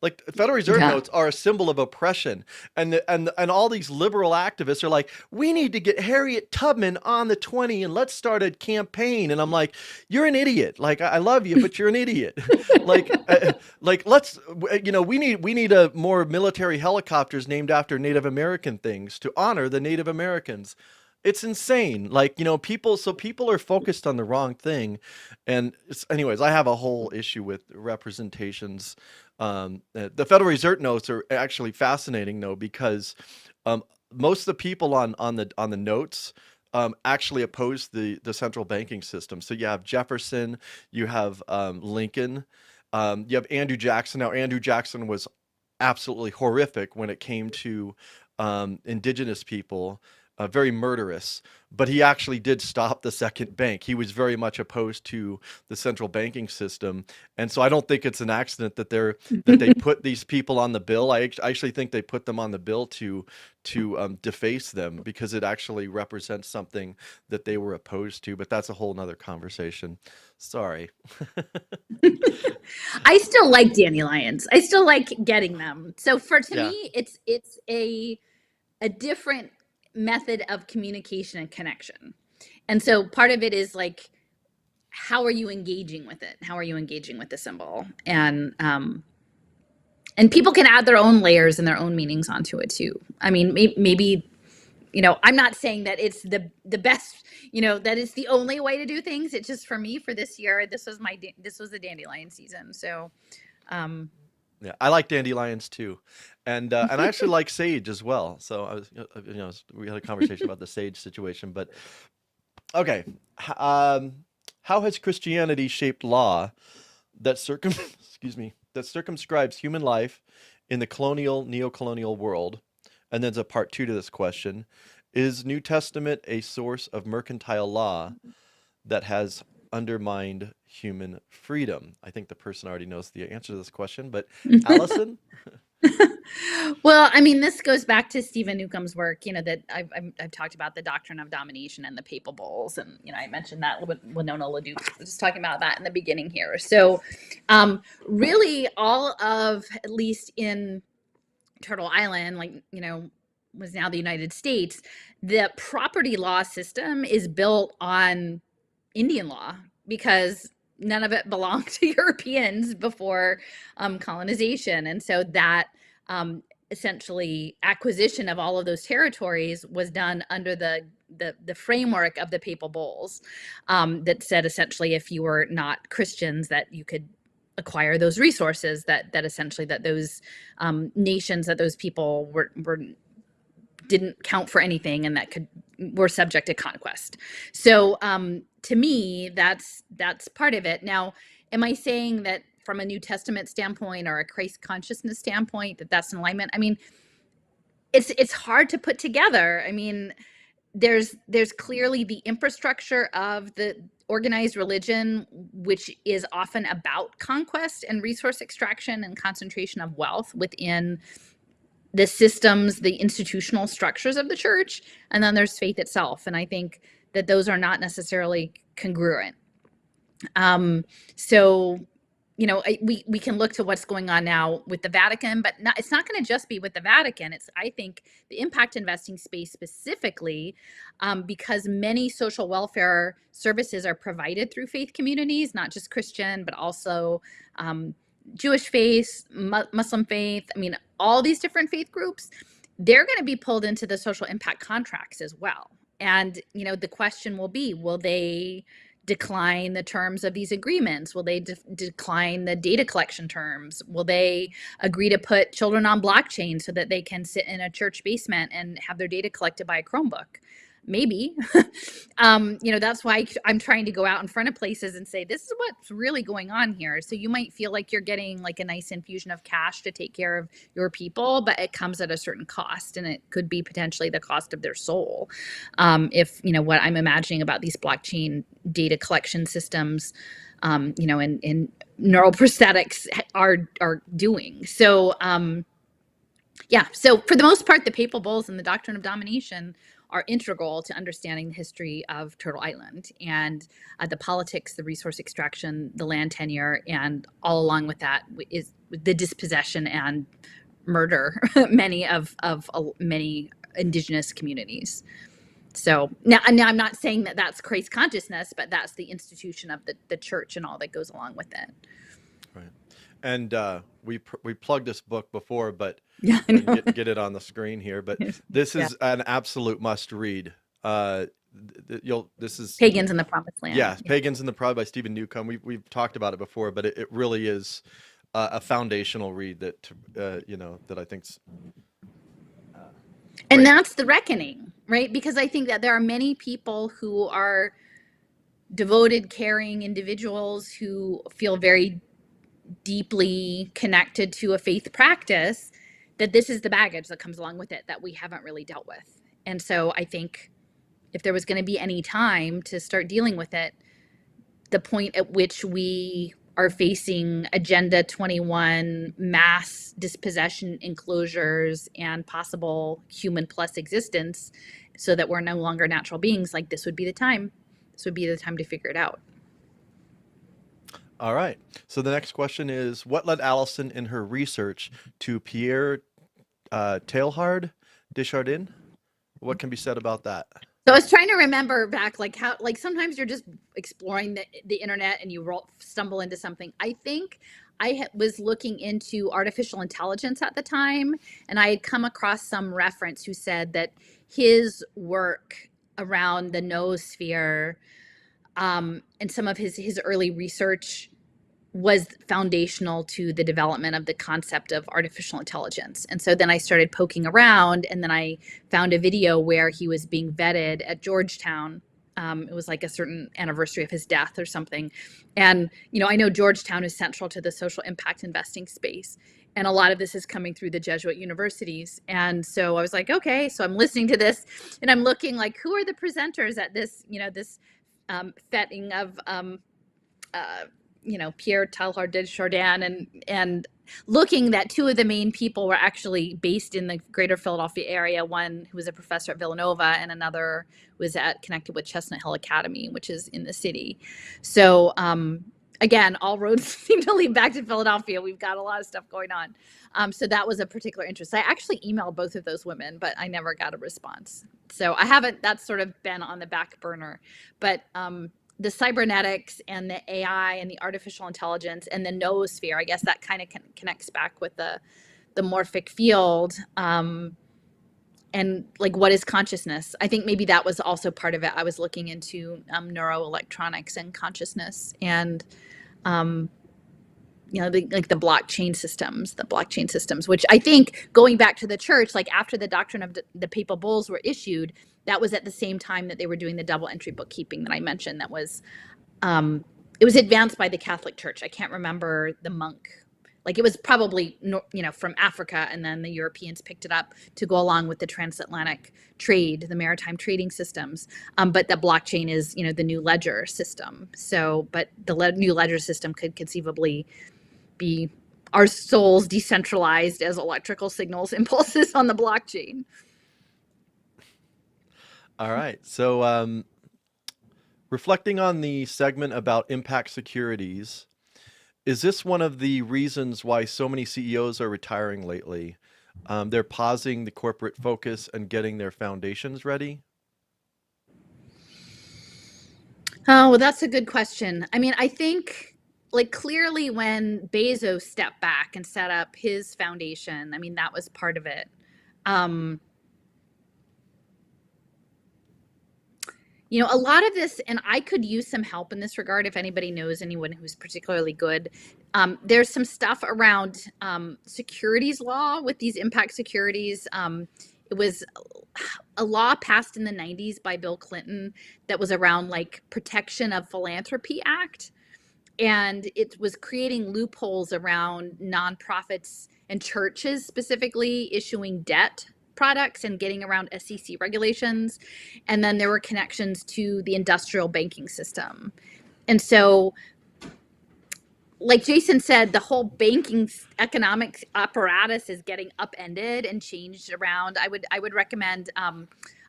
Like Federal Reserve notes are a symbol of oppression, and all these liberal activists are like, we need to get Harriet Tubman on the 20 and let's start a campaign. And I'm like, you're an idiot. Like I love you, but you're an idiot. like let's we need a more military helicopters named after Native American things to honor the Native Americans. It's insane. Like, people are focused on the wrong thing. And anyways, I have a whole issue with representations. The Federal Reserve notes are actually fascinating though, because most of the people on the notes actually oppose the central banking system. So you have Jefferson, you have Lincoln, you have Andrew Jackson. Now, Andrew Jackson was absolutely horrific when it came to indigenous people. Very murderous, but he actually did stop the second bank. He was very much opposed to the central banking system, and so I don't think it's an accident that they put these people on the bill. I actually think they put them on the bill to deface them because it actually represents something that they were opposed to. But that's a whole nother conversation. Sorry. I still like dandelions. I still like getting them. So to me, it's a different method of communication and connection. And so part of it is like, how are you engaging with it? How are you engaging with the symbol? And people can add their own layers and their own meanings onto it too. I mean, maybe, I'm not saying that it's the best, that it's the only way to do things. It's just for me, for this year, this was the dandelion season. So, yeah, I like dandelions too, and I actually like sage as well. So I was, we had a conversation about the sage situation, but okay, how has Christianity shaped law that that circumscribes human life in the colonial, neo-colonial world? And then there's a part 2 to this question: is New Testament a source of mercantile law that has undermined human freedom? I think the person already knows the answer to this question, but Alison? Well, I mean, this goes back to Stephen Newcomb's work, that I've talked about the doctrine of domination and the papal bulls. And, I mentioned that with Winona Leduc was just talking about that in the beginning here. So really all of, at least in Turtle Island, was now the United States, the property law system is built on Indian law because none of it belonged to Europeans before colonization. And so that essentially acquisition of all of those territories was done under the framework of the papal bulls that said essentially if you were not Christians that you could acquire those resources that essentially that those nations, that those people were didn't count for anything and that were subject to conquest. So to me, that's part of it. Now, am I saying that from a New Testament standpoint or a Christ consciousness standpoint that's an alignment? I mean, it's hard to put together. I mean, there's clearly the infrastructure of the organized religion, which is often about conquest and resource extraction and concentration of wealth within the systems, the institutional structures of the church, and then there's faith itself. And I think that those are not necessarily congruent. So, we can look to what's going on now with the Vatican, but it's not going to just be with the Vatican. It's, I think, the impact investing space specifically, because many social welfare services are provided through faith communities, not just Christian, but also Jewish faith, Muslim faith. I mean, all these different faith groups, they're going to be pulled into the social impact contracts as well. And, you know, the question will be, will they decline the terms of these agreements? Will they decline the data collection terms? Will they agree to put children on blockchain so that they can sit in a church basement and have their data collected by a Chromebook? Maybe. You know, that's why I'm trying to go out in front of places and say, this is what's really going on here. So you might feel like you're getting like a nice infusion of cash to take care of your people, but it comes at a certain cost, and it could be potentially the cost of their soul. If, you know, what I'm imagining about these blockchain data collection systems, you know, and neural prosthetics are doing. So, yeah, so for the most part, the papal bulls and the doctrine of domination are integral to understanding the history of Turtle Island and the politics, the resource extraction, the land tenure, and all along with that is the dispossession and murder many indigenous communities. So now I'm not saying that that's Christ consciousness, but that's the institution of the church and all that goes along with it. Right. And we plugged this book before, but yeah, I know. Get it on the screen here. But this is an absolute must read. This is Pagans in the Promised Land. Yeah, Pagans in the Promised by Stephen Newcomb. We've talked about it before, but it really is a foundational read that you know, that I think's. And that's the reckoning, right? Because I think that there are many people who are devoted, caring individuals who feel very deeply connected to a faith practice, that this is the baggage that comes along with it that we haven't really dealt with. And so I think if there was going to be any time to start dealing with it, the point at which we are facing Agenda 21 mass dispossession, enclosures, and possible human plus existence so that we're no longer natural beings, like this would be the time. This would be the time to figure it out. All right. So the next question is, what led Alison in her research to Pierre Teilhard de Chardin? What can be said about that? So I was trying to remember back, like how, like sometimes you're just exploring the internet and you stumble into something. I think I was looking into artificial intelligence at the time, and I had come across some reference who said that his work around the noosphere and some of his early research was foundational to the development of the concept of artificial intelligence. And so then I started poking around, and then I found a video where he was being vetted at Georgetown. It was like a certain anniversary of his death or something. And, you know, I know Georgetown is central to the social impact investing space. And a lot of this is coming through the Jesuit universities. And so I was like, okay, so I'm listening to this and I'm looking like, who are the presenters at this, you know, this fetting of, you know, Pierre Teilhard de Chardin, and looking that two of the main people were actually based in the greater Philadelphia area, one who was a professor at Villanova and another was connected with Chestnut Hill Academy, which is in the city. So again, all roads seem to lead back to Philadelphia. We've got a lot of stuff going on. So that was a particular interest. I actually emailed both of those women, but I never got a response. So that's sort of been on the back burner. But the cybernetics and the AI and the artificial intelligence and the noosphere, I guess that kind of connects back with the morphic field. And like, what is consciousness? I think maybe that was also part of it. I was looking into neuroelectronics and consciousness, and you know, the blockchain systems, which I think, going back to the church, like after the doctrine of the papal bulls were issued, that was at the same time that they were doing the double entry bookkeeping that I mentioned. That was, it was advanced by the Catholic Church. I can't remember the monk. Like, it was probably, you know, from Africa, and then the Europeans picked it up to go along with the transatlantic trade, the maritime trading systems. But the blockchain is, you know, the new ledger system. So, but the new ledger system could conceivably be our souls decentralized as electrical signals, impulses on the blockchain. All right. So reflecting on the segment about impact securities, is this one of the reasons why so many CEOs are retiring lately? They're pausing the corporate focus and getting their foundations ready? Oh, well, that's a good question. I mean, I think like clearly when Bezos stepped back and set up his foundation, I mean, that was part of it. You know, a lot of this, and I could use some help in this regard if anybody knows anyone who's particularly good. There's some stuff around securities law with these impact securities. It was a law passed in the 90s by Bill Clinton that was around like Protection of Philanthropy Act. And it was creating loopholes around nonprofits and churches specifically issuing debt products and getting around SEC regulations. And then there were connections to the industrial banking system. And so, like Jason said, the whole banking economic apparatus is getting upended and changed around. I would recommend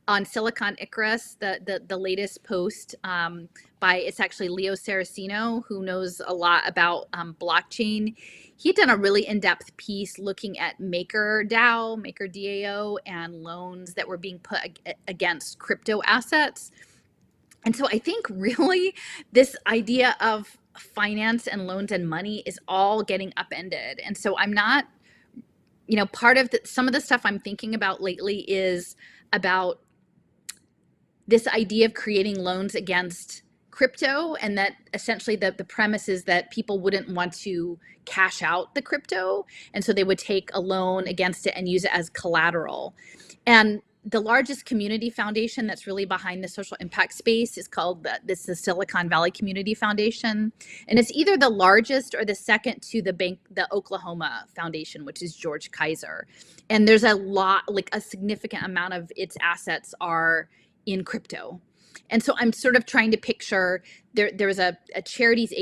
on Silicon Icarus, the latest post by, it's actually Leo Saraceno, who knows a lot about blockchain. He had done a really in-depth piece looking at MakerDAO, MakerDAO, and loans that were being put against crypto assets. And so I think really this idea of finance and loans and money is all getting upended. And so I'm not, you know, part of some of the stuff I'm thinking about lately is about this idea of creating loans against crypto, and that essentially the premise is that people wouldn't want to cash out the crypto, and so they would take a loan against it and use it as collateral. And the largest community foundation that's really behind the social impact space is called the Silicon Valley Community Foundation, and it's either the largest or the second to the Oklahoma Foundation, which is George Kaiser. And there's a lot, like a significant amount of its assets are in crypto. And so I'm sort of trying to picture, there's a Charities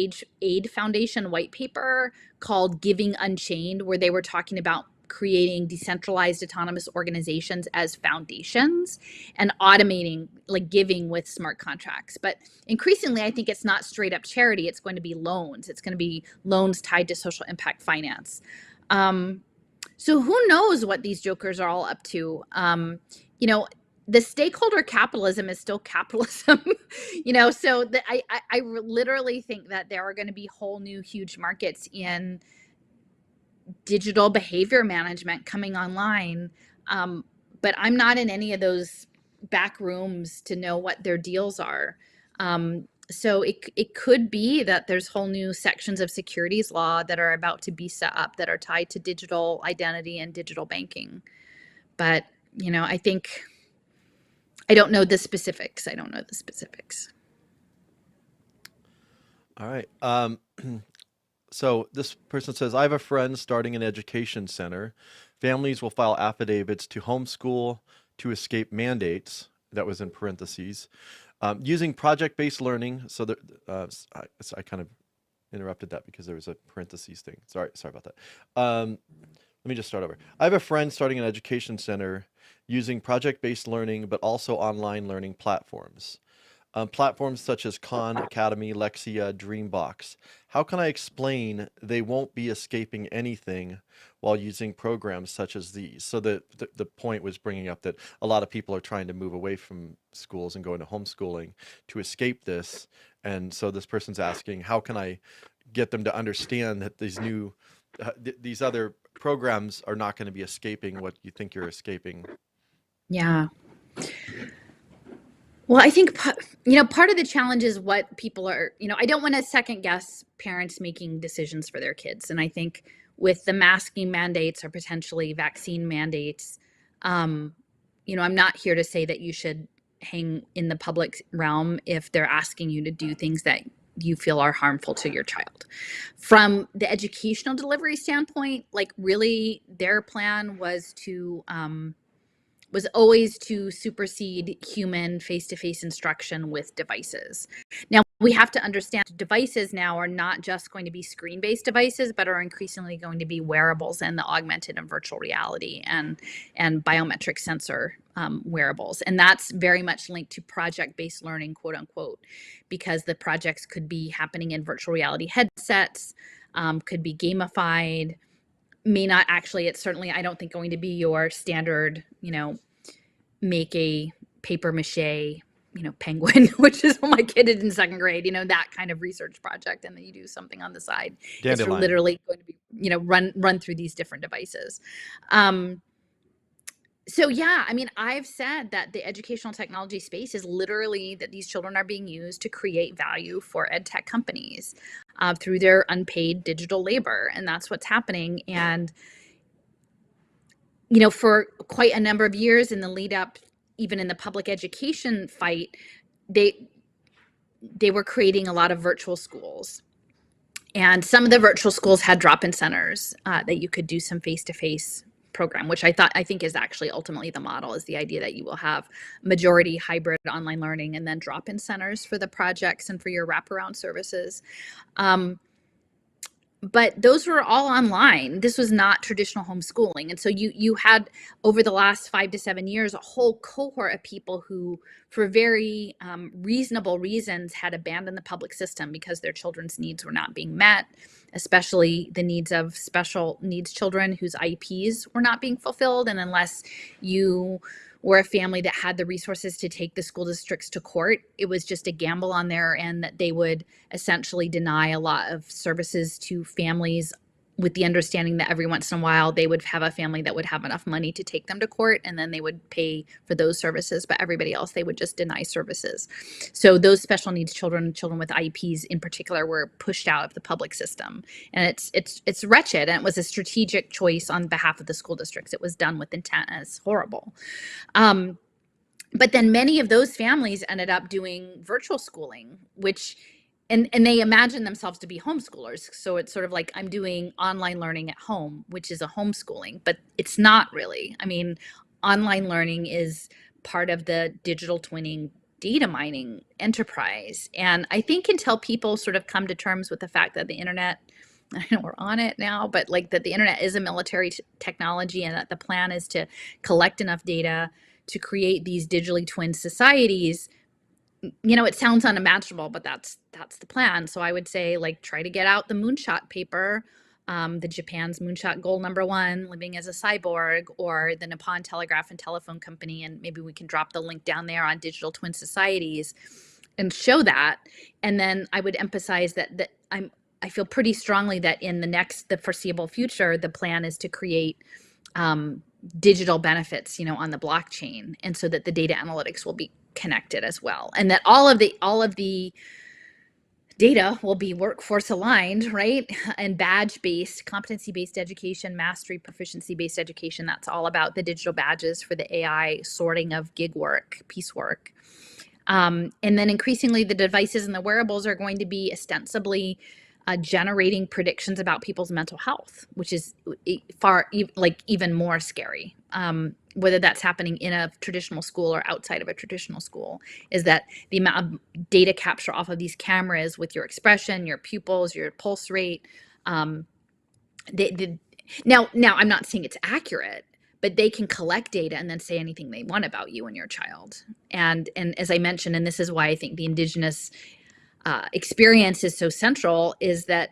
Aid Foundation white paper called Giving Unchained, where they were talking about creating decentralized autonomous organizations as foundations and automating like giving with smart contracts. But increasingly, I think it's not straight up charity. It's going to be loans. It's going to be loans tied to social impact finance. So who knows what these jokers are all up to? You know, the stakeholder capitalism is still capitalism, you know, so I literally think that there are going to be whole new huge markets in digital behavior management coming online. But I'm not in any of those back rooms to know what their deals are. So it could be that there's whole new sections of securities law that are about to be set up that are tied to digital identity and digital banking. But, you know, I don't know the specifics. All right. So this person says, I have a friend starting an education center. Families will file affidavits to homeschool to escape mandates. That was in parentheses. Using project-based learning. So that I kind of interrupted that because there was a parentheses thing. Sorry about that. Let me just start over. I have a friend starting an education center using project-based learning, but also online learning platforms. Platforms such as Khan Academy, Lexia, Dreambox. How can I explain they won't be escaping anything while using programs such as these? So the point was bringing up that a lot of people are trying to move away from schools and go into homeschooling to escape this. And so this person's asking, how can I get them to understand that these new, these other programs are not going to be escaping what you think you're escaping? Yeah. Well, I think, you know, part of the challenge is what people are, you know, I don't want to second guess parents making decisions for their kids. And I think with the masking mandates or potentially vaccine mandates, you know, I'm not here to say that you should hang in the public realm if they're asking you to do things that you feel are harmful to your child. From the educational delivery standpoint, like really their plan was always to supersede human face-to-face instruction with devices. Now, we have to understand devices now are not just going to be screen-based devices, but are increasingly going to be wearables and the augmented and virtual reality and biometric sensor wearables. And that's very much linked to project-based learning, quote unquote, because the projects could be happening in virtual reality headsets, could be gamified, may not actually, it's certainly, I don't think, going to be your standard, you know, make a paper mache Penguin, which is what my kid did in second grade, that kind of research project. And then you do something on the side. It's Dandelion. literally going to be, run through these different devices. So yeah, I mean, I've said that the educational technology space is literally that these children are being used to create value for ed tech companies through their unpaid digital labor. And that's what's happening. And, for quite a number of years in the lead up, even in the public education fight, they were creating a lot of virtual schools. And some of the virtual schools had drop-in centers that you could do some face-to-face program, which I think is actually ultimately the model, is the idea that you will have majority hybrid online learning and then drop-in centers for the projects and for your wraparound services. But those were all online. This was not traditional homeschooling. And so you had, over the last 5 to 7 years, a whole cohort of people who, for very reasonable reasons, had abandoned the public system because their children's needs were not being met, especially the needs of special needs children whose IEPs were not being fulfilled. And unless you were a family that had the resources to take the school districts to court, it was just a gamble on their end that they would essentially deny a lot of services to families, with the understanding that every once in a while they would have a family that would have enough money to take them to court, and then they would pay for those services, but everybody else they would just deny services. So those special needs children with IEPs in particular, were pushed out of the public system. And it's wretched, and it was a strategic choice on behalf of the school districts. It was done with intent, and it's horrible. But then many of those families ended up doing virtual schooling, which and they imagine themselves to be homeschoolers. So it's sort of like, I'm doing online learning at home, which is a homeschooling, but it's not really. I mean, online learning is part of the digital twinning data mining enterprise. And I think until people sort of come to terms with the fact that the internet, I know we're on it now, but like that the internet is a military technology, and that the plan is to collect enough data to create these digitally twinned societies, it sounds unimaginable, but that's the plan. So I would say, like, try to get out the moonshot paper, the Japan's moonshot goal #1, living as a cyborg, or the Nippon Telegraph and Telephone Company, and maybe we can drop the link down there on digital twin societies and show that. And then I would emphasize that I feel pretty strongly that in the foreseeable future, the plan is to create digital benefits, on the blockchain, and so that the data analytics will be connected as well, and that all of the data will be workforce aligned, right? And badge based, competency based education, mastery, proficiency based education. That's all about the digital badges for the AI sorting of gig work, piecework. And then increasingly, the devices and the wearables are going to be ostensibly generating predictions about people's mental health, which is even more scary. Whether that's happening in a traditional school or outside of a traditional school, is that the amount of data capture off of these cameras with your expression, your pupils, your pulse rate. Now I'm not saying it's accurate, but they can collect data and then say anything they want about you and your child. And as I mentioned, and this is why I think the Indigenous experience is so central, is that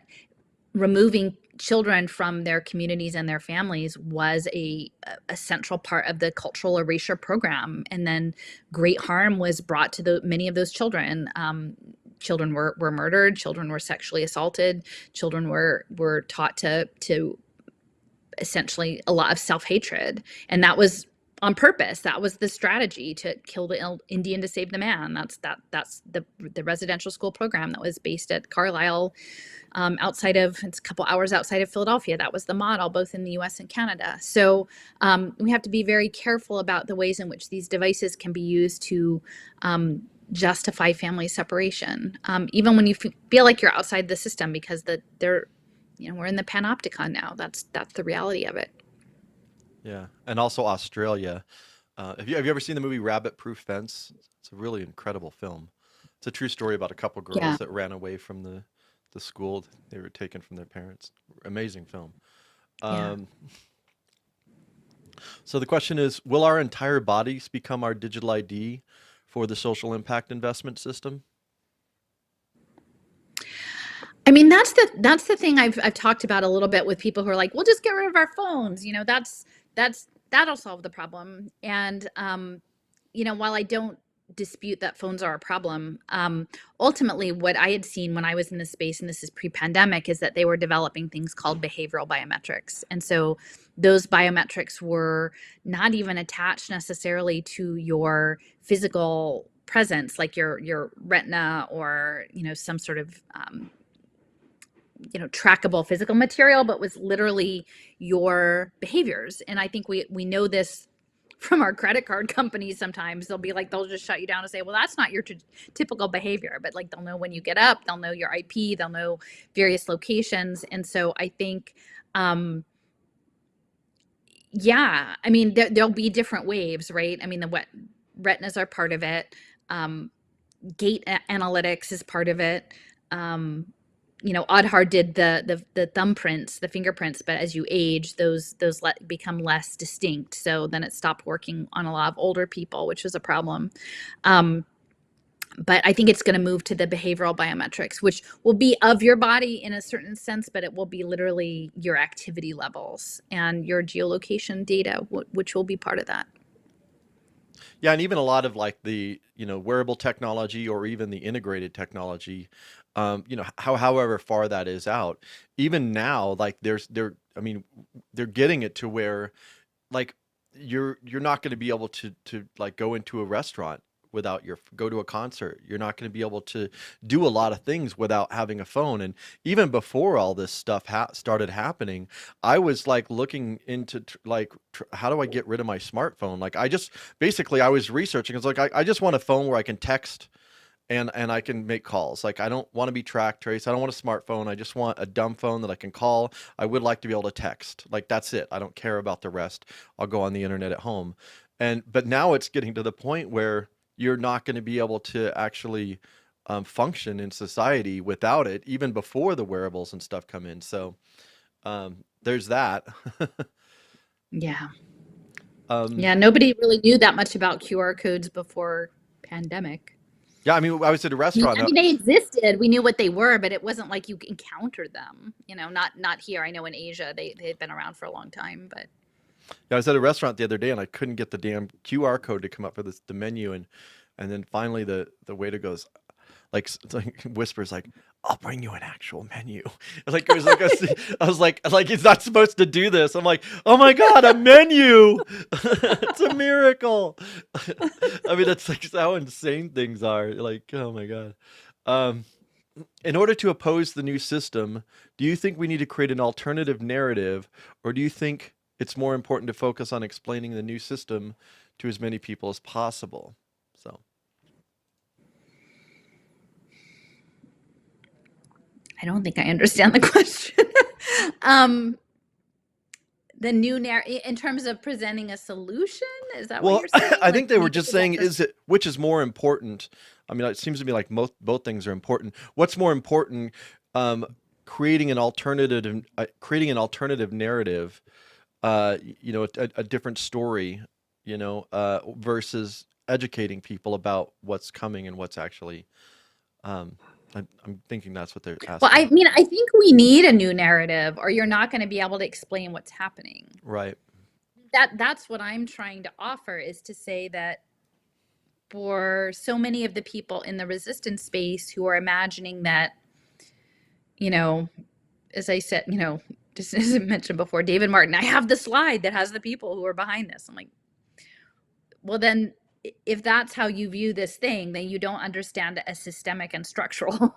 removing children from their communities and their families was a central part of the cultural erasure program. And then great harm was brought to many of those children. Children were murdered, children were sexually assaulted, children were taught to essentially a lot of self-hatred. And that was on purpose. That was the strategy, to kill the Indian to save the man. That's the residential school program that was based at Carlisle, it's a couple hours outside of Philadelphia. That was the model, both in the US and Canada. So we have to be very careful about the ways in which these devices can be used to justify family separation, even when you feel like you're outside the system, because we're in the panopticon now. That's the reality of it. Yeah, and also Australia. Have you ever seen the movie Rabbit Proof Fence? It's a really incredible film. It's a true story about a couple girls that ran away from the school they were taken from their parents. Amazing film. So the question is, will our entire bodies become our digital ID for the social impact investment system? I mean, that's the thing I've talked about a little bit with people who are like, we'll just get rid of our phones. That'll solve the problem. And while I don't dispute that phones are a problem. Ultimately, what I had seen when I was in this space, and this is pre-pandemic, is that they were developing things called behavioral biometrics. And so those biometrics were not even attached necessarily to your physical presence, like your retina or, some sort of, trackable physical material, but was literally your behaviors. And I think we know this from our credit card companies. Sometimes they'll be like, they'll just shut you down and say, well, that's not your typical behavior, but like, they'll know when you get up, they'll know your IP, they'll know various locations. And so I think, yeah, I mean, there'll be different waves, right? I mean, the retinas are part of it. Gait analytics is part of it. Adhd did the thumbprints, the fingerprints, but as you age, those become less distinct. So then it stopped working on a lot of older people, which was a problem. But I think it's going to move to the behavioral biometrics, which will be of your body in a certain sense, but it will be literally your activity levels and your geolocation data, which will be part of that. Yeah, and even a lot of like the, wearable technology or even the integrated technology, however far that is out, even now, like they're getting it to where like you're not going to be able to like go into a restaurant without go to a concert. You're not going to be able to do a lot of things without having a phone. And even before all this stuff started happening, I was like looking into how do I get rid of my smartphone? Like I was researching. It's like, I just want a phone where I can text and I can make calls. Like I don't want to be track traced. I don't want a smartphone. I just want a dumb phone that I can call. I would like to be able to text. Like that's it. I don't care about the rest. I'll go on the internet at home. But now it's getting to the point where you're not going to be able to actually function in society without it, even before the wearables and stuff come in. So there's that. Yeah. Yeah, nobody really knew that much about QR codes before pandemic. Yeah, I mean, I was at a restaurant. I mean, they existed. We knew what they were, but it wasn't like you encountered them. Not here. I know in Asia they had been around for a long time, but. Yeah, I was at a restaurant the other day and I couldn't get the damn QR code to come up for the menu, and then finally the waiter goes, like whispers like, "I'll bring you an actual menu." Like it was like I was like it's not supposed to do this. I'm like, oh my god, a menu! It's a miracle. I mean, that's like how insane things are. Like, oh my god. In order to oppose the new system, do you think we need to create an alternative narrative, or do you think it's more important to focus on explaining the new system to as many people as possible? So, I don't think I understand the question. The new narrative in terms of presenting a solution, is that what you're saying? I think they were just saying, which is more important? I mean, it seems to me like both things are important. What's more important, creating an alternative narrative, a different story, versus educating people about what's coming and what's actually. I'm thinking that's what they're asking. Well, I mean, I think we need a new narrative, or you're not going to be able to explain what's happening. Right. That's what I'm trying to offer, is to say that for so many of the people in the resistance space who are imagining that, as I said, just as I mentioned before, David Martin, I have the slide that has the people who are behind this. I'm like, well, then if that's how you view this thing, then you don't understand it as systemic and structural.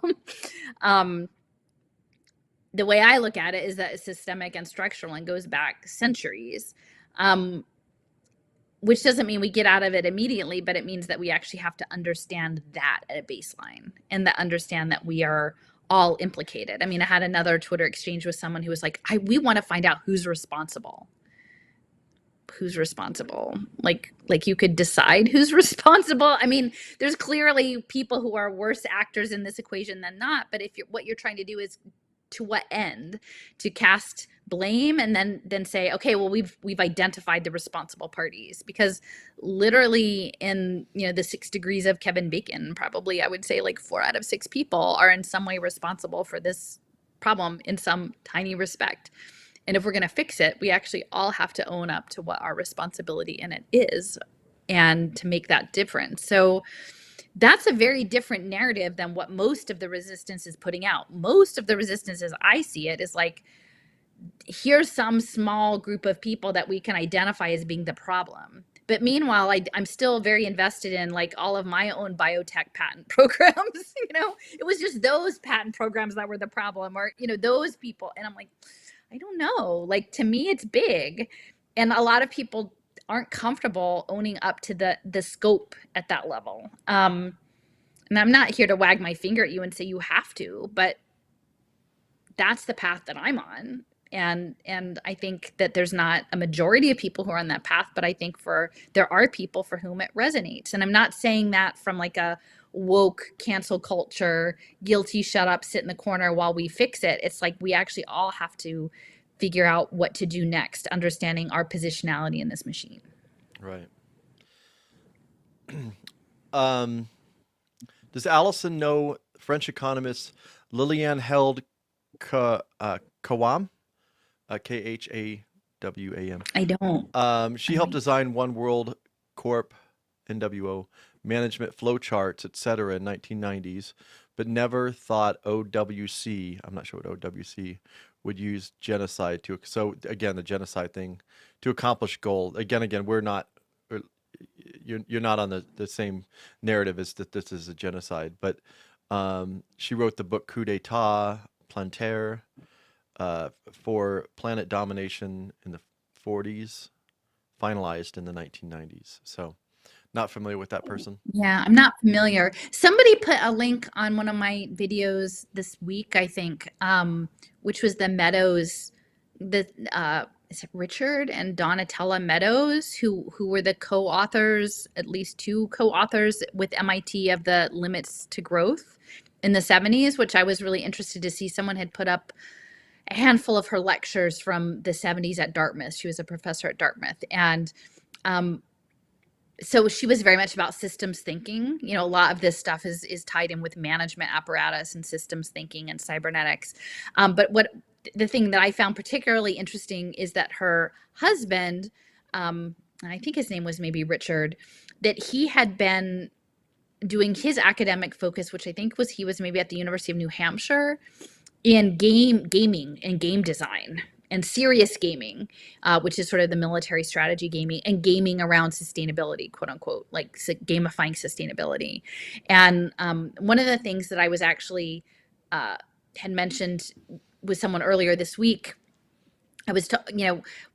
The way I look at it is that it's systemic and structural and goes back centuries, which doesn't mean we get out of it immediately, but it means that we actually have to understand that at a baseline, and that understand that we are all implicated. I mean, I had another Twitter exchange with someone who was like, we want to find out who's responsible. Who's responsible? Like you could decide who's responsible. I mean, there's clearly people who are worse actors in this equation than not. But if what you're trying to do is to what end? To cast blame and then say, okay, well, we've identified the responsible parties, because literally in the 6 degrees of Kevin Bacon, probably I would say like 4 out of 6 people are in some way responsible for this problem in some tiny respect. And if we're going to fix it, we actually all have to own up to what our responsibility in it is. and to make that difference. So that's a very different narrative than what most of the resistance is putting out. Most of the resistance, as I see it, is like, here's some small group of people that we can identify as being the problem. But meanwhile, I'm still very invested in like all of my own biotech patent programs. It was just those patent programs that were the problem, or, those people. And I'm like, I don't know. Like, to me, it's big. And a lot of people aren't comfortable owning up to the scope at that level. And I'm not here to wag my finger at you and say you have to, but that's the path that I'm on. And I think that there's not a majority of people who are on that path, but I think there are people for whom it resonates. And I'm not saying that from like a woke cancel culture, guilty, shut up, sit in the corner while we fix it. It's like we actually all have to figure out what to do next, understanding our positionality in this machine. Right. Does Alison know French economist Liliane Held Khawam? Khawam. I don't. She helped design One World Corp, NWO, management flowcharts, etc. in 1990s, but never thought OWC, I'm not sure what OWC, would use genocide to, so again, the genocide thing, to accomplish goal. Again, we're not, you're not on the same narrative as that this is a genocide, but she wrote the book Coup d'etat Plantaire, for planet domination in the 40s, finalized in the 1990s. So not familiar with that person. Yeah, I'm not familiar. Somebody put a link on one of my videos this week, I think, which was the Meadows, is it Richard and Donatella Meadows, who were the co-authors, at least two co-authors with MIT of the Limits to Growth in the 70s, which I was really interested to see. Someone had put up a handful of her lectures from the 70s at Dartmouth. She was a professor at Dartmouth. And so she was very much about systems thinking. A lot of this stuff is tied in with management apparatus and systems thinking and cybernetics. But the thing that I found particularly interesting is that her husband, and I think his name was maybe Richard, that he had been doing his academic focus, which I think he was maybe at the University of New Hampshire, in gaming and game design and serious gaming, which is sort of the military strategy gaming, and gaming around sustainability, quote unquote, like gamifying sustainability. And one of the things that I was actually had mentioned with someone earlier this week, I was,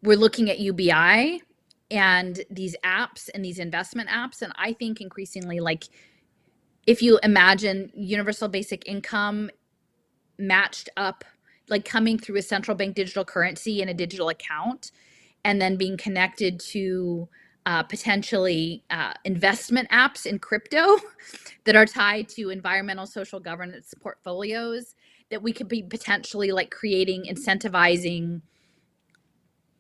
we're looking at UBI and these apps and these investment apps. And I think increasingly, like, if you imagine universal basic income matched up, like coming through a central bank digital currency in a digital account, and then being connected to potentially investment apps in crypto that are tied to environmental social governance portfolios, that we could be potentially like creating, incentivizing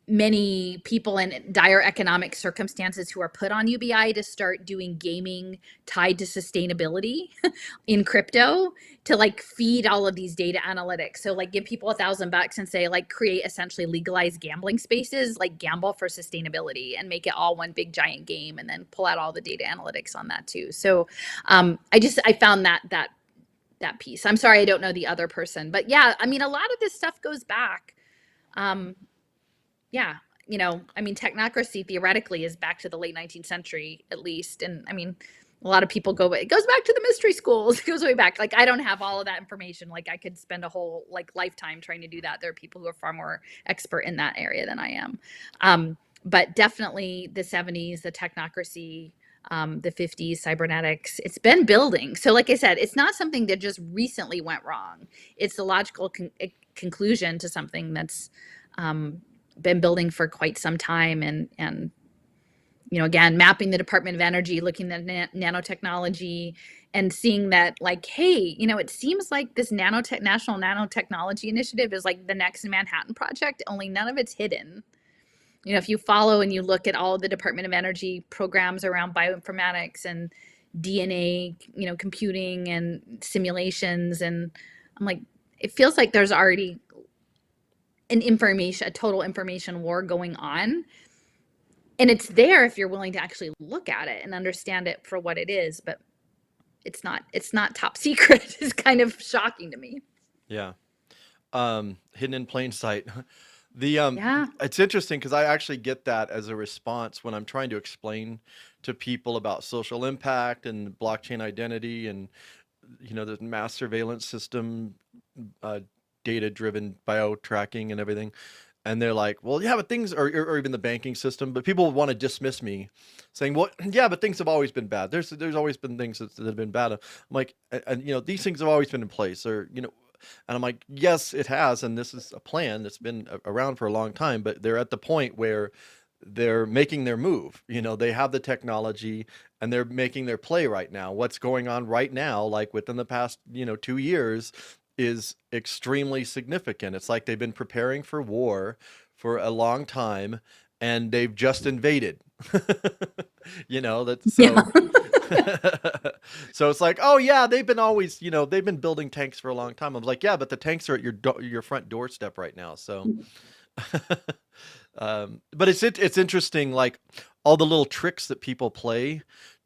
many people in dire economic circumstances who are put on UBI to start doing gaming tied to sustainability in crypto, to like feed all of these data analytics. So like give people $1,000 and say like create essentially legalized gambling spaces, like gamble for sustainability, and make it all one big giant game, and then pull out all the data analytics on that too. So I found that piece. I'm sorry, I don't know the other person, but yeah, I mean, a lot of this stuff goes back. Yeah, technocracy theoretically is back to the late 19th century at least. And I mean, a lot of people it goes back to the mystery schools. It goes way back. Like, I don't have all of that information. Like, I could spend a whole lifetime trying to do that. There are people who are far more expert in that area than I am. But definitely the 70s, the technocracy, the 50s, cybernetics, it's been building. So like I said, it's not something that just recently went wrong. It's the logical conclusion to something that's been building for quite some time. And again, mapping the Department of Energy, looking at nanotechnology, and seeing that like, hey, it seems like this National Nanotechnology Initiative is like the next Manhattan Project, only none of it's hidden. If you follow and you look at all of the Department of Energy programs around bioinformatics and DNA, computing and simulations, and I'm like, it feels like there's already a total information war going on. And it's there if you're willing to actually look at it and understand it for what it is, but it's not top secret. It's kind of shocking to me. Yeah. Hidden in plain sight. The Yeah. It's interesting because I actually get that as a response when I'm trying to explain to people about social impact and blockchain identity and the mass surveillance system, uh, data driven bio tracking and everything. And they're like, well, yeah, but things or even the banking system, but people want to dismiss me saying, well, yeah, but things have always been bad. There's always been things that have been bad. I'm like, and these things have always been in place, or and I'm like, yes, it has, and this is a plan that's been around for a long time, but they're at the point where they're making their move. They have the technology and they're making their play right now. What's going on right now, like within the past, 2 years, is extremely significant. It's like they've been preparing for war for a long time and they've just invaded. That Yeah. so it's like, oh yeah, they've been building tanks for a long time. I'm like, yeah, but the tanks are at your front doorstep right now. So but it's interesting, like all the little tricks that people play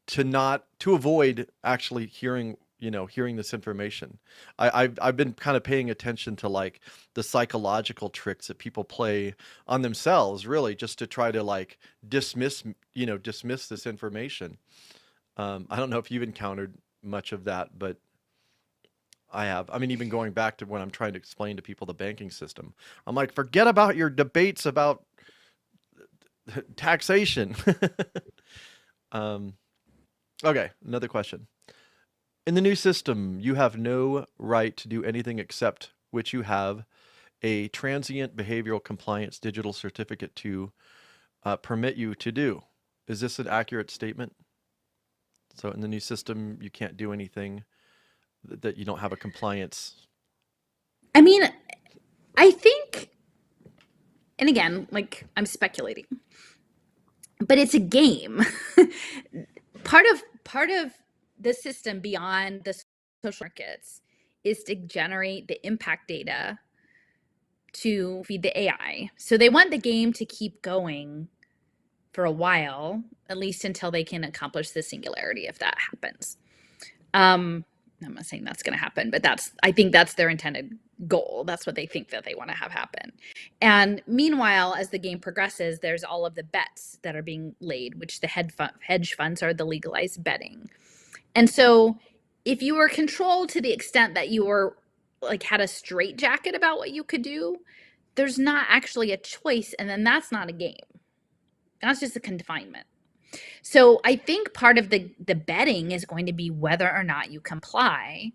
to avoid actually hearing this information. I've been kind of paying attention to like the psychological tricks that people play on themselves, really, just to try to like dismiss this information. I don't know if you've encountered much of that, but I have. I mean, even going back to when I'm trying to explain to people the banking system, I'm like, forget about your debates about taxation. Okay, another question. In the new system, you have no right to do anything except which you have a transient behavioral compliance digital certificate to permit you to do. Is this an accurate statement? So in the new system, you can't do anything that you don't have a compliance. I mean, I think, and again, like I'm speculating, but it's a game. part of the system beyond the social markets is to generate the impact data to feed the AI. So they want the game to keep going for a while, at least until they can accomplish the singularity, if that happens. I'm not saying that's going to happen, but I think that's their intended goal. That's what they think that they want to have happen. And meanwhile, as the game progresses, there's all of the bets that are being laid, which the hedge funds are the legalized betting. And so if you were controlled to the extent that you were like had a straitjacket about what you could do, there's not actually a choice. And then that's not a game. That's just a confinement. So I think part of the betting is going to be whether or not you comply.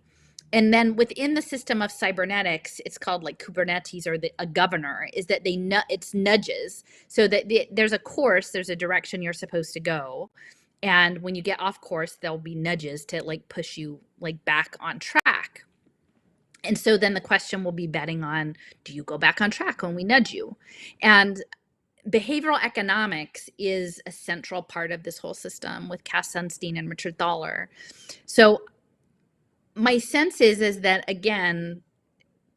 And then within the system of cybernetics, it's called like Kubernetes or a governor, is that it's nudges. So that there's a course, there's a direction you're supposed to go. And when you get off course, there'll be nudges to like push you like back on track. And so then the question will be betting on, do you go back on track when we nudge you? And behavioral economics is a central part of this whole system with Cass Sunstein and Richard Thaler. So my sense is that, again,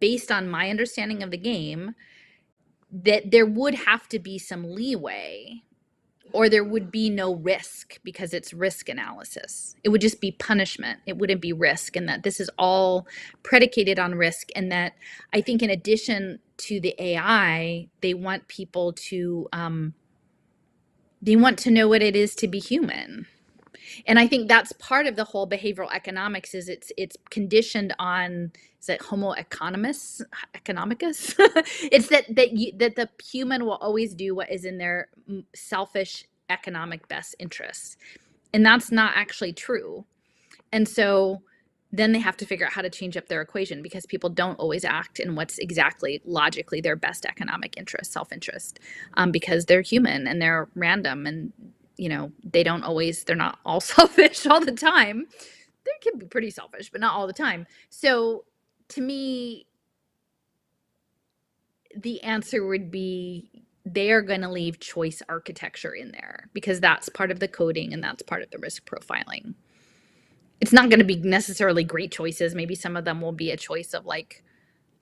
based on my understanding of the game, that there would have to be some leeway or there would be no risk because it's risk analysis. It would just be punishment. It wouldn't be risk, and that this is all predicated on risk. And that I think in addition to the AI, they want people to know what it is to be human. And I think that's part of the whole behavioral economics is it's conditioned on, is it homo economicus? It's that the human will always do what is in their selfish economic best interests. And that's not actually true. And so then they have to figure out how to change up their equation because people don't always act in what's exactly logically their best economic interest, self-interest, because they're human and they're random and they're not all selfish all the time. They can be pretty selfish, but not all the time. So to me, the answer would be they are going to leave choice architecture in there because that's part of the coding and that's part of the risk profiling. It's not going to be necessarily great choices. Maybe some of them will be a choice of like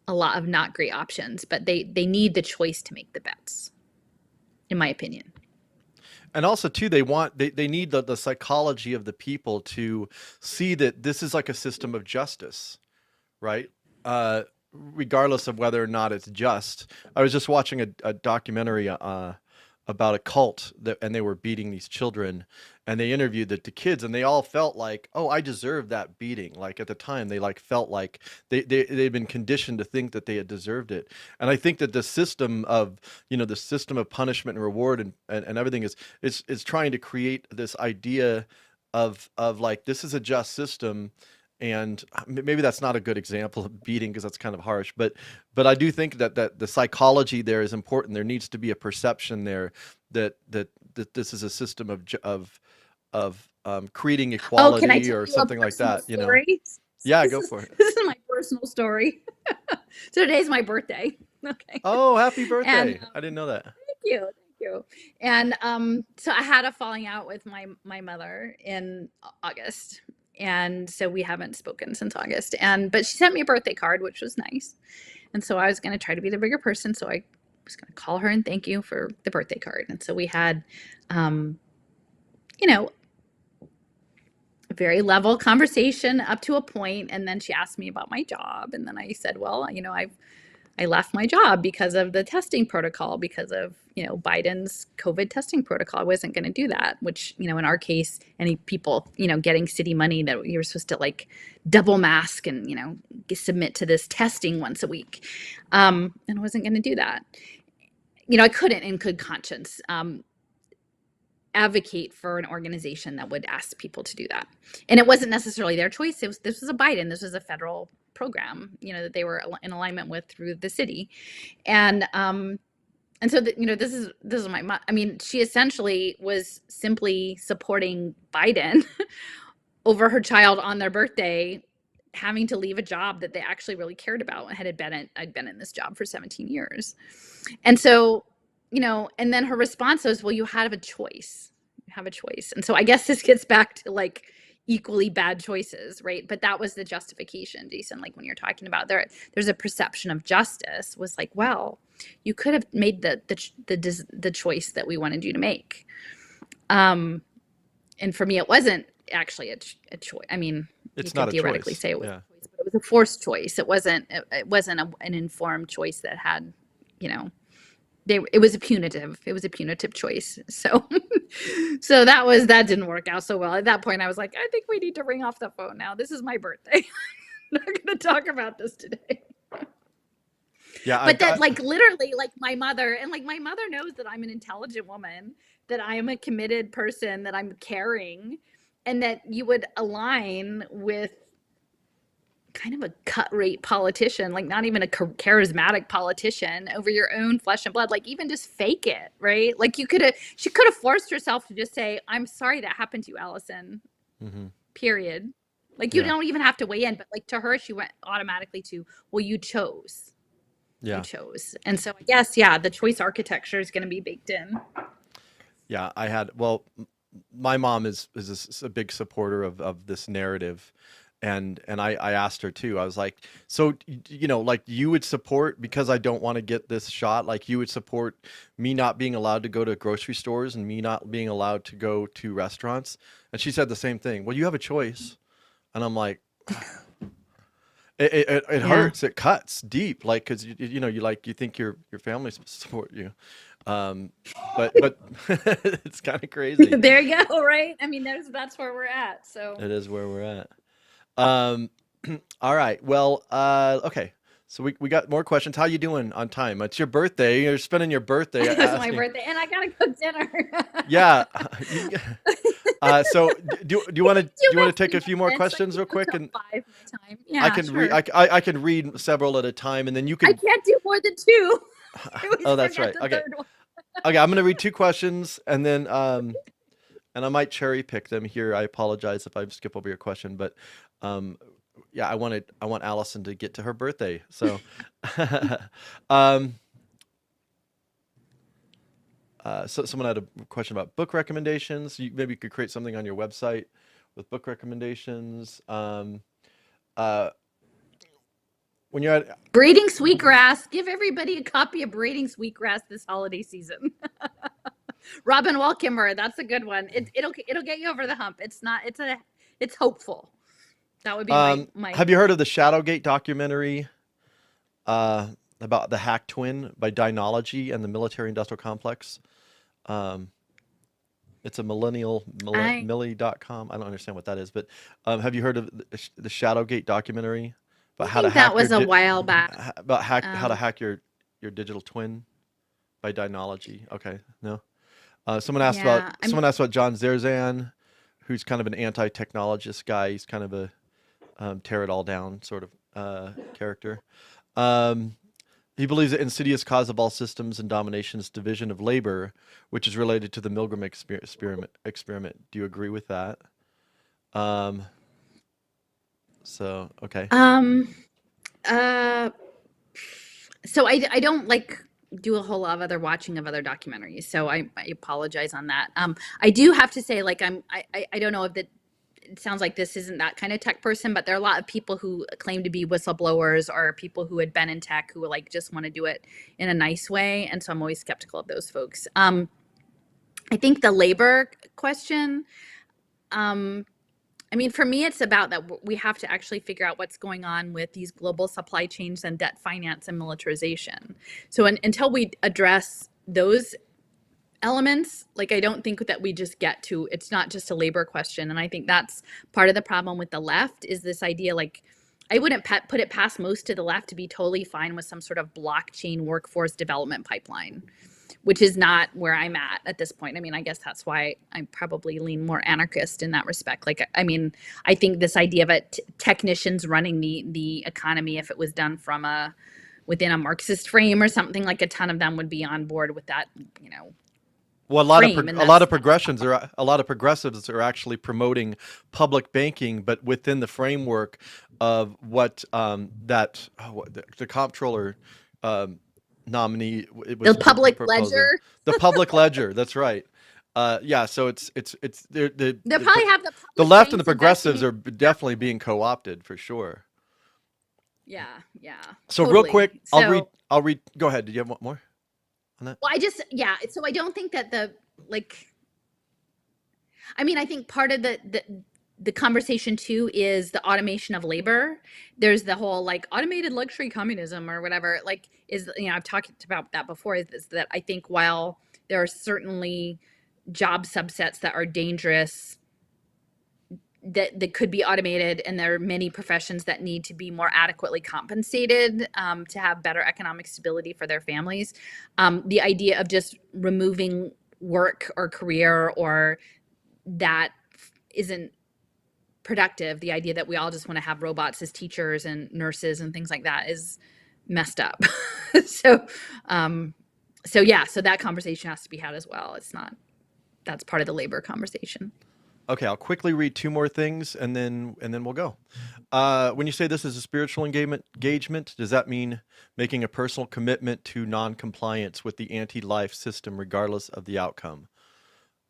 a lot of not great options, but they need the choice to make the bets, in my opinion. And also too, they need the psychology of the people to see that this is like a system of justice, right? Regardless of whether or not it's just. I was just watching a documentary about a cult and they were beating these children, and they interviewed the kids, and they all felt like, oh, I deserved that beating. Like at the time, they like felt like they'd been conditioned to think that they had deserved it. And I think that the system of punishment and reward and everything is trying to create this idea of like, this is a just system. And maybe that's not a good example of beating because that's kind of harsh, but I do think that the psychology there is important. There needs to be a perception there that this is a system of creating Oh, can I equality tell or you a something like personal that. You know? story? Yeah, This go is for it. this is my personal story. So today's my birthday. Okay. Oh, happy And birthday! I didn't know that. thank you, thank you. And so I had a falling out with my mother in August, and so we haven't spoken since August. And but she sent me a birthday card, which was nice. And so I was going to try to be the bigger person, so I was going to call her and thank you for the birthday card. And so we had, um, you know, a very level conversation up to a point, and then she asked me about my job, and then I said, well, I left my job because of the testing protocol, because of, Biden's COVID testing protocol. I wasn't going to do that, which, in our case, any people, getting city money that you were supposed to like double mask and, submit to this testing once a week. And I wasn't going to do that. I couldn't in good conscience advocate for an organization that would ask people to do that. And it wasn't necessarily their choice. This was a Biden. This was a federal program, that they were in alignment with through the city. And so this is my mom. I mean, she essentially was simply supporting Biden over her child on their birthday, having to leave a job that they actually really cared about and I'd been in this job for 17 years. And so, and then her response was, well, you have a choice. You have a choice. And so I guess this gets back to like equally bad choices, right? But that was the justification, Jason, like when you're talking about there's a perception of justice was like, well, you could have made the choice that we wanted you to make. And for me, it wasn't actually a choice. I mean, It's you not could a theoretically choice. say it was Yeah. a choice, but it was a forced choice. It wasn't an informed choice that had, it was a punitive choice. So that didn't work out so well. At that point, I was like, I think we need to ring off the phone now. This is my birthday. I'm not going to talk about this today. Yeah. But that like literally like my mother knows that I'm an intelligent woman, that I am a committed person, that I'm caring, and that you would align with kind of a cut rate politician, like not even a charismatic politician, over your own flesh and blood, like even just fake it, right? Like she could have forced herself to just say, I'm sorry that happened to you, Allison, period. Like you don't even have to weigh in, but like to her, she went automatically to, well, you chose. Yeah. You chose. And so I guess, the choice architecture is going to be baked in. Yeah. My mom is a big supporter of this narrative. And I asked her too. I was like, so, like you would support, because I don't want to get this shot, like you would support me not being allowed to go to grocery stores and me not being allowed to go to restaurants. And she said the same thing. Well, you have a choice. And I'm like, it hurts. It cuts deep. Like, cause you think your family's supposed to support you. But it's kind of crazy. There you go. Right. I mean, that's where we're at. So it is where we're at. All right. Well, okay. So we got more questions. How you doing on time? It's your birthday. You're spending your birthday. It's my birthday, and I gotta cook dinner. Yeah. So do you want to take a few more questions real quick? And 5 my time. Yeah, I can read. I can read several at a time, and then you can. I can't do more than 2. Oh, that's right. Okay. Okay. I'm gonna read 2 questions, and then and I might cherry pick them here. I apologize if I skip over your question, but yeah, I want Allison to get to her birthday. So so someone had a question about book recommendations. Maybe you could create something on your website with book recommendations. When you're at Braiding Sweetgrass, give everybody a copy of Braiding Sweetgrass this holiday season. Robin Wall Kimmerer, that's a good one. It'll get you over the hump. It's hopeful. That would be my Have you heard of the Shadowgate documentary about the hack twin by Dynology and the military-industrial complex? It's a millie.com. I don't understand what that is, but have you heard of the Shadowgate documentary about how to hack that was a while back. how to hack your digital twin by Dynology? Okay, no. Someone asked about John Zerzan, who's kind of an anti-technologist guy. He's kind of a tear it all down sort of character. He believes that insidious cause of all systems and domination is division of labor, which is related to the Milgram experiment. Do you agree with that? So, okay. So I don't like do a whole lot of other watching of other documentaries, so I apologize on that. I do have to say, like, I don't know if it sounds like this isn't that kind of tech person, but there are a lot of people who claim to be whistleblowers or people who had been in tech who like just want to do it in a nice way, and so I'm always skeptical of those folks. I think the labor question, I mean, for me, it's about that we have to actually figure out what's going on with these global supply chains and debt finance and militarization. So until we address those elements, like, I don't think that we just get to, it's not just a labor question. And I think that's part of the problem with the left, is this idea, like, I wouldn't put it past most of the left to be totally fine with some sort of blockchain workforce development pipeline, which is not where I'm at this point. I mean, I guess that's why I probably lean more anarchist in that respect. Like, I mean, I think this idea of technicians running the economy, if it was done from within a Marxist frame or something, like, a ton of them would be on board with that, you know. Well, a lot of progressives are actually promoting public banking, but within the framework of what the comptroller nominee, it was the public proposing. ledger. The public ledger, that's right. Yeah, so it's they'll probably have the left and the progressives are definitely being co-opted for sure. Yeah. So totally. Real quick, I'll read. Go ahead. Did you have more on that? Well, so I don't think that I mean, I think part of the conversation too is the automation of labor. There's the whole, like, automated luxury communism or whatever, like, is, you know, I've talked about that before, is that I think while there are certainly job subsets that are dangerous that could be automated, and there are many professions that need to be more adequately compensated to have better economic stability for their families. The idea of just removing work or career or that isn't productive. The idea that we all just want to have robots as teachers and nurses and things like that is messed up. So that conversation has to be had as well. That's part of the labor conversation. Okay, I'll quickly read two more things and then we'll go. When you say this is a spiritual engagement, does that mean making a personal commitment to non-compliance with the anti-life system regardless of the outcome?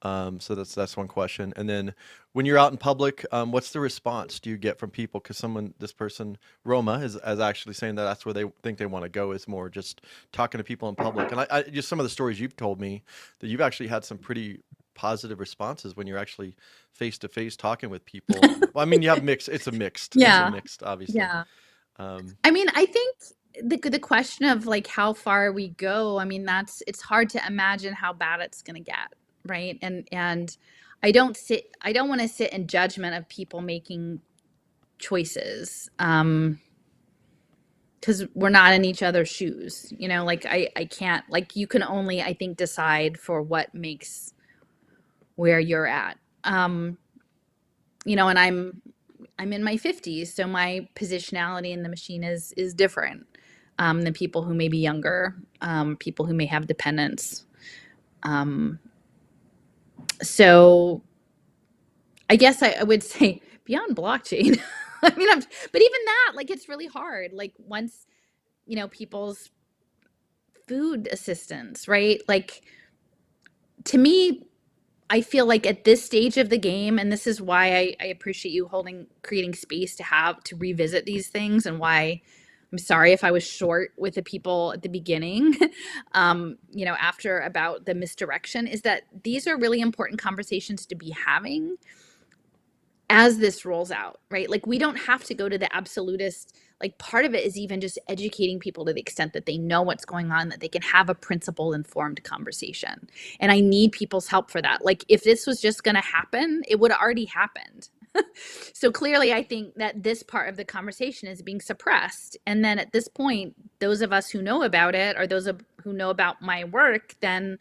So that's one question. And then when you're out in public, what's the response do you get from people? Because this person, Roma, is actually saying that that's where they think they want to go, is more just talking to people in public. And I just some of the stories you've told me, that you've actually had some pretty positive responses when you're actually face to face talking with people. Well, I mean, you have mixed. It's a mixed, obviously. Yeah. I mean, I think the question of, like, how far we go, I mean, it's hard to imagine how bad it's going to get, right? And I don't want to sit in judgment of people making choices, because we're not in each other's shoes, you know. Like, I can't, like, you can only, I think, decide for what makes where you're at, you know. And I'm in my 50s, so my positionality in the machine is different than people who may be younger, people who may have dependents. So I guess I would say beyond blockchain. I mean, but even that, like, it's really hard. Like, once, you know, people's food assistance, right? Like, to me, I feel like at this stage of the game, and this is why I appreciate you creating space to revisit these things, and why I'm sorry if I was short with the people at the beginning, after about the misdirection, is that these are really important conversations to be having as this rolls out, right? Like, we don't have to go to the absolutist. Like, part of it is even just educating people to the extent that they know what's going on, that they can have a principle informed conversation. And I need people's help for that. Like, if this was just going to happen, it would have already happened. So clearly, I think that this part of the conversation is being suppressed. And then at this point, those of us who know about it, or who know about my work, then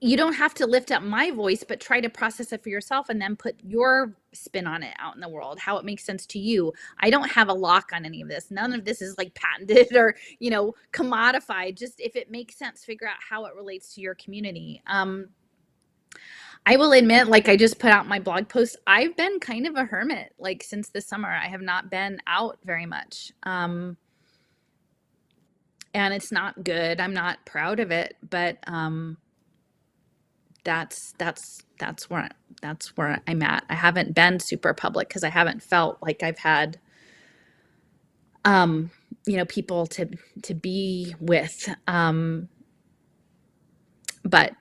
you don't have to lift up my voice, but try to process it for yourself and then put your spin on it out in the world, how it makes sense to you. I don't have a lock on any of this. None of this is like patented or, commodified. Just if it makes sense, figure out how it relates to your community. I will admit, like, I just put out my blog post, I've been kind of a hermit, like, since the summer. I have not been out very much. And it's not good. I'm not proud of it, but that's where I'm at. I haven't been super public because I haven't felt like I've had people to be with. But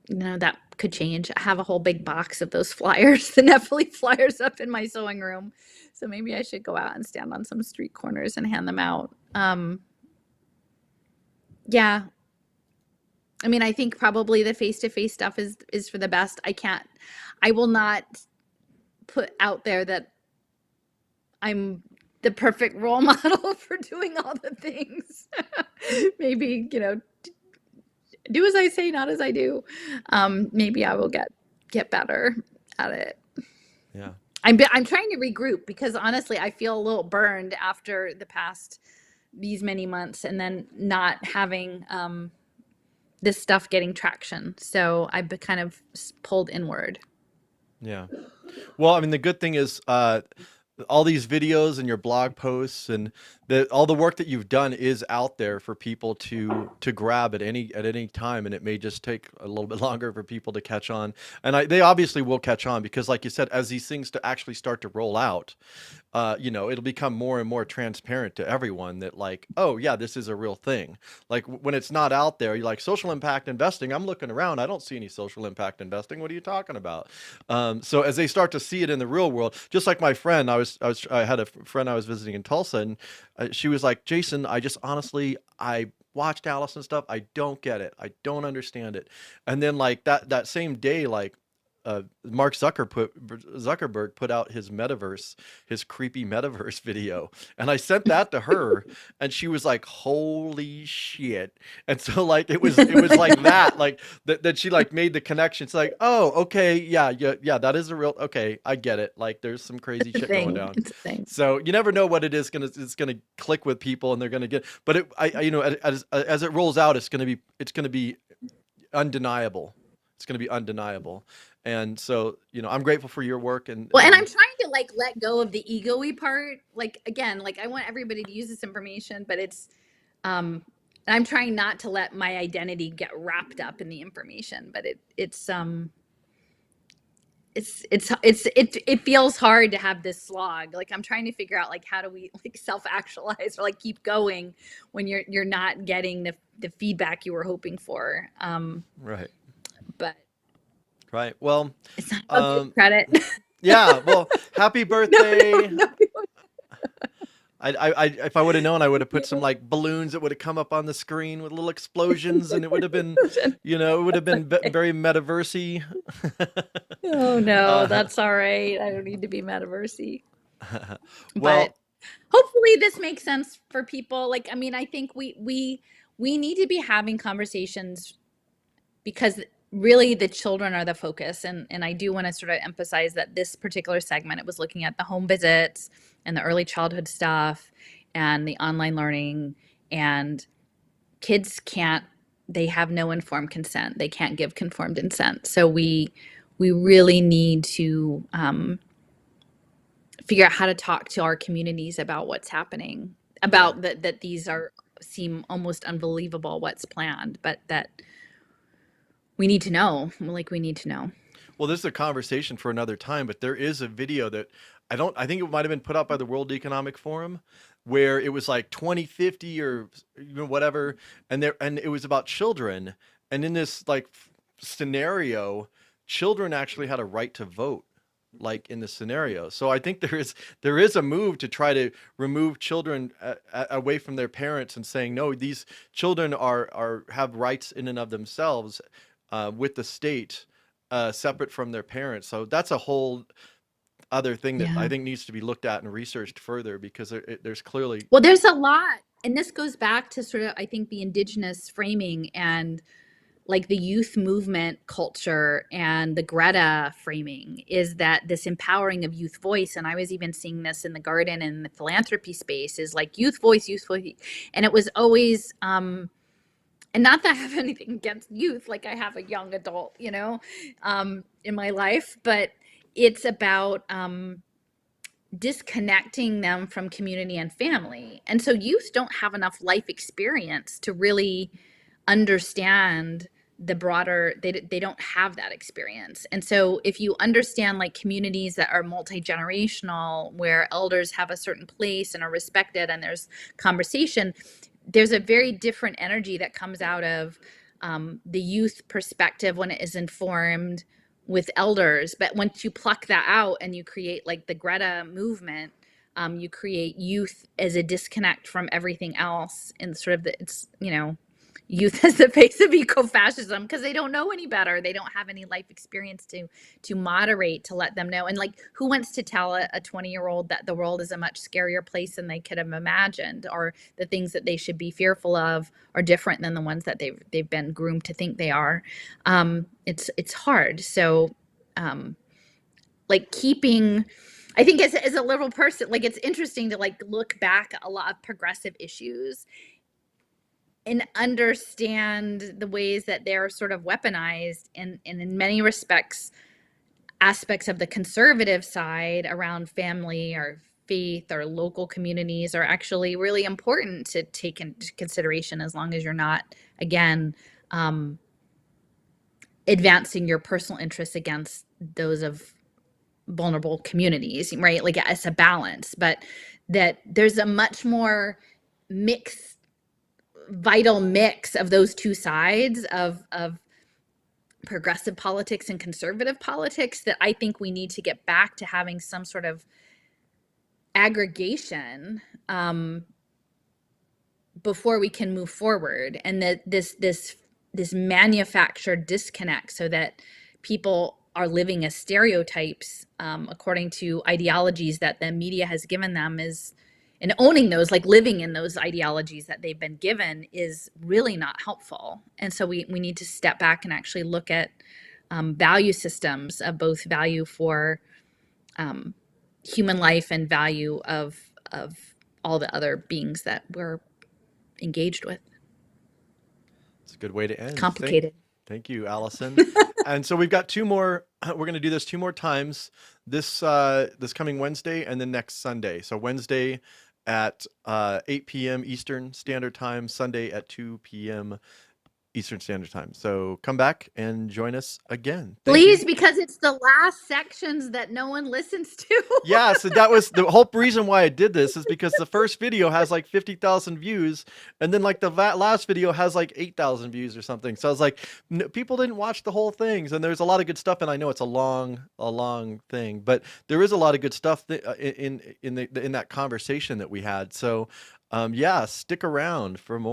that could change. I have a whole big box of those flyers, the Netflix flyers, up in my sewing room. So maybe I should go out and stand on some street corners and hand them out. Yeah. I mean, I think probably the face-to-face stuff is for the best. I will not put out there that I'm the perfect role model for doing all the things. Maybe, do as I say, not as I do. Maybe I will get better at it. Yeah. I'm trying to regroup because honestly, I feel a little burned after these many months and then not having this stuff getting traction. So I've been kind of pulled inward. Yeah. Well, I mean, the good thing is all these videos and your blog posts and all the work that you've done is out there for people to grab at any time, and it may just take a little bit longer for people to catch on. And they obviously will catch on because, like you said, as these things to actually start to roll out, it'll become more and more transparent to everyone that, like, oh yeah, this is a real thing. Like when it's not out there, you're like, social impact investing. I'm looking around, I don't see any social impact investing. What are you talking about? So as they start to see it in the real world, just like my friend, I had a friend I was visiting in Tulsa, and she was like, Jason, I watched Allison's stuff. I don't get it. I don't understand it. And then like that same day, like Mark Zuckerberg put out his creepy metaverse video, and I sent that to her, and she was like, "Holy shit!" And so like it was like that, like that she like made the connection. It's like, oh, okay, yeah, that is a real, okay, I get it. Like there's some crazy shit going down. It's a thing. So you never know what it's gonna click with people, and they're gonna get. But as it rolls out, it's gonna be undeniable. It's gonna be undeniable. And so, I'm grateful for your work. And I'm trying to like let go of the ego-y part. Like, again, like I want everybody to use this information, but it's, I'm trying not to let my identity get wrapped up in the information, but it feels hard to have this slog. Like I'm trying to figure out like, how do we like self-actualize or like keep going when you're not getting the feedback you were hoping for. Right. But right. Well, it's not about credit. Yeah. Well, happy birthday. If I would have known, I would have put some like balloons that would have come up on the screen with little explosions, and it would have been, very metaversy. Oh no, that's all right. I don't need to be metaversy. Well, but hopefully this makes sense for people. Like, I mean, I think we need to be having conversations because really the children are the focus. And I do want to sort of emphasize that this particular segment, it was looking at the home visits and the early childhood stuff and the online learning, and kids they have no informed consent. They can't give conformed consent. So we really need to figure out how to talk to our communities about what's happening, about that these seem almost unbelievable what's planned, but that we need to know. We need to know. Well, this is a conversation for another time, but there is a video that I think it might have been put out by the World Economic Forum, where it was like 2050 or whatever, and it was about children, and in this like scenario, children actually had a right to vote, like in the scenario. So I think there is a move to try to remove children away from their parents and saying, no, these children are have rights in and of themselves with the state, separate from their parents. So that's a whole other thing that I Yeah. think needs to be looked at and researched further, because there's clearly. Well, there's a lot. And this goes back to sort of, I think, the indigenous framing and like the youth movement culture and the Greta framing is that this empowering of youth voice. And I was even seeing this in the garden and the philanthropy space is like youth voice, youth voice. And it was always, and not that I have anything against youth, like I have a young adult, in my life, but it's about disconnecting them from community and family. And so youth don't have enough life experience to really understand the broader, they don't have that experience. And so if you understand like communities that are multi-generational, where elders have a certain place and are respected and there's conversation, there's a very different energy that comes out of the youth perspective when it is informed with elders. But once you pluck that out and you create like the Greta movement, you create youth as a disconnect from everything else, and sort of youth as the face of eco-fascism, because they don't know any better. They don't have any life experience to moderate, to let them know. And like, who wants to tell a 20-year-old that the world is a much scarier place than they could have imagined, or the things that they should be fearful of are different than the ones that they've been groomed to think they are. It's hard. So like keeping, I think as a liberal person, like it's interesting to like look back at a lot of progressive issues and understand the ways that they're sort of weaponized, and in many respects, aspects of the conservative side around family or faith or local communities are actually really important to take into consideration, as long as you're not, again, advancing your personal interests against those of vulnerable communities, right? Like it's a balance, but that there's a much more vital mix of those two sides of progressive politics and conservative politics, that I think we need to get back to having some sort of aggregation before we can move forward, and that this manufactured disconnect, so that people are living as stereotypes according to ideologies that the media has given them, and owning those, like living in those ideologies that they've been given, is really not helpful. And so we need to step back and actually look at value systems of both value for human life and value of all the other beings that we're engaged with. It's a good way to end. Complicated. Thank you, Allison. And so we've got two more. We're going to do this two more times. This coming Wednesday and then next Sunday. So Wednesday at 8 p.m. Eastern Standard Time, Sunday at 2 p.m. Eastern Standard Time. So come back and join us again. Please, because it's the last sections that no one listens to. Yeah, so that was the whole reason why I did this, is because the first video has like 50,000 views, and then like the last video has like 8,000 views or something. So I was like, people didn't watch the whole things, and there's a lot of good stuff. And I know it's a long thing, but there is a lot of good stuff in that conversation that we had. So yeah, stick around for more.